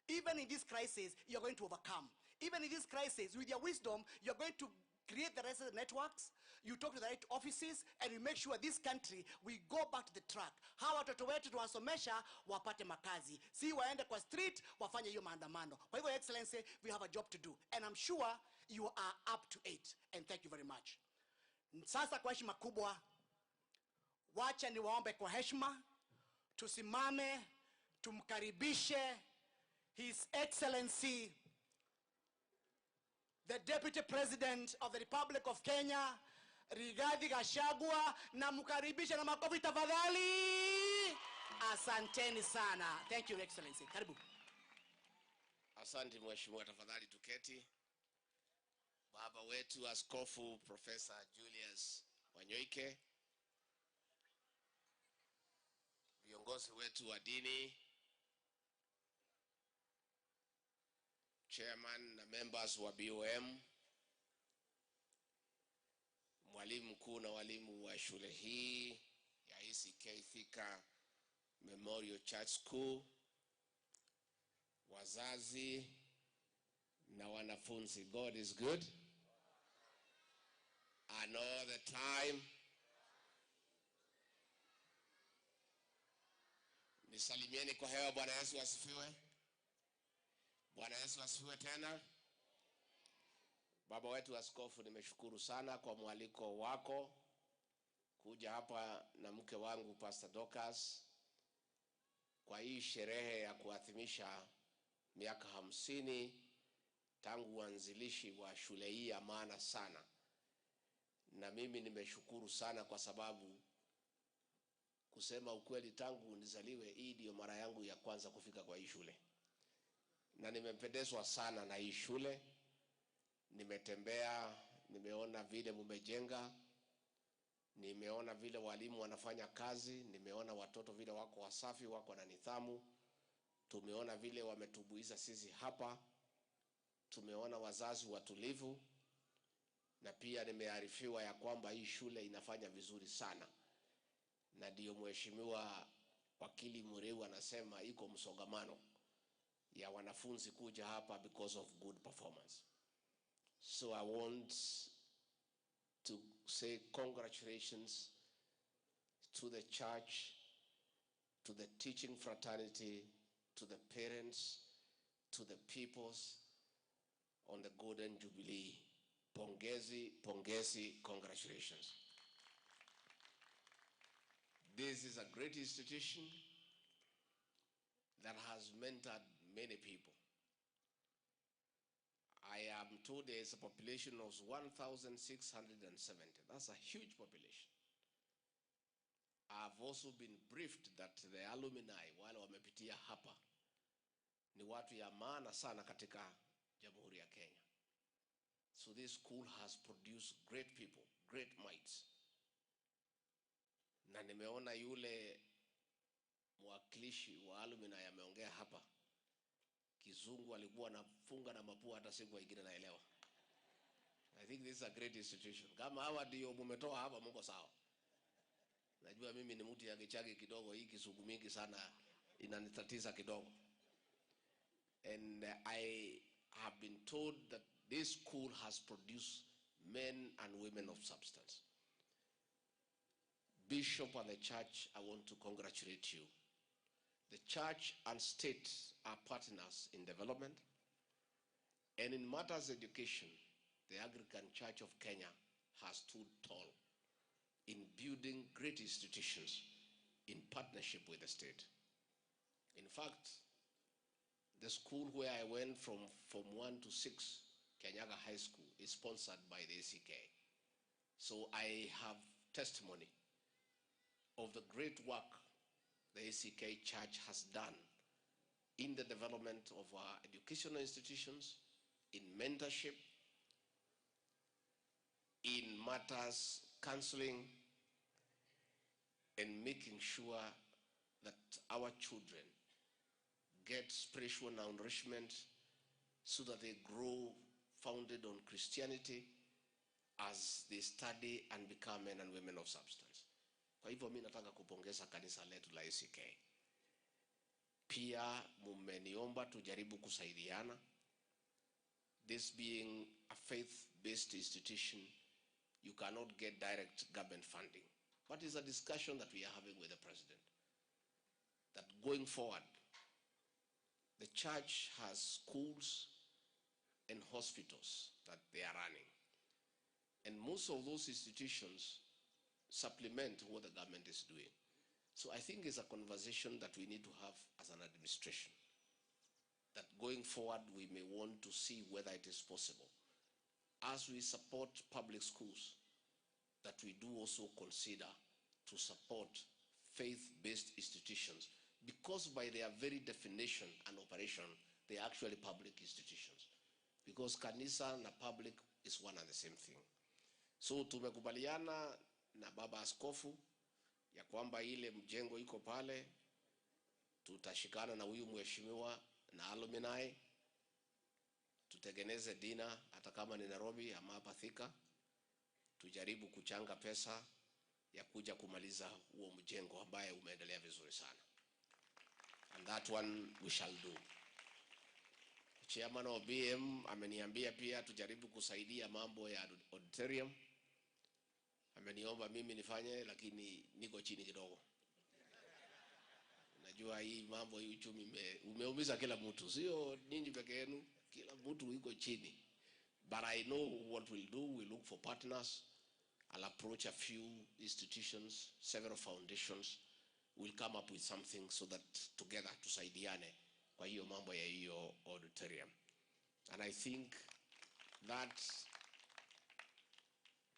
even in this crisis, you're going to overcome. Even in this crisis, with your wisdom, you're going to create the rest of the networks, you talk to the right offices, and you make sure this country, we go back to the track. Hawa watoto wetu tuwasomesha wapate makazi, si waende kwa street wafanye hiyo maandamano. Kwa hivyo, Excellency, we have a job to do, and I'm sure you are up to it, and thank you very much. Sasa kwa heshima kubwa, wacha ni waombe kwa heshima, tusimame, tumkaribishe His Excellency the Deputy President of the Republic of Kenya, Rigathi Gachagua, na mkaribisha na makofi tafadhali. Asanteni sana. Thank you, Excellency. Karibu. Asante mheshimiwa, tafadhali tuketi. Baba wetu Askofu Professor Julius Wanyoike, viongozi wetu wa dini, chairman na members wa BOM, mwalimu mkuu na walimu wa shule hii ya ACK Thika Memorial Church School, wazazi na wanafunzi. God is good and all the time. Nisalimieni kwa hewa. Bwana Yesu asifiwe. Bwana Yesu asifiwe tena. Baba wetu askofu, nimeshukuru sana kwa mwaliko wako kuja hapa na mke wangu Pastor Dorcas kwa hii sherehe ya kuadhimisha miaka 50 tangu uanzilishi wa shule hii ya maana sana. Na mimi nimeshukuru sana kwa sababu kusema ukweli, tangu nizaliwe hii ndio mara yangu ya kwanza kufika kwa hii shule. Na nimependezwa sana na hii shule. Nimetembea, nimeona vile mumejenga, nimeona vile walimu wanafanya kazi, nimeona watoto vile wako wasafi, wako na nidhamu. Tumeona vile wametubuiza sisi hapa. Tumeona wazazi watulivu, na pia nimearifiwa ya kwamba hii shule inafanya vizuri sana. Na ndio mheshimiwa wakili Mureu anasema iko msongamano ya wanafunzi kuja hapa because of good performance. So I want to say congratulations to the church, to the teaching fraternity, to the parents, to the peoples on the Golden Jubilee. Pongezi, pongezi, congratulations. This is a great institution that has mentored many people. I am told there is a population of 1,670. That's a huge population. I've also been briefed that the alumni wale wamepitia hapa ni watu ya maana sana katika Jamhuri ya Kenya. So this school has produced great people, great minds. Na nimeona yule mwakilishi wa alumni ameongea hapa. Kizungu alikuwa anafunga na mapua hata siku nyingine naelewa. I think this is a great institution. Kama hawa ndio mumetoa hapa, Mungu sawa. Najua mimi ni mtu ya kichagi kidogo, hii Kizungu mingi sana inanitatiza kidogo. And I have been told that this school has produced men and women of substance. Bishop and the church, I want to congratulate you. The church and state are partners in development, and in matters of education, the Anglican Church of Kenya has stood tall in building great institutions in partnership with the state. In fact, the school where I went from 1 to 6, Kenyaga High School, is sponsored by the ACK. So I have testimony of the great work the ACK Church has done in the development of our educational institutions, in mentorship, in matters counseling, and making sure that our children get spiritual nourishment so that they grow founded on Christianity as they study and become men and women of substance. Kwa hivyo mimi nataka kupongeza kanisa letu la ACK. Pia mumeniomba tujaribu kusaidiana. This being a faith-based institution, you cannot get direct government funding. But it's a discussion that we are having with the president. That going forward, the church has schools and hospitals that they are running. And most of those institutions supplement what the government is doing. So I think it's a conversation that we need to have as an administration. That going forward, we may want to see whether it is possible as we support public schools, that we do also consider to support faith-based institutions, because by their very definition and operation, they are actually public institutions. Because kanisa na public is one and the same thing. So tumekubaliana na baba askofu ya kwamba ile mjengo iko pale, tutashikana na huyu mheshimiwa na alumni, tutengeneze dina hata kama ni Nairobi ama hapa Thika, tujaribu kuchanga pesa ya kuja kumaliza huo mjengo ambaye umeendelea vizuri sana. And that one we shall do. Chairman of BM ameniambia pia tujaribu kusaidia mambo ya auditorium. Ameniomba mimi nifanye, lakini niko chini kidogo. Najua hii mambo ya uchumi umeumiza kila mtu, sio ninyi peke yenu, kila mtu yuko chini. But I know what we'll do. We'll look for partners. I'll approach a few institutions, several foundations. We'll come up with something so that together tusaidiane kwa hiyo mambo ya hiyo auditorium. And I think that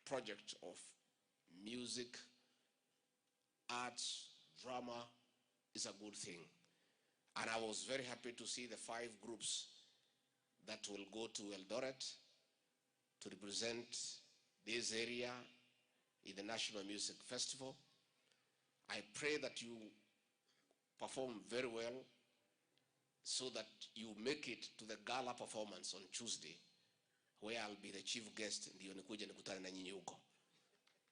project of music, arts, drama is a good thing. And I was very happy to see the 5 groups that will go to Eldoret to represent this area in the National Music Festival. I pray that you perform very well so that you make it to the gala performance on Tuesday, where I'll be the chief guest. Ndio nikuje nikutane na nyinyi huko.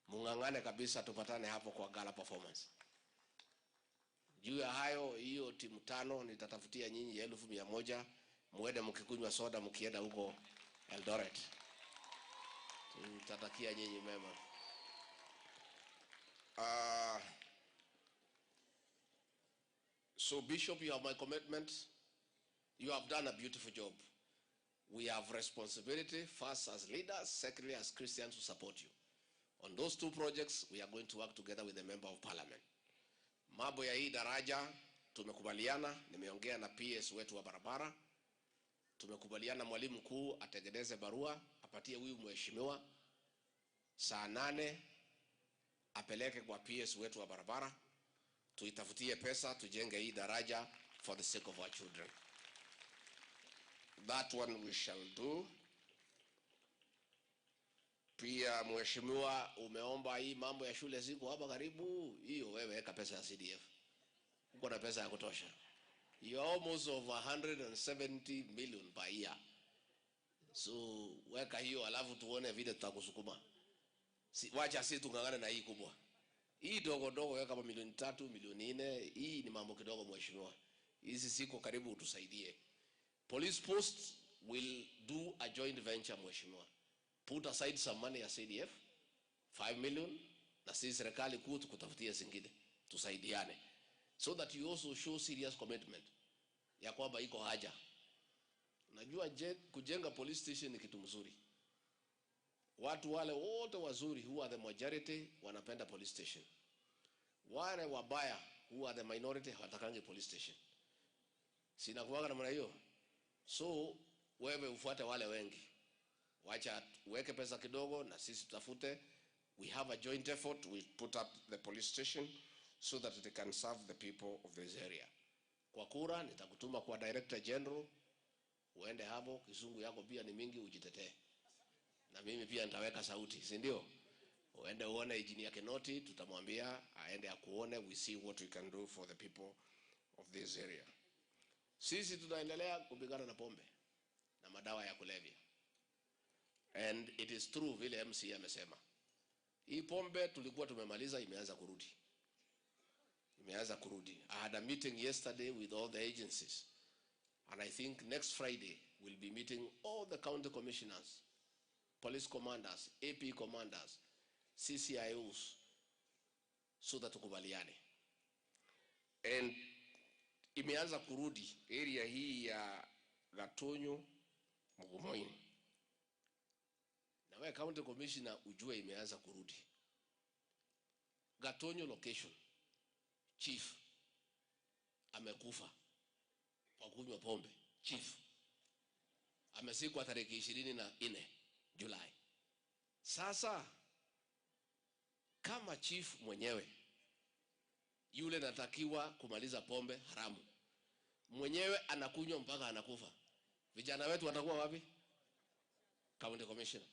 Mungangane kabisa tupatane hapo kwa gala performance. Juu ya hayo, hiyo timu 5 nitatafutia nyinyi 1,100 muende mkikunywa soda mkienda huko Eldoret. Tutatakia nyinyi mema. So Bishop, you have my commitment. You have done a beautiful job. We have responsibility, first as leaders, secondly as Christians, to support you. On those 2 projects, we are going to work together with the Member of Parliament. Mambo ya hii daraja, tumekubaliana, nimeongea na PS wetu wa barabara. Tumekubaliana mwalimu mkuu atengeneze barua, apatie huyu mheshimiwa saa 8 apeleke kwa PS wetu wa barabara, tuitafutie pesa tujenge hii daraja for the sake of our children. That one we shall do. Pia mheshimiwa, umeomba hii mambo ya shule ziko hapa karibu, hiyo wewe weka pesa ya CDF. Uko na pesa ya kutosha. You are almost over 170 million per year. So weka hiyo alafu tuone vile tutakusukuma. Wacha sisi tungangane na hii kubwa. Hii dogo dogo weka kama milioni 3, milioni 4, hii ni mambo kidogo mheshimiwa. Hizi siko karibu utusaidie. Police post will do a joint venture mheshimiwa. Put aside some money ya CDF 5 million na sisi serikali kuu tukutafutia zingine tusaidiane, so that you also show serious commitment ya kwamba iko haja. Unajua kujenga police station ni kitu mzuri. Watu wale wote wazuri who are the majority wanapenda police station. Wale wabaya who are the minority hawatakangi police station. Sina kuwaga namna hiyo. So wewe ufuate wale wengi. Wacha uweke pesa kidogo na sisi tutafute. We have a joint effort. We put up the police station so that they can serve the people of this area. Kwa kura nitakutuma kwa Director General, uende hapo, kizungu yako pia ni mingi, ujitetee. Na mimi pia nitaweka sauti, si ndio? Uende uone Engineer Kinoti, tutamwambia aende akuone. We see what we can do for the people of this area. Sisi tunaendelea kupigana na pombe na madawa ya kulevya. And it is true vile MC amesema. Hii pombe tulikuwa tumemaliza, imeanza kurudi. Imeanza kurudi. I had a meeting yesterday with all the agencies. And I think next Friday we'll be meeting all the county commissioners, police commanders, AP commanders, CCIOs, so that tukubaliane. And imeanza kurudi area hii ya Gatonyo, Mugumoini. Na wewe county commissioner ujue imeanza kurudi. Gatonyo location, chief amekufa kwa kunywa pombe. Chief amezikwa tarehe 24 Julai. Sasa kama chief mwenyewe yule natakiwa kumaliza pombe haramu, mwenyewe anakunywa mpaka anakufa, vijana wetu watakuwa wapi? County Commissioner,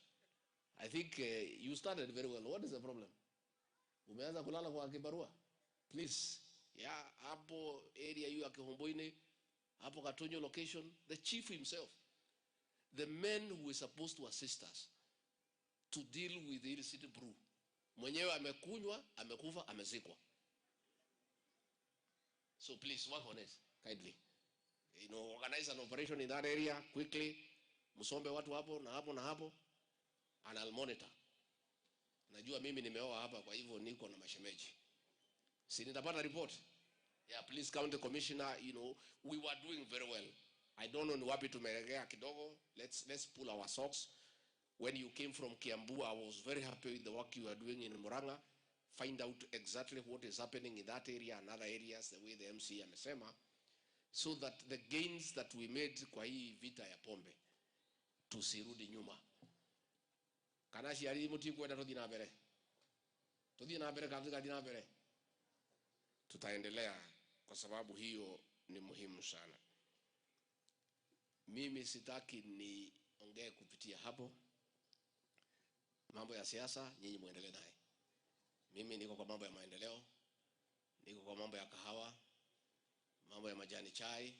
I think you started very well. What is the problem? Umeanza kulala kwa kibarua? Please, yeah, hapo area hiyo ya Kihomboine, hapo Katonyo location, the chief himself, the men who were supposed to assist us to deal with the illicit brew, mwenyewe amekunywa, amekufa, amezikwa. So please work on it kindly. You know, organize an operation in that area quickly. Msombe watu hapo na hapo na hapo, and I'll monitor. Najua mimi nimeoa hapa, kwa hivyo niko na mashemeji. Si nitapata report? Yeah, please County Commissioner, you know, we were doing very well. I don't know wapi tumeregea kidogo. Let's pull our socks. When you came from Kiambu, I was very happy with the work you are doing in Muranga. Find out exactly what is happening in that area and other areas, the way the MC amesema, so that the gains that we made kwa hii vita ya pombe tusirudi nyuma. Kanashi ali muti kwenda tudhi na mbele. Tudhi na mbele kabisa na mbele. Tutaendelea kwa sababu hiyo ni muhimu sana. Mimi sitaki niongee kupitia hapo. Mambo ya siasa nyinyi muendelee naye. Mimi niko kwa mambo ya maendeleo, niko kwa mambo ya kahawa, mambo ya majani chai,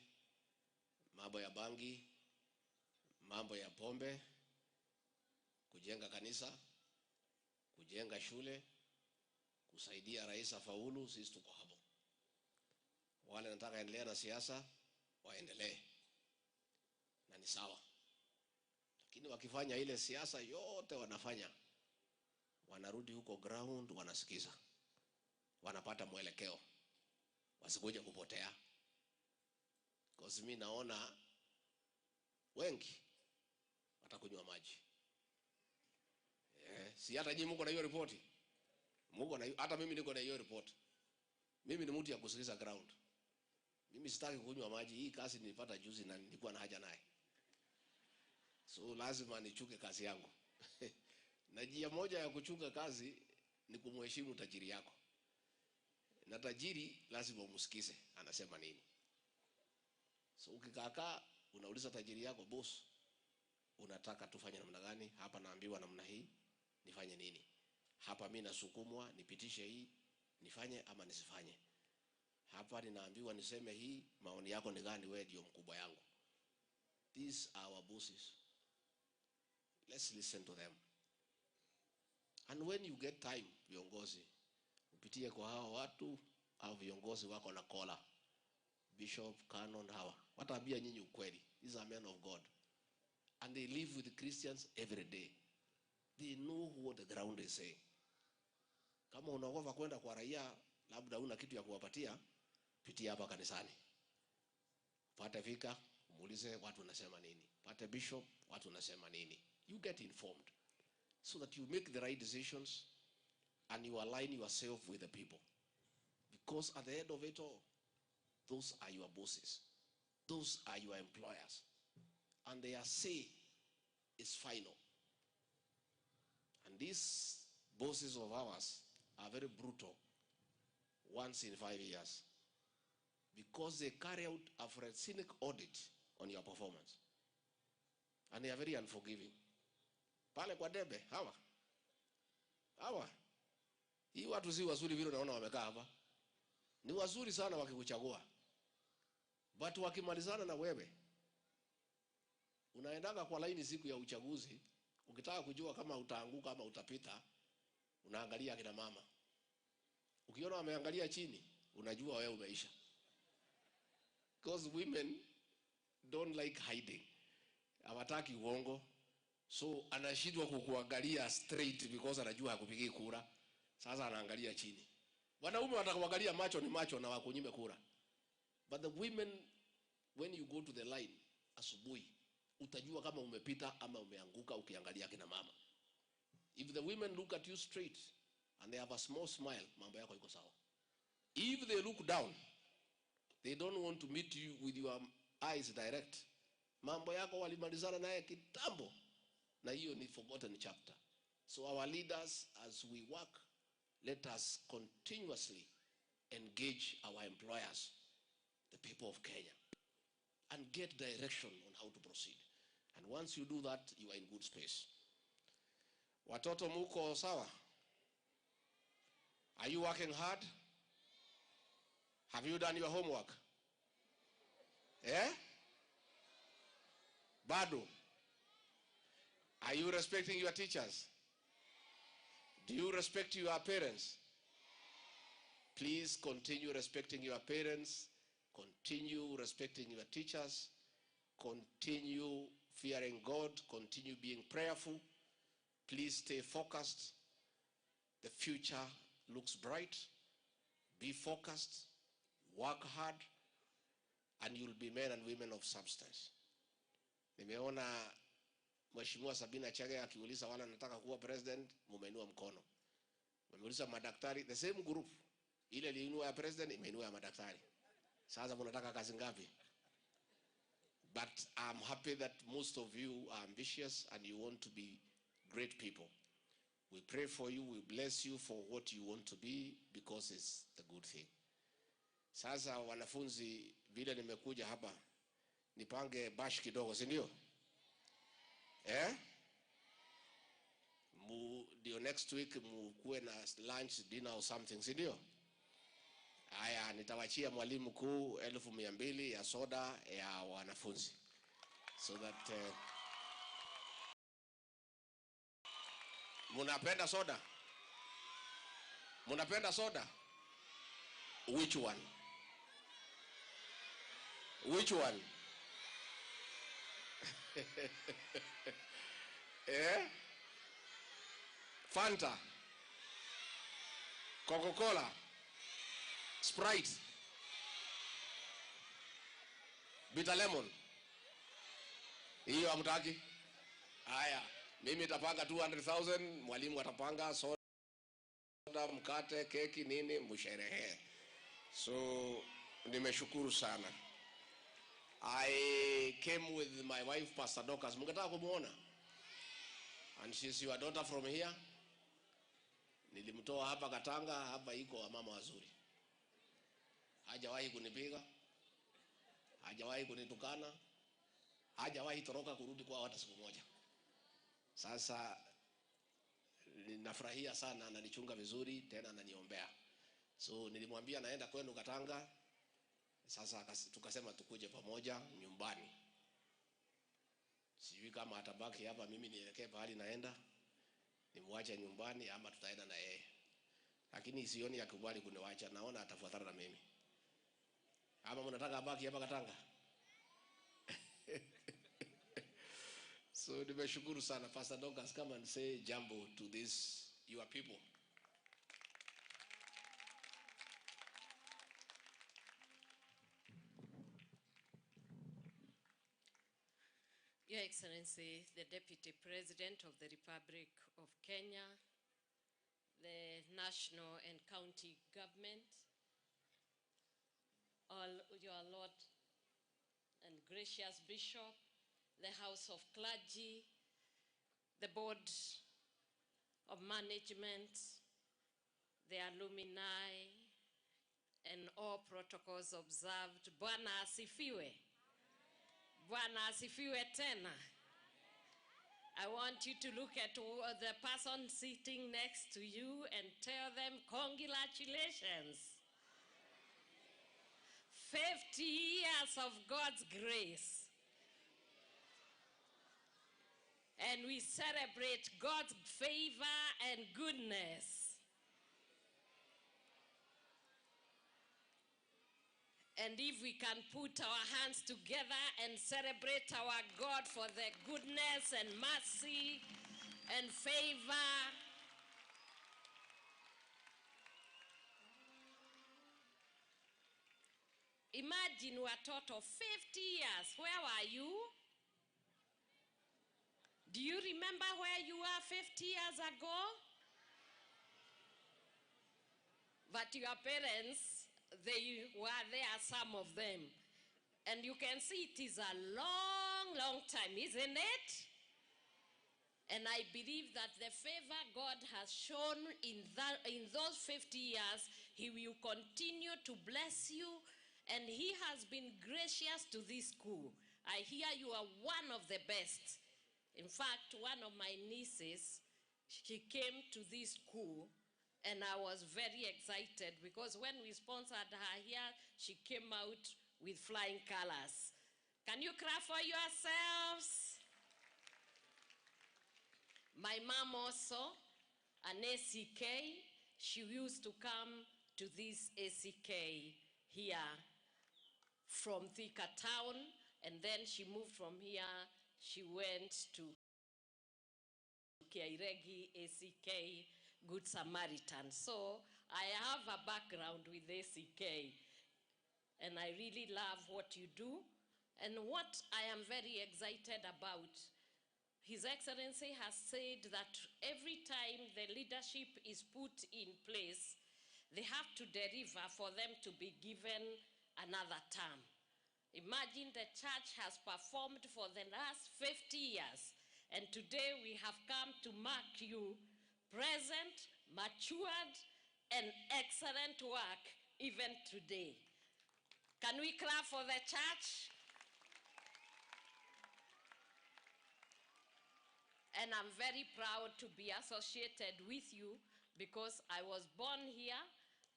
mambo ya bangi, mambo ya pombe, kujenga kanisa, kujenga shule, kusaidia rais afaulu, sisi tuko hapo. Wale nataka endelea na siasa, waendelee. Na ni sawa. Lakini wakifanya ile siasa yote wanafanya, wanarudi huko ground, wanasikiza, wanapata mwelekeo, wasikuja kupotea. Because mimi naona wengi watakunywa maji. Si hata nyinyi mko na hiyo ripoti? Mko na hiyo, hata mimi niko na hiyo report. Mimi ni mtu ya kusikiza ground. Mimi sitaki kunywa maji. Hii kazi nilipata juzi na nilikuwa na haja naye. So lazima nichuke kazi yangu. Na njia moja ya kuchunga kazi ni kumheshimu tajiri yako. Na tajiri lazima umsikize anasema nini. So ukikaa unauliza tajiri yako, boss, unataka tufanye namna gani? Hapa naambiwa namna hii, nifanye nini? Hapa mimi nasukumwa nipitishe hii, nifanye ama nisifanye? Hapa ninaambiwa niseme hii, maoni yako ni gani? Wewe ndio mkubwa yangu. These are our bosses. Let's listen to them. And when you get time, viongozi, upitie kwa hawa watu au viongozi wako na kola, bishop, canon, hawa wataambia nyinyi ukweli. These are men of God, and they live with the Christians every day. They know what the ground is saying. Kama unaogopa kwenda kwa raia, labda una kitu ya kuwapatia, pitia hapa kanisani. Pata fika, muulize watu wanasema nini. Pata bishop, watu wanasema nini. You get informed, so that you make the right decisions and you align yourself with the people. Because at the end of it all, those are your bosses. Those are your employers. And their say is final. And these bosses of ours are very brutal once in 5 years, because they carry out a forensic audit on your performance. And they are very unforgiving. Pale kwa debe, hawa. Hii watu si wazuri vile unaona wamekaa hapa. Ni wazuri sana wakikuchagua. But wakimalizana na wewe, unaendaga kwa laini siku ya uchaguzi, ukitaka kujua kama utaanguka ama utapita, unaangalia kina mama. Ukiona wameangalia chini, unajua wewe umeisha. Because women don't like hiding. Hawataki uongo. So anashindwa kukuangalia straight because anajua hakupigi kura. Sasa anaangalia chini. Wanaume watakuangalia macho ni macho na wakunyime kura. But the women, when you go to the line asubuhi, utajua kama umepita ama umeanguka ukiangalia kina mama. If the women look at you straight and they have a small smile, mambo yako iko sawa. If they look down, they don't want to meet you with your eyes direct, mambo yako walimalizana naye kitambo. Na hiyo ni forgotten chapter. So our leaders, as we work, let us continuously engage our employers, the people of Kenya, and get direction on how to proceed. And once you do that, you are in good space. Watoto muko sawa? Are you working hard? Have you done your homework? Eh? Bado? Are you respecting your teachers? Do you respect your parents? Please continue respecting your parents. Continue respecting your teachers. Continue fearing God. Continue being prayerful. Please stay focused. The future looks bright. Be focused. Work hard. And you'll be men and women of substance. Nimeona Mheshimiwa Sabina Chege akiuliza wana nataka kuwa president, mumeinua mkono. Mumeuliza madaktari, the same group. Ile iliinua ya president, imeinua ya madaktari. Sasa mnataka kazi ngapi? But I'm happy that most of you are ambitious and you want to be great people. We pray for you, we bless you for what you want to be because it's the good thing. Sasa wanafunzi, vile nimekuja hapa, nipange bash kidogo, si ndio? Ndio next week mukuwe na lunch, dinner or something, si ndio? Haya, nitawachia mwalimu mkuu 200,000 ya soda ya wanafunzi. So that munapenda soda? Munapenda soda? Which one? Which one? Fanta, Coca-Cola, Sprite, bitter lemon. Hiyo hamtaki? Haya, mimi nitapanga 200,000, mwalimu atapanga soda, mkate, keki, nini, msherehe. So, nimeshukuru sana. I came with my wife, Pastor Dorcas. Mngetaka kumuona? And she's your daughter from here. Nilimtoa hapa Katanga, hapa iko wamama wazuri. Hajawahi kunipiga, hajawahi kunitukana, hajawahi toroka kurudi kwa hata siku moja. Sasa ninafurahia sana, ananichunga vizuri, tena ananiombea. So nilimwambia naenda kwenu Katanga. Sasa tukasema tukuje pamoja nyumbani. Sijui kama atabaki hapa mimi nielekee pahali naenda, nimwache nyumbani ama tutaenda na yeye. Lakini sioni yakubali kuniacha, naona atafuatana na mimi. Ama mnataka abaki hapa Katanga? So nimeshukuru sana. Pastor Dorcas, come and say jambo to this your people. Your Excellency, the Deputy President of the Republic of Kenya, the national and county government, all your Lord and gracious Bishop, the House of Clergy, the Board of Management, the alumni, and all protocols observed. Bwana asifiwe. Bwana asifiwe tena. I want you to look at the person sitting next to you and tell them congratulations. 50 years of God's grace. And we celebrate God's favor and goodness. And if we can put our hands together and celebrate our God for the goodness and mercy and favor. Imagine watoto 50 years. Where were you? Do you remember where you were 50 years ago? But your parents, they were there, some of them. And you can see it is a long, long time, isn't it? And I believe that the favor God has shown in those 50 years, He will continue to bless you. And He has been gracious to this school. I hear you are one of the best. In fact, one of my nieces, she came to this school, and I was very excited because when we sponsored her here, she came out with flying colors. Can you clap for yourselves? My mom also, an ACK, she used to come to this ACK here from Thika Town, and then she moved from here, she went to Kairegi ACK, Good Samaritan. So I have a background with ACK, and I really love what you do. And what I am very excited about, His Excellency has said that every time the leadership is put in place, they have to deliver for them to be given another term. Imagine the church has performed for the last 50 years, and today we have come to mark you present, matured, and excellent work even today. Can we clap for the church? And I'm very proud to be associated with you because I was born here.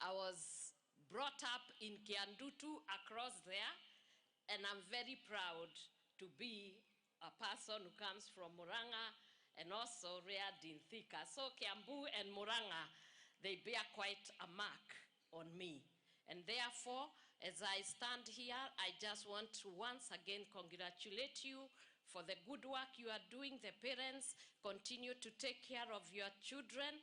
I was brought up in Kiandutu across there. And I'm very proud to be a person who comes from Muranga and also reared in Thika. So Kiambu and Muranga, they bear quite a mark on me. And therefore, as I stand here, I just want to once again congratulate you for the good work you are doing. The parents continue to take care of your children,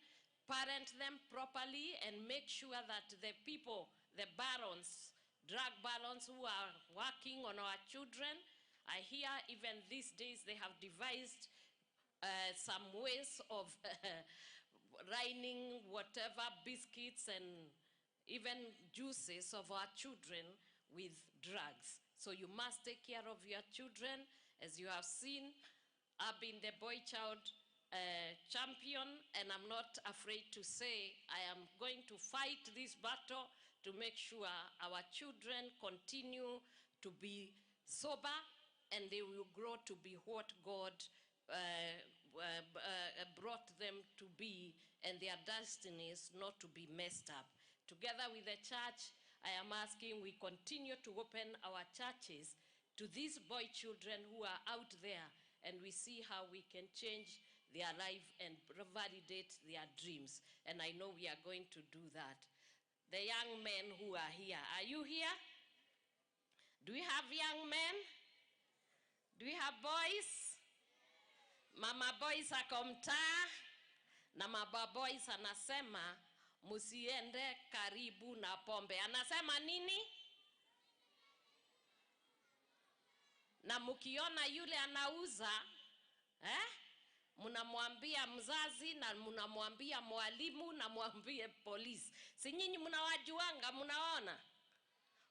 parent them properly, and make sure that the people, the barons, drug barons who are working on our children, I hear even these days they have devised some ways of lining whatever biscuits and even juices of our children with drugs. So you must take care of your children. As you have seen, I've been the boy child champion, and I'm not afraid to say I am going to fight this battle to make sure our children continue to be sober and they will grow to be what God brought them to be, and their destinies not to be messed up. Together with the church, I am asking we continue to open our churches to these boy children who are out there, and we see how we can change their life and validate their dreams. And I know we are going to do that. The young men who are here, are you here? Do we have young men? Do we have boys? Mama boys ako mtaa, na mama boys anasema musiende karibu na pombe. Anasema nini? Na mukiona yule anauza, munamwambia mzazi na munamwambia mwalimu na mwambie polisi. Si nyinyi munawajuanga, munaona?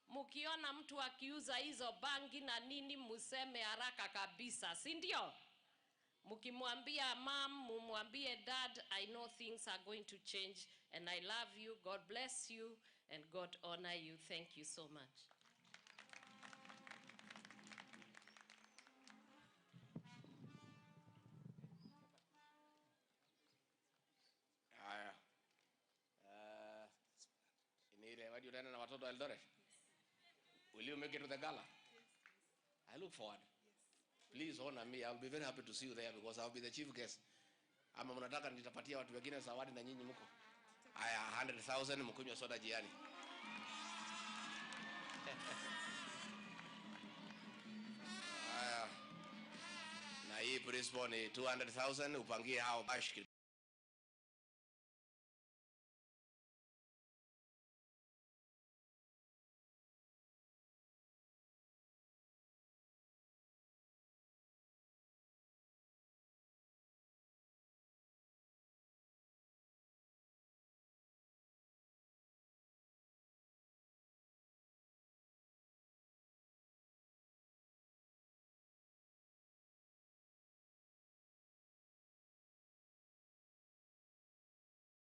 Mukiona mtu akiuza hizo bangi na nini, museme haraka kabisa, si ndio? Mukimwambia mom, mumwambie dad, I know things are going to change, and I love you, God bless you, and God honor you. Thank you so much. What do you na watoto Eldoret? Will you make it to the gala? I look forward. Please honor me. I'll be very happy to see you there because I'll be the chief guest. Ama mnataka nitapatia watu wengine zawadi na nyinyi mko. Aya 100,000 mkunywa soda jiani. Aya. Na hii principal ni 200,000 upangie hao bash